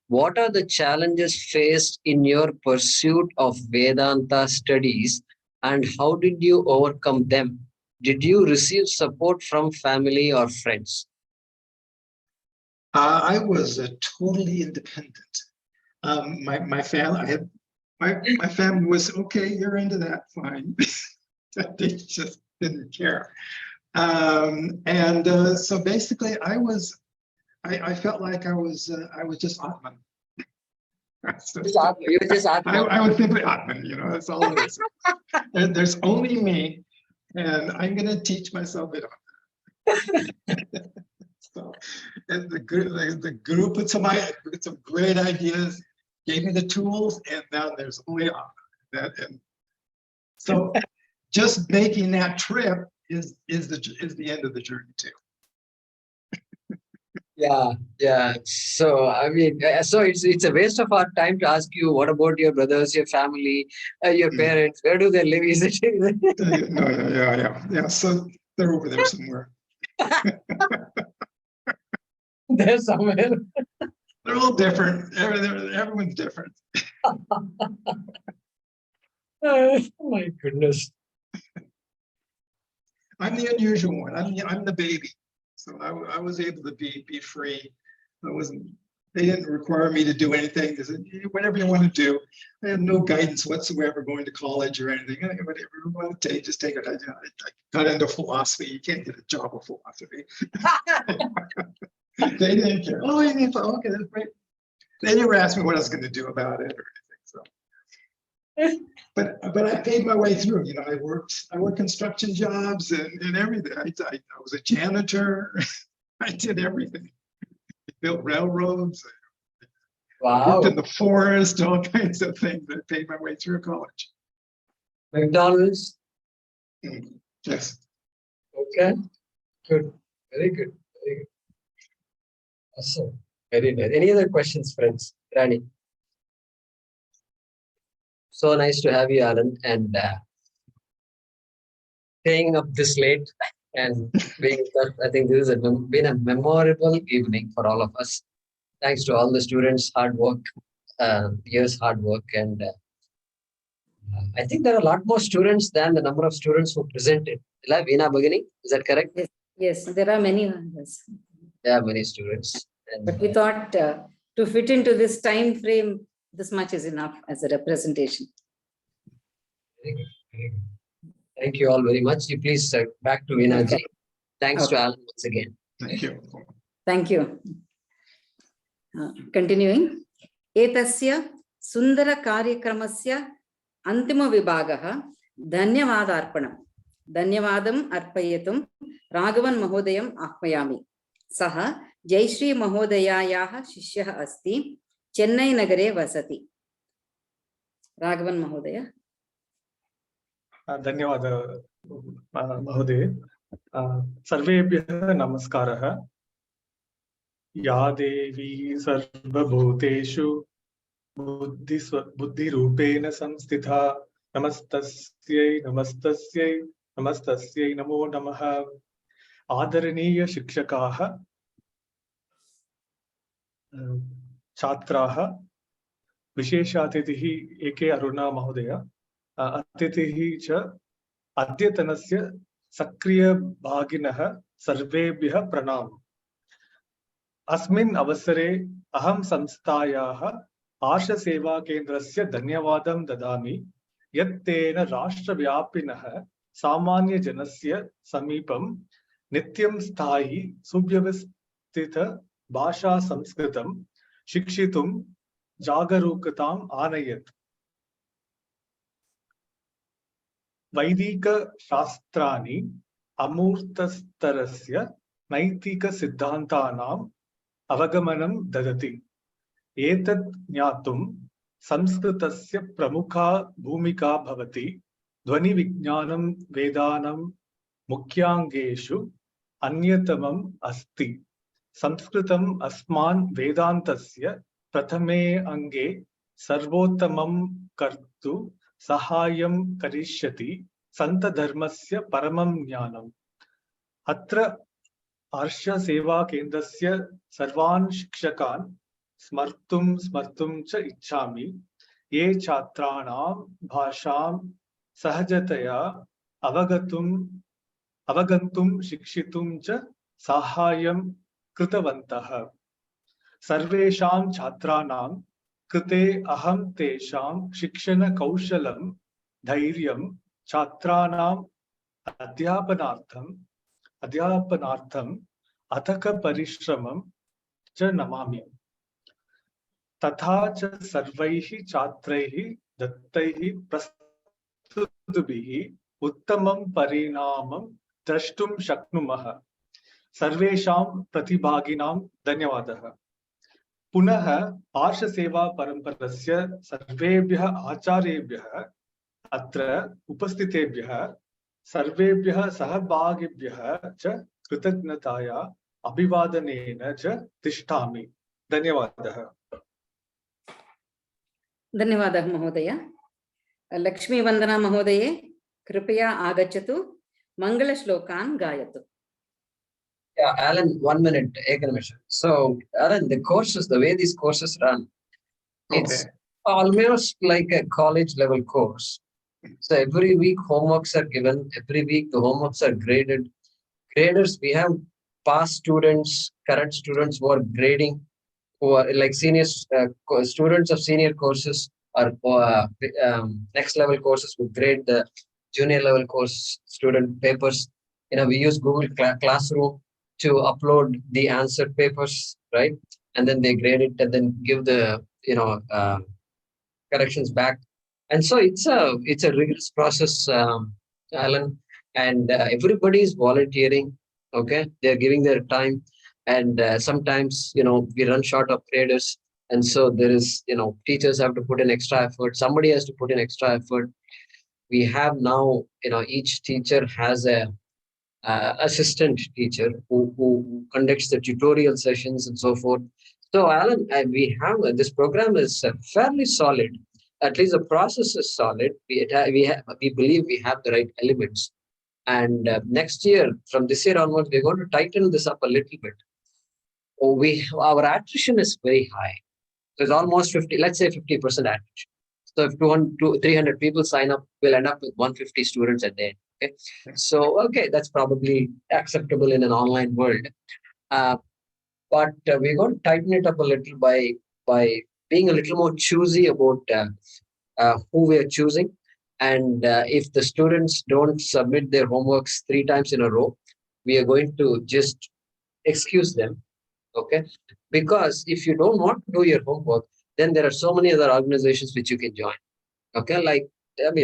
What are the challenges faced in your pursuit of Vedanta studies, and how did you overcome them? Did you receive support from family or friends? I was totally independent. My family, my family was okay. You're into that, fine. They just didn't care. So basically, I felt like I was just Atman. You were just Atman. I was simply Atman, you know, that's all it is. There's only me, and I'm going to teach myself it. So, and the guru put some great ideas, gave me the tools, and now there's only that. And so, just making that trip is the end of the journey too. Yeah. So I mean, so it's a waste of our time to ask you, what about your brothers, your family, your parents? Where do they live? Is it? Yeah. So they're over there somewhere. They're somewhere. They're all different. Everyone's different. Oh my goodness. I'm the unusual one. I'm the baby. So I was able to be free. They didn't require me to do anything. They said, whatever you want to do. I had no guidance whatsoever going to college or anything. Whatever you want to take, just take it. I got into philosophy. You can't get a job with philosophy. They didn't care. Oh, okay, that's great. They never asked me what I was going to do about it or anything. So, but I paid my way through. You know, I worked construction jobs and everything. I was a janitor. I did everything. I built railroads. Wow. Worked in the forest, all kinds of things. I paid my way through college. McDonald's. Yes. Okay. Good. Very good. Very good. Awesome. Very nice. Any other questions, friends? Rani. So nice to have you, Alan, and staying up this late and being with us. I think this has been a memorable evening for all of us. Thanks to all the students' hard work, years' hard work, and I think there are a lot more students than the number of students who presented. Veena Bhagini, is that correct? Yes, there are many others. There are many students. And, but we thought to fit into this time frame, this much is enough as a representation. Very good. Very good. Thank you all very much. You please back to Veena ji. Thanks to Alan once again. Thank you. Thank you. Continuing. Etasya sundara karyakramasya antima vibhagah dhanyavadarpanam. Dhanyavadam arpayatum Raghavan Mahodayam ahmayami. Saha Jayashri Mahodayayaha Shishyah Asti Chennai Nagare Vasati. Raghavan Mahodaya. धन्यवाद महोदय सर्वेभ्यः नमस्कारः या देवी सर्वभूतेषु बुद्धिरूपेण संस्थिता नमस्तस्यै नमो नमः आदरणीय शिक्षकाः छात्राः विशेषातिथिः एके अरुणा महोदय अतिथिः च अद्यतनस्य सक्रियभागिनः सर्वेभ्यः प्रणाम। अस्मिन् अवसरे अहं संस्थायाः आर्षसेवाकेन्द्रस्य धन्यवादं ददामि यत् तेन राष्ट्रव्यापिनः सामान्यजनस्य समीपं नित्यं स्थायी सुव्यवस्थित भाषा संस्कृतं शिक्षितुं जागरूकताम् आनयत्। वैदिक शास्त्राणि अमूर्तस्तरस्य नैतिक सिद्धान्तानाम् अवगमनं ददति। एतत् ज्ञातुं संस्कृतस्य प्रमुखा भूमिका भवति ध्वनिविज्ञानं वेदानां मुख्याङ्गेषु अन्यतमम् अस्ति। संस्कृतम् अस्मान् वेदान्तस्य प्रथमे अङ्गे सर्वोत्तमं कर्तुं सहायं करिष्यति। सन्तधर्मस्य परमं ज्ञानम्। अत्र हर्षसेवाकेन्द्रस्य सर्वान् शिक्षकान् स्मर्तुं च इच्छामि, ये छात्राणां भाषां सहजतया अवगन्तुं शिक्षितुं च साहाय्यं कृतवन्तः। सर्वेषां छात्राणां कृते अहं तेषां शिक्षणकौशलं धैर्यं छात्राणाम् अध्यापनार्थम् अथक परिश्रमं च नमामि। तथा च सर्वैः छात्रैः दत्तैः प्रस्तुतिभिः उत्तमं परिणामं द्रष्टुं शक्नुमः। सर्वेषां प्रतिभागिनां धन्यवादः। पुनः पार्श्वसेवापरम्परस्य सर्वेभ्यः आचार्येभ्यः अत्र उपस्थितेभ्यः सर्वेभ्यः सहभागिभ्यः च कृतज्ञताया अभिवादनेन च तिष्ठामि। धन्यवादः। धन्यवादः महोदय। लक्ष्मीवन्दना महोदये कृपया आगच्छतु, मङ्गलश्लोकान् गायतु। Yeah, Alan, 1 minute, Ekanimisha. So, Alan, the courses, the way these courses run, it's almost like a college level course. So every week homeworks are given, every week the homeworks are graded. Graders, we have past students, current students who are grading, who are like seniors, students of senior courses or next level courses who grade the junior level course student papers. We use Google Classroom to upload the answered papers, right? And then they grade it and then give the corrections back. And so it's a rigorous process, Alan, and everybody is volunteering. Okay, they're giving their time, and sometimes we run short of graders, and so there is teachers have to put in extra effort. Somebody has to put in extra effort. We have now each teacher has a assistant teacher who conducts the tutorial sessions and so forth. So Alan, we have this program is fairly solid. At least the process is solid. We believe we have the right elements. And next year, from this year onwards, we're going to tighten this up a little bit. Our attrition is very high. So it's almost 50, let's say 50% attrition. So if 300 people sign up, we'll end up with 150 students a day. Okay, so that's probably acceptable in an online world. But we're going to tighten it up a little by being a little more choosy about who we are choosing. And if the students don't submit their homeworks 3 times in a row, we are going to just excuse them. Okay, because if you don't want to do your homework, then there are so many other organizations which you can join. Okay,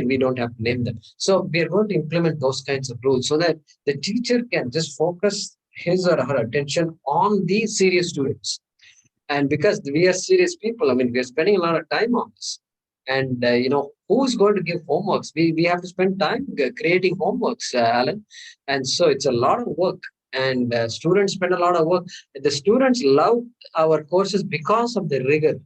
we don't have to name them. So we are going to implement those kinds of rules so that the teacher can just focus his or her attention on these serious students. And because we are serious people, we are spending a lot of time on this. And who's going to give homeworks? We have to spend time creating homeworks, Alan. And so it's a lot of work. And students spend a lot of work. The students love our courses because of the rigor.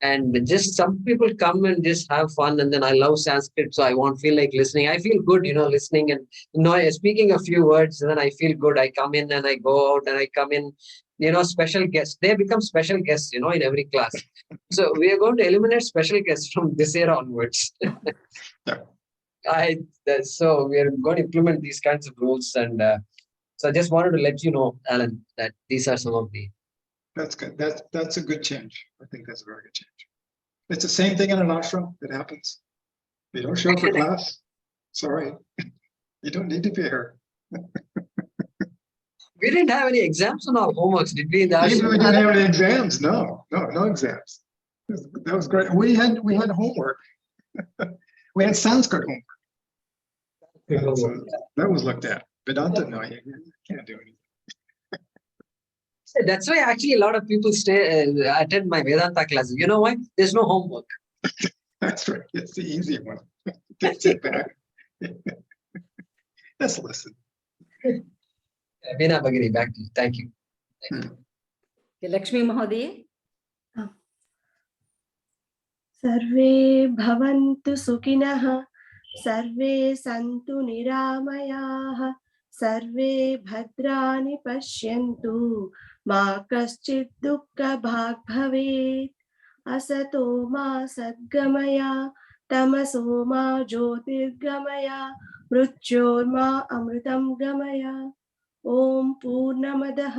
And just some people come and just have fun, and then I love Sanskrit, so I won't feel like listening. I feel good, listening and speaking a few words, and then I feel good. I come in and I go out, and I come in, special guests. They become special guests, in every class. So we are going to eliminate special guests from this year onwards. So we are going to implement these kinds of rules, and so I just wanted to let you know, Alan, that these are some of the. That's good. That's a good change. I think that's a very good change. It's the same thing in an ashram that happens. You don't show up for class. Sorry, you don't need to be here. We didn't have any exams on our homeworks, did we? In the ashram? We didn't have any exams. No exams. That was great. We had homework. We had Sanskrit homework. So that was looked at. Vedanta, no, you can't do anything. So that's why actually a lot of people attend my Vedanta classes. You know why? There's no homework. That's right. It's the easy one. Just sit back. Just listen. Veena Bagini, back to you. Thank you. Thank you. Lakshmi Mahodi. सर्वे भवन्तु सुखिनः सर्वे सन्तु निरामयाः सर्वे भद्राणि पश्यन्तु मा कश्चित् दुःखभाग् भवेत् असतो मा सद्गमय तमसो मा ज्योतिर्गमय मृत्योर्मा अमृतं गमय ॐ पूर्णमदः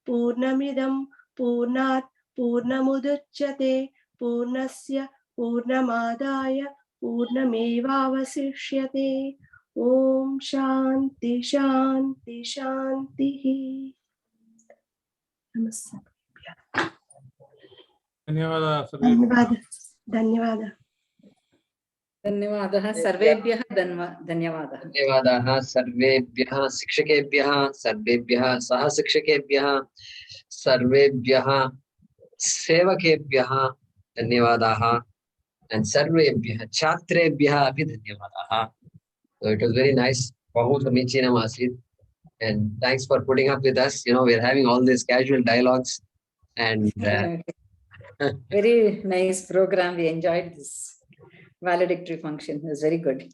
पूर्णमिदं पूर्णात् पूर्णमुदच्यते पूर्णस्य पूर्णमादाय पूर्णमेवावशिष्यते ॐ शान्ति शान्ति शान्तिः नमस्ते धन्यवादः धन्यवादः धन्यवादः सर्वेभ्यः धन्यवादः धन्यवादाः सर्वेभ्यः शिक्षकेभ्यः सर्वेभ्यः सहशिक्षकेभ्यः सर्वेभ्यः सेवकेभ्यः धन्यवादाः and सर्वेभ्यः छात्रेभ्यः अपि धन्यवादाः. So it was very nice. बहु समीचीनम् आसीत्. And thanks for putting up with us. You know, we're having all these casual dialogues and very nice program. We enjoyed this valedictory function. It was very good.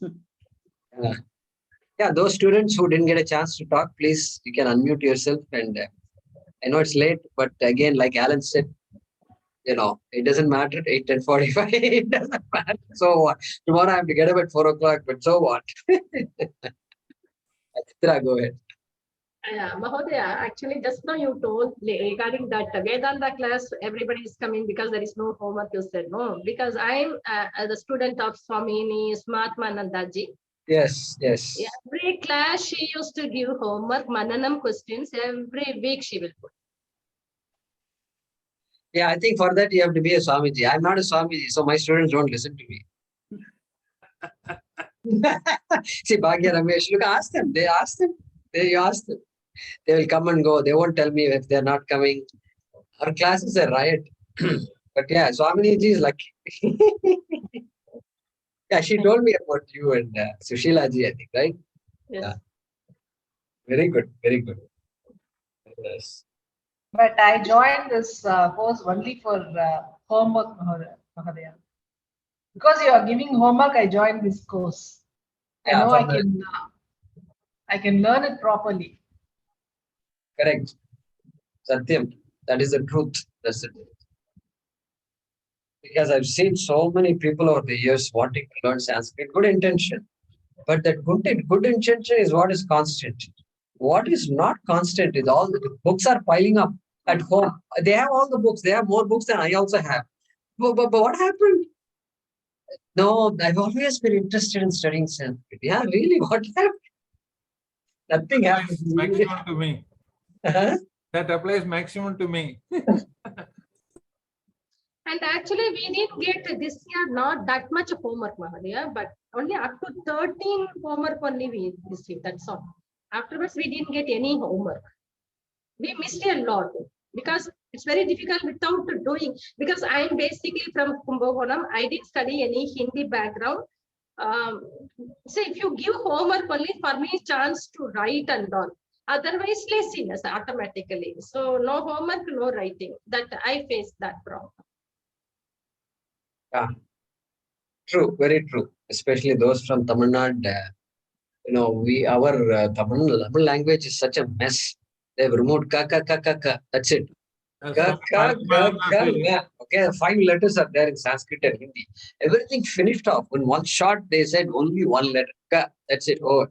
Yeah, those students who didn't get a chance to talk, please, you can unmute yourself. And I know it's late, but again, like Alan said, you know, it doesn't matter. 8, 10, 45, it doesn't matter. So what? Tomorrow I have to get up at 4 o'clock, but so what? Chitra, go ahead. Mahodaya, actually, just now you told regarding that Vedanta class, everybody is coming because there is no homework. You said no, because I'm the student of Swamini Smartmanandaji. Yes, yes. Every class she used to give homework, Mananam questions. Every week she will put. Yeah, I think for that you have to be a Swamiji. I'm not a Swamiji, so my students don't listen to me. See, Bhagya Ramesh, look, ask them. You ask them. They will come and go. They won't tell me if they're not coming. Our class is a riot. But yeah, Swamiji is lucky. Yeah, she told me about you and Sushila ji, I think, right? Yes. Yeah. Very good, very good. Yes. But I joined this course only for homework, Mahadaya. Because you are giving homework, I joined this course. Yeah, I know I can learn it properly. Correct. Satyam, that is the truth. That's it. Because I've seen so many people over the years wanting to learn Sanskrit, good intention. But that good intention is what is constant. What is not constant is all the books are piling up at home. They have all the books. They have more books than I also have. But what happened? No, I've always been interested in studying Sanskrit. Yeah, really, what happened? Nothing happened. Maximum to me. Uh-huh. That applies maximum to me. And actually, we didn't get this year not that much homework, Mahadaya, but only up to 13 homework only we received. That's all. Afterwards, we didn't get any homework. We missed a lot because it's very difficult without doing. Because I'm basically from Kumbakonam. I didn't study any Hindi background. So if you give homework only for me, chance to write and all. Otherwise, laziness automatically. So no homework, no writing. That I faced that problem. Yeah, true, very true. Especially those from Tamil Nadu. You know, our Tamil language is such a mess. They've removed ka. That's it. Ka. Okay, 5 letters are there in Sanskrit and Hindi. Everything finished off. In one shot, they said only 1 letter. Ka. That's it. Over.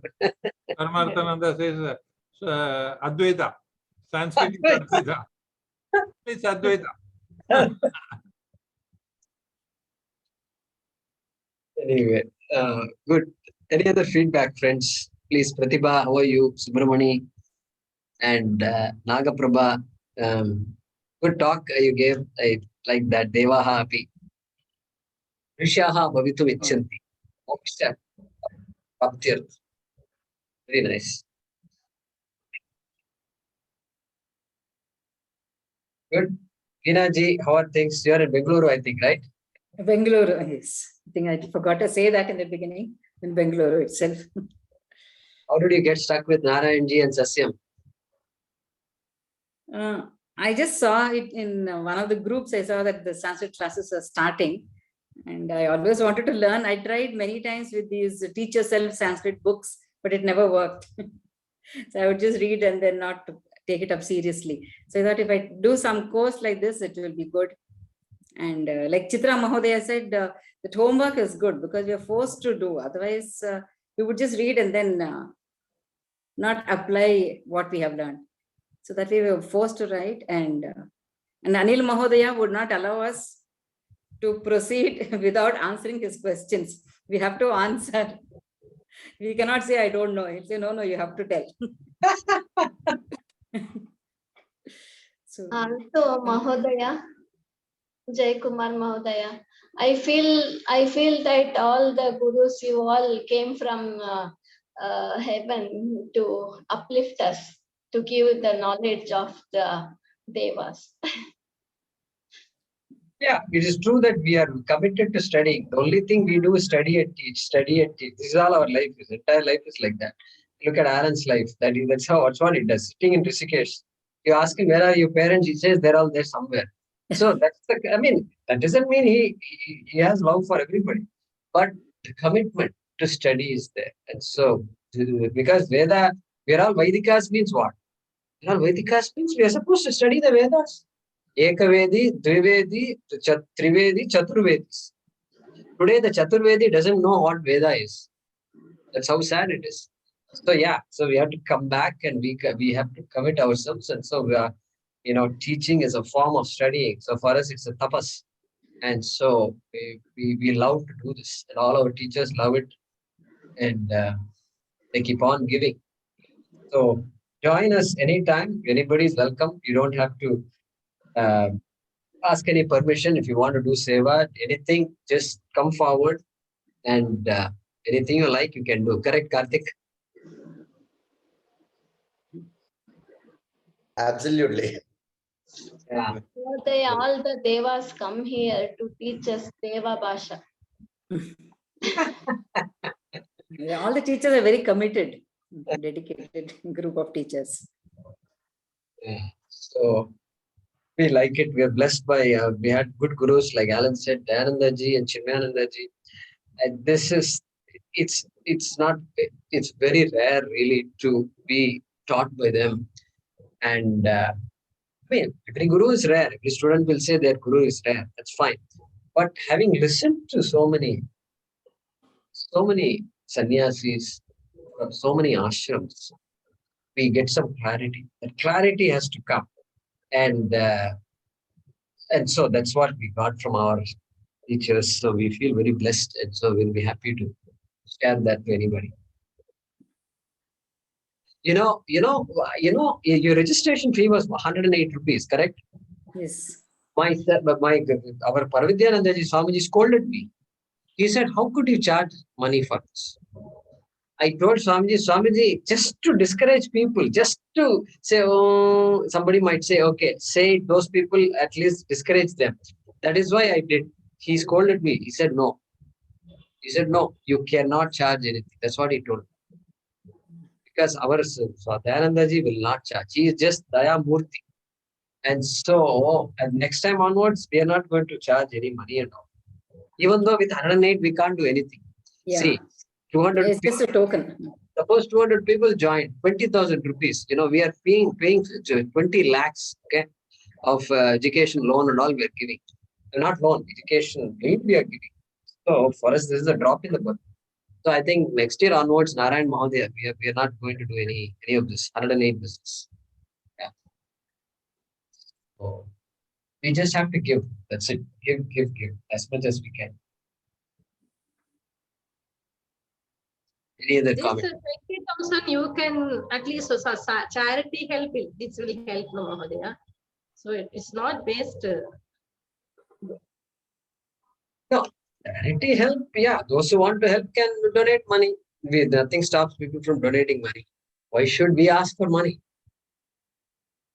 Paramarthananda says Advaita. Sanskrit is Advaita. It's Advaita. Anyway, good. Any other feedback, friends? Please, Pratibha, how are you? Subramani and Nagaprabha. Good talk you gave. I like that. Devaha api. Rishaha bhavitum icchanti. Moksha. Bhaktir. Very nice. Good. Veena ji, how are things? You're in Bengaluru, I think, right? Bengaluru, yes. I think I forgot to say that in the beginning, in Bengaluru itself. How did you get stuck with Narayan ji and Sasyam? I just saw it in one of the groups. I saw that the Sanskrit classes are starting, and I always wanted to learn. I tried many times with these teacher self Sanskrit books, but it never worked. So I would just read and then not take it up seriously. So I thought if I do some course like this, it will be good. And like Chitra Mahodaya said, that homework is good because we are forced to do. Otherwise, we would just read and then not apply what we have learned. So that way we were forced to write, and Anil Mahodaya would not allow us to proceed without answering his questions. We have to answer. We cannot say, I don't know. He'll say, no, you have to tell. So Mahodaya, Jai Kumar Mahodaya, I feel that all the gurus, you all came from heaven to uplift us, to give the knowledge of the devas. Yeah, it is true that we are committed to studying. The only thing we do is study and teach, study and teach. This is all our life. His entire life is like that. Look at Aaron's life. That's what he does. Sitting in Rishikesh. You ask him, where are your parents? He says, they're all there somewhere. So that doesn't mean he has love for everybody. But the commitment to study is there. And so, because Veda, we're all Vedikas means what? We're all Vedikas means we are supposed to study the Vedas. Ekavedi, Dvivedi, Trivedi, Chaturvedis. Today, the Chaturvedi doesn't know what Veda is. That's how sad it is. So yeah, so we have to come back and we have to commit ourselves. And so we are, teaching is a form of studying. So for us, it's a tapas. And so we love to do this. And all our teachers love it. And they keep on giving. So join us anytime. Anybody is welcome. You don't have to ask any permission. If you want to do seva, anything, just come forward, and anything you like, you can do. Correct, Karthik? Absolutely. Yeah. All the devas come here to teach us Deva Bhasha. Yeah, all the teachers are very committed, dedicated group of teachers. Yeah. So we like it. We are blessed by, we had good gurus, like Alan said, Dayananda ji and Chinmayananda ji. And it's very rare really to be taught by them. And every guru is rare. Every student will say their guru is rare. That's fine. But having listened to so many sannyasis from so many ashrams, we get some clarity. That clarity has to come. And so that's what we got from our teachers. So we feel very blessed. And so we'll be happy to share that to anybody. Your registration fee was 108 rupees, correct? Yes. Our Paravidyananda Swamiji scolded me. He said, how could you charge money for this? I told Swamiji, just to discourage people, just to say, oh, somebody might say, okay, say those people, at least discourage them. That is why I did. He scolded me. He said, no. He said, no, you cannot charge anything. That's what he told me. Because our Dayananda ji will not charge. He is just Daya Murti. And so, next time onwards, we are not going to charge any money at all. Even though with 108, we can't do anything. Yeah. See, 200 it's just a token. Suppose 200 people join, 20,000 rupees. We are paying 20 lakhs, okay, of education loan and all we are giving. Not loan, education we are giving. So for us, this is a drop in the bucket. So I think next year onwards, Narayan Mahodaya, we are not going to do any of this 108 business. Yeah. So we just have to give. That's it. Give as much as we can. Any other comment? 20,000 you can at least charity help. This will help, no, Mahodaya. So it's not based. No, charity help. Yeah, those who want to help can donate money. Nothing stops people from donating money. Why should we ask for money?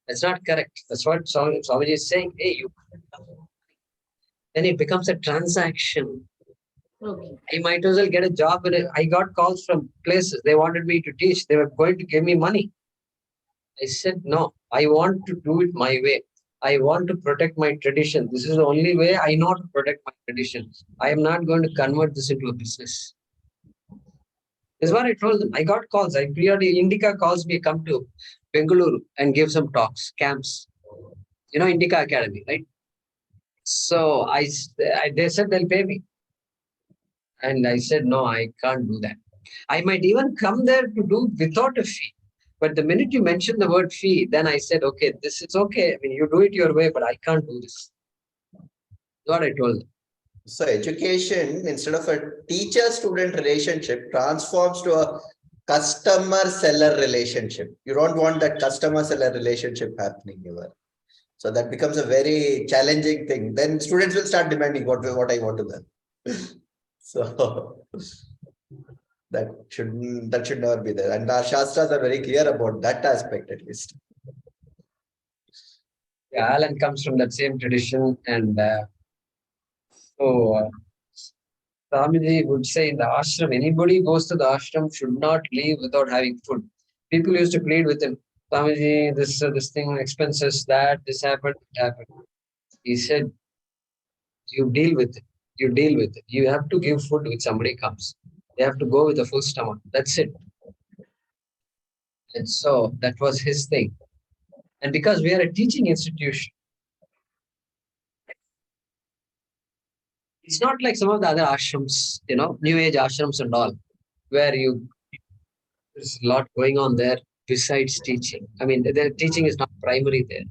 That's not correct. That's what Swamiji is saying. Hey, you. Then it becomes a transaction. Okay. I might as well get a job. I got calls from places. They wanted me to teach. They were going to give me money. I said, no, I want to do it my way. I want to protect my tradition. This is the only way I know to protect my tradition. I am not going to convert this into a business. This is what I told them. I got calls. Indica calls me, come to Bengaluru and give some talks, camps. You know, Indica Academy, right? So they said they'll pay me. And I said, no, I can't do that. I might even come there to do without a fee. But the minute you mention the word fee, then I said, okay, this is okay. I mean, you do it your way, but I can't do this. That's what I told them. So education, instead of a teacher-student relationship, transforms to a customer-seller relationship. You don't want that customer-seller relationship happening here. So that becomes a very challenging thing. Then students will start demanding what I want to learn. So that should never be there. And our Shastras are very clear about that aspect, at least. Yeah, Alan comes from that same tradition, and Swamiji would say in the ashram, anybody goes to the ashram should not leave without having food. People used to plead with him, Swamiji, this thing, expenses, this happened, it happened. He said, you deal with it. You deal with it. You have to give food when somebody comes. They have to go with a full stomach. That's it. And so that was his thing. And because we are a teaching institution, it's not like some of the other ashrams, you know, new age ashrams and all, where there's a lot going on there besides teaching. I mean, their teaching is not primary there.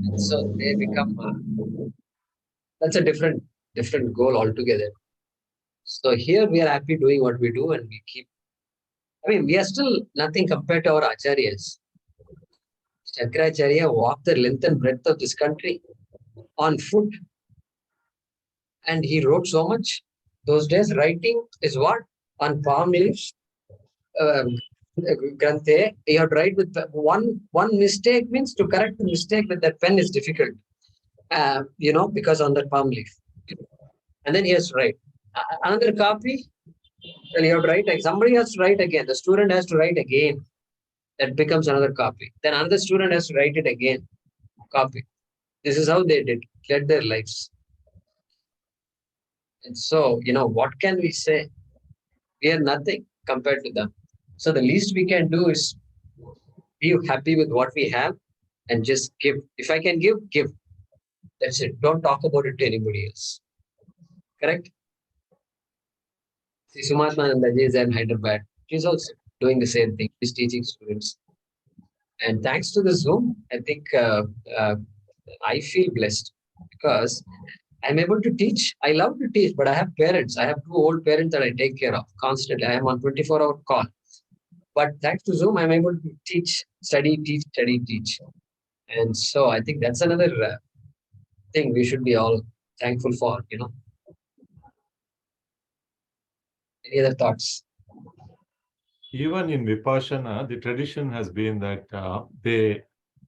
And so they become, that's a different goal altogether. So here we are happy doing what we do, and we keep, I mean, we are still nothing compared to our acharyas. Shankaracharya walked the length and breadth of this country on foot. And he wrote so much. Those days, writing is what? On palm leaves. Granthe, you have to write with one mistake means to correct the mistake with that pen is difficult. You know, because on that palm leaf. And then he has to write. Another copy, then you have to write. Somebody has to write again. The student has to write again. That becomes another copy. Then another student has to write it again. Copy. This is how they led their lives. And so, you know, what can we say? We are nothing compared to them. So the least we can do is be happy with what we have and just give. If I can give, give. That's it. Don't talk about it to anybody else. Correct? See, Sumatma is in Hyderabad. She's also doing the same thing. She's teaching students. And thanks to the Zoom, I think I feel blessed because I'm able to teach. I love to teach, but I have parents. I have 2 old parents that I take care of constantly. I am on 24-hour call. But thanks to Zoom, I'm able to teach, study, teach, study, teach. And so I think that's another thing we should be all thankful for, you know. Any other thoughts? Even in Vipassana, the tradition has been that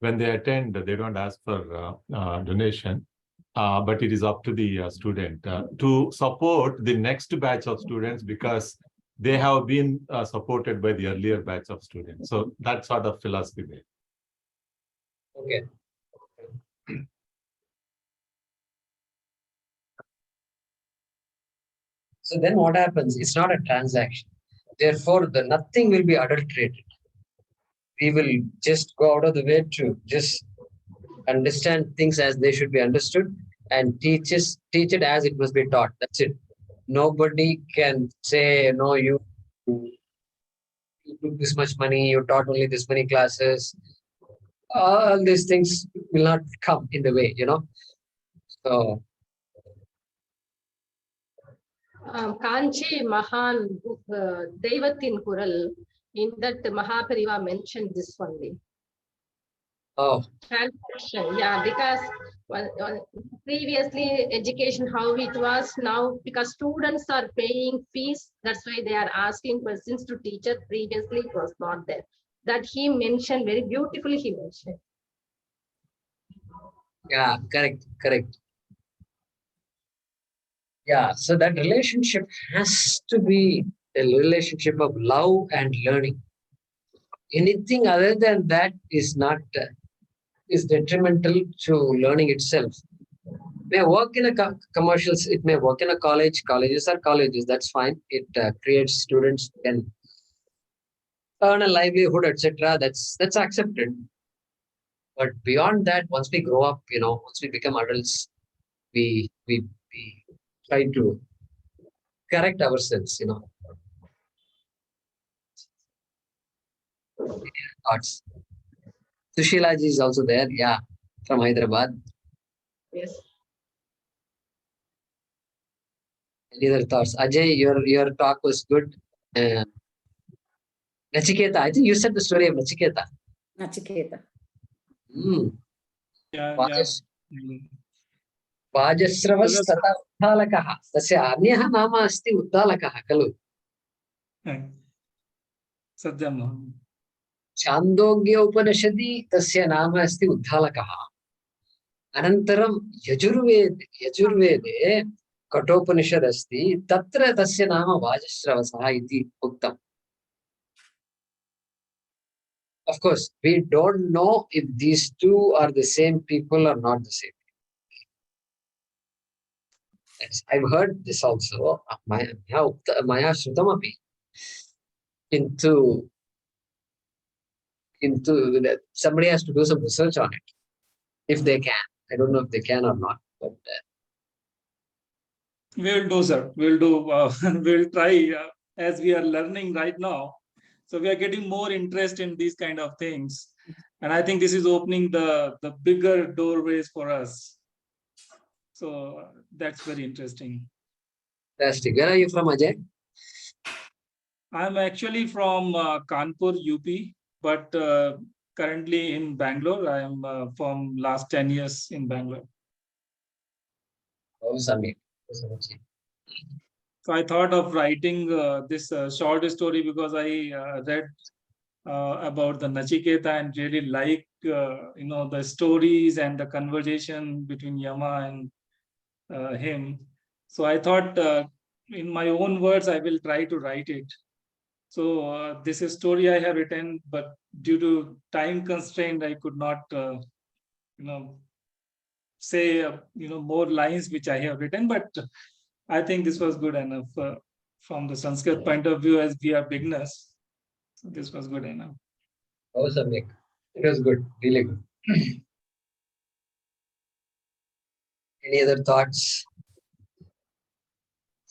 when they attend, they don't ask for donation, but it is up to the student to support the next batch of students because they have been supported by the earlier batch of students. So that sort of philosophy there. Okay. So then what happens? It's not a transaction. Therefore, nothing will be adulterated. We will just go out of the way to just understand things as they should be understood and teach it as it must be taught. That's it. Nobody can say, no, you took this much money, you taught only this many classes. All these things will not come in the way, you know. So Kanchi Mahan Devatin Kural, in that Mahapariva mentioned this only. Oh. Transaction, yeah, because previously education how it was, now because students are paying fees, that's why they are asking questions to teachers. Previously it was not there. That he mentioned very beautifully. He mentioned. Yeah, correct. Yeah, so that relationship has to be a relationship of love and learning. Anything other than that is not is detrimental to learning itself. May work in a commercials, it may work in a college. Colleges are colleges, that's fine. It creates students who can earn a livelihood, etc. That's accepted. But beyond that, once we grow up, once we become adults, we try to correct ourselves, Thoughts. Sushila ji is also there, yeah, from Hyderabad. Yes. Any other thoughts? Ajay, your talk was good. Nachiketa, I think you said the story of Nachiketa. Nachiketa. वाजस्रवस्तथा उद्दालकः तस्य अन्यः नाम अस्ति उद्दालकः खलु सत्यं छान्दोग्य उपनिषदि तस्य नाम अस्ति उद्दालकः अनन्तरं यजुर्वेदे कठोपनिषद् अस्ति तत्र तस्य नाम वाजस्रवसः इति उक्तम्. Of course, we don't know if these two are the same people or not the same. Yes, I've heard this also. Maya Shrutamapi. Into that somebody has to do some research on it. If they can. I don't know if they can or not. But we'll do, sir. We'll do. We'll try as we are learning right now. So we are getting more interest in these kind of things. And I think this is opening the bigger doorways for us. So that's very interesting. Fantastic. Where are you from, Ajay? I'm actually from Kanpur, UP, but currently in Bangalore. I am from last 10 years in Bangalore. Oh, Samir. So I thought of writing this short story because I read about the Nachiketa and really like the stories and the conversation between Yama and him. So I thought in my own words I will try to write it. So this is a story I have written, but due to time constraint I could not say more lines which I have written, but I think this was good enough from the Sanskrit point of view, as we are beginners. So this was good enough. Awesome, Nick. It was good, really good. Any other thoughts?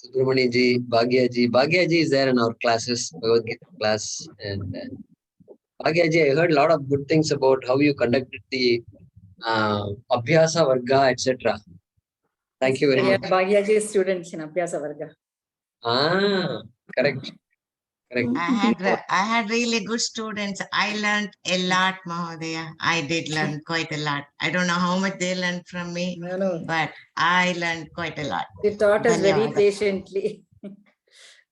Subramani ji, Bhagya ji. Bhagya ji is there in our classes, Bhagavad Gita class. And Bhagya ji, I heard a lot of good things about how you conducted the Abhyasa Varga, etc. Thank you very much. Bhagya ji students in Abhyasa Varga. Ah, correct. I had really good students. I learned a lot, Mahodaya. I did learn quite a lot. I don't know how much they learned from me, but I learned quite a lot. They taught us very patiently.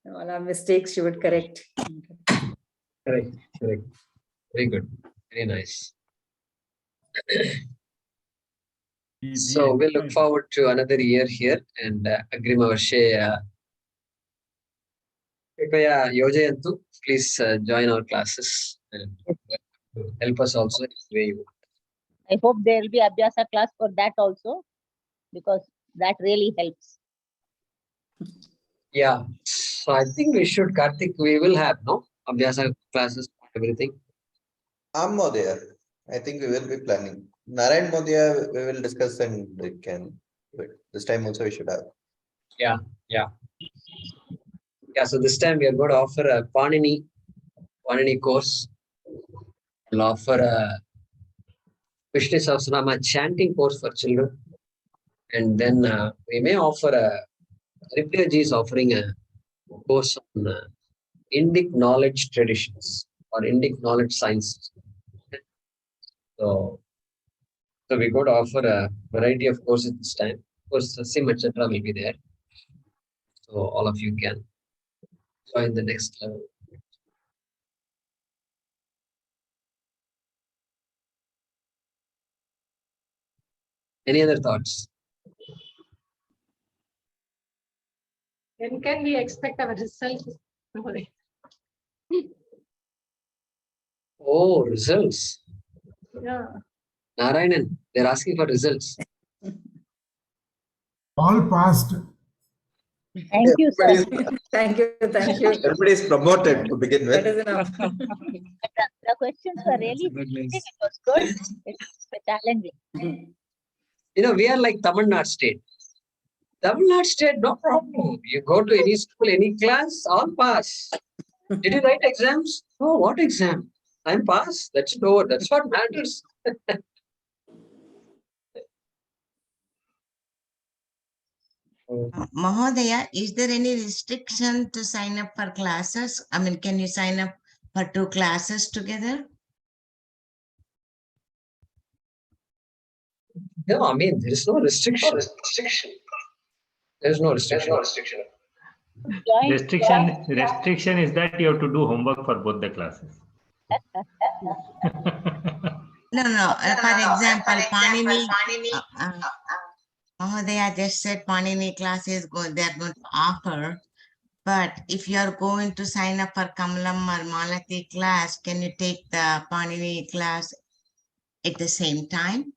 All our mistakes she would correct. Correct. Very good. Very nice. So we look forward to another year here and Agrima Varshe Kripaya Yojayantu. Please join our classes and help us also in the way you want. I hope there will be Abhyasa class for that also, because that really helps. Yeah. So I think we should, Karthik, we will have, no? Abhyasa classes, everything. I'm Modaya. I think we will be planning. Narayan Modaya, we will discuss and we can do it. This time also we should have. Yeah. So this time we are going to offer a Panini course. We'll offer a Vishnu Sahasranama chanting course for children. And then we may offer Ripley ji is offering a course on Indic knowledge traditions or Indic knowledge sciences. So we're going to offer a variety of courses this time. Of course, Sasyam, etc. will be there. So all of you can join the next level. Any other thoughts? When can we expect our results? Oh, results. Yeah. Narayanan, they're asking for results. All passed. Thank you, sir. Thank you. Thank you. Everybody is promoted to begin That with. is enough. The questions were really interesting. It was good. It was challenging. You know, we are like Tamil Nadu state. Tamil Nadu state, no problem. You go to any school, any class, all pass. Did you write exams? Oh, what exam? I'm pass. That's it over. That's what matters. Mahodaya, is there any restriction to sign up for classes? I mean, can you sign up for 2 classes together? No, I mean, there is no restriction. There is no restriction. Restriction is that you have to do homework for both the classes. No. For example, Panini, Mahodaya just said Panini classes they are going to offer. But if you are going to sign up for Kamalam or Malati class, can you take the Panini class at the same time?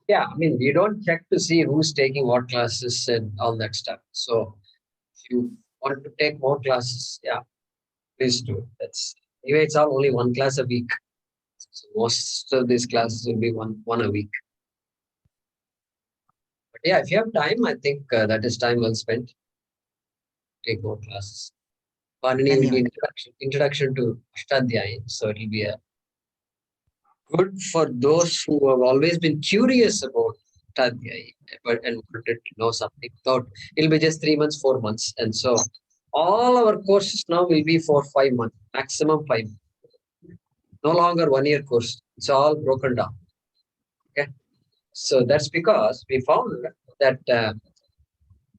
Yeah, I mean, you don't check to see who's taking what classes and all that stuff. So if you want to take more classes, yeah, please do. That's anyway, it's all only 1 class a week. So most of these classes will be one a week. But yeah, if you have time, I think that is time well spent. Take more classes. Panini will be introduction to Ashtadhyayi. So it will be a good for those who have always been curious about Ashtadhyayi and wanted to know something. Thought it'll be just 3 months, 4 months. And so all our courses now will be for 5 months, maximum 5 months. No longer 1 year course. It's all broken down. Okay. So that's because we found that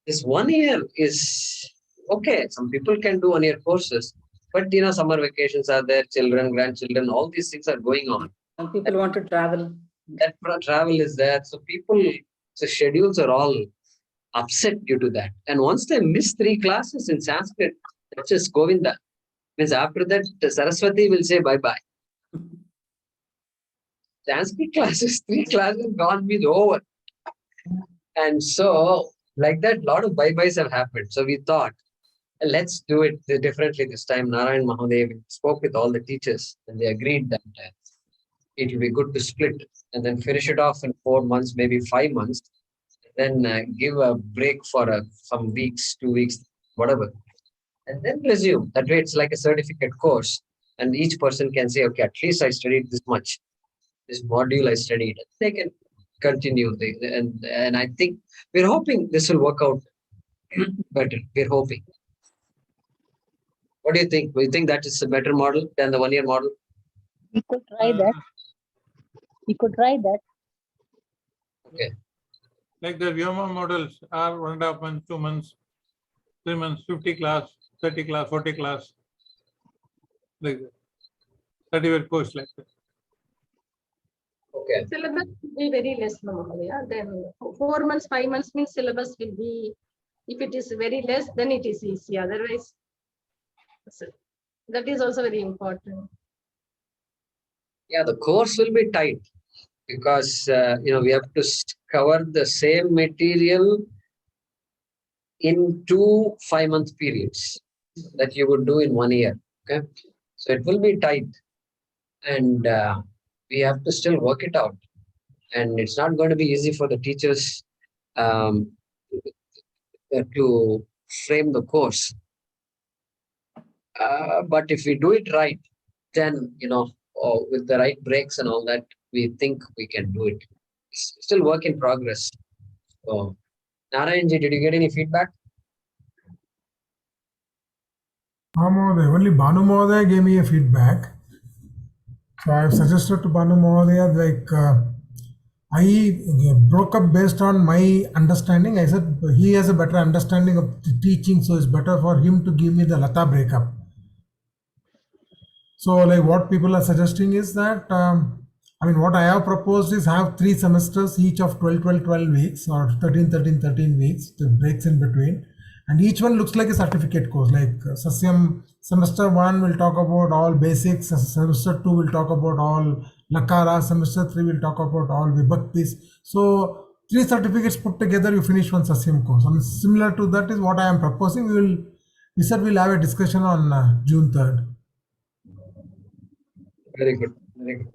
this 1 year is okay. Some people can do 1 year courses, but you know, summer vacations are there, children, grandchildren, all these things are going on. Some people want to travel. That travel is there. So the schedules are all upset due to that. And once they miss 3 classes in Sanskrit, that's just Govinda. Means after that, Saraswati will say bye-bye. Sanskrit classes, 3 classes gone means over. And so, like that, a lot of bye-byes have happened. So we thought, let's do it differently this time. Narayan Mahodaya spoke with all the teachers and they agreed that it will be good to split and then finish it off in 4 months, maybe 5 months, then give a break for some weeks, 2 weeks, whatever. And then resume. That way it's like a certificate course. And each person can say, okay, at least I studied this much. This module I studied. They can continue. And I think we're hoping this will work out better. We're hoping. What do you think? Do you think that is a better model than the 1 year model? We could try that. Okay. Like the Vyoma models are 1.5 months, 2 months, 3 months, 50 class, 30 class, 40 class. Like that. 30 course like that. Okay. Syllabus will be very less, Mahodaya. Then 4 months, 5 months means syllabus will be, if it is very less, then it is easy. Otherwise, that is also very important. Yeah, the course will be tight because we have to cover the same material in 2 5-month periods that you would do in 1 year. Okay, so it will be tight, and we have to still work it out. And it's not going to be easy for the teachers to frame the course. But if we do it right, then with the right breaks and all that, we think we can do it. It's still work in progress. So, Narayanji, did you get any feedback? Only Banu Mahodaya gave me a feedback. So I have suggested to Banu Mahodaya, I broke up based on my understanding. I said he has a better understanding of the teaching, so it's better for him to give me the Lata breakup. So what people are suggesting is that I mean, what I have proposed is have 3 semesters, each of 12 weeks or 13 weeks, the breaks in between. And each one looks like a certificate course. Like Sasyam, semester 1 will talk about all basics, semester 2 will talk about all Lakara, semester 3 will talk about all Vibhaktis. So 3 certificates put together, you finish one Sasyam course. I mean, similar to that is what I am proposing. We said we'll have a discussion on June 3rd. Very good. Very good.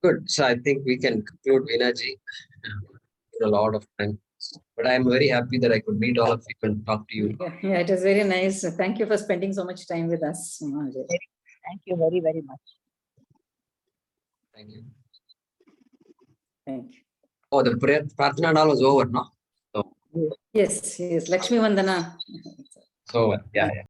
Good. So I think we can conclude, Veena-ji. A lot of time. But I'm very happy that I could meet all of you and talk to you. Yeah, it was very nice. Thank you for spending so much time with us. Thank you very, very much. Thank you. Thank you. Oh, the prayer Prarthana and all was over, no? So, Yes, Lakshmi Vandana. it's over. Yeah.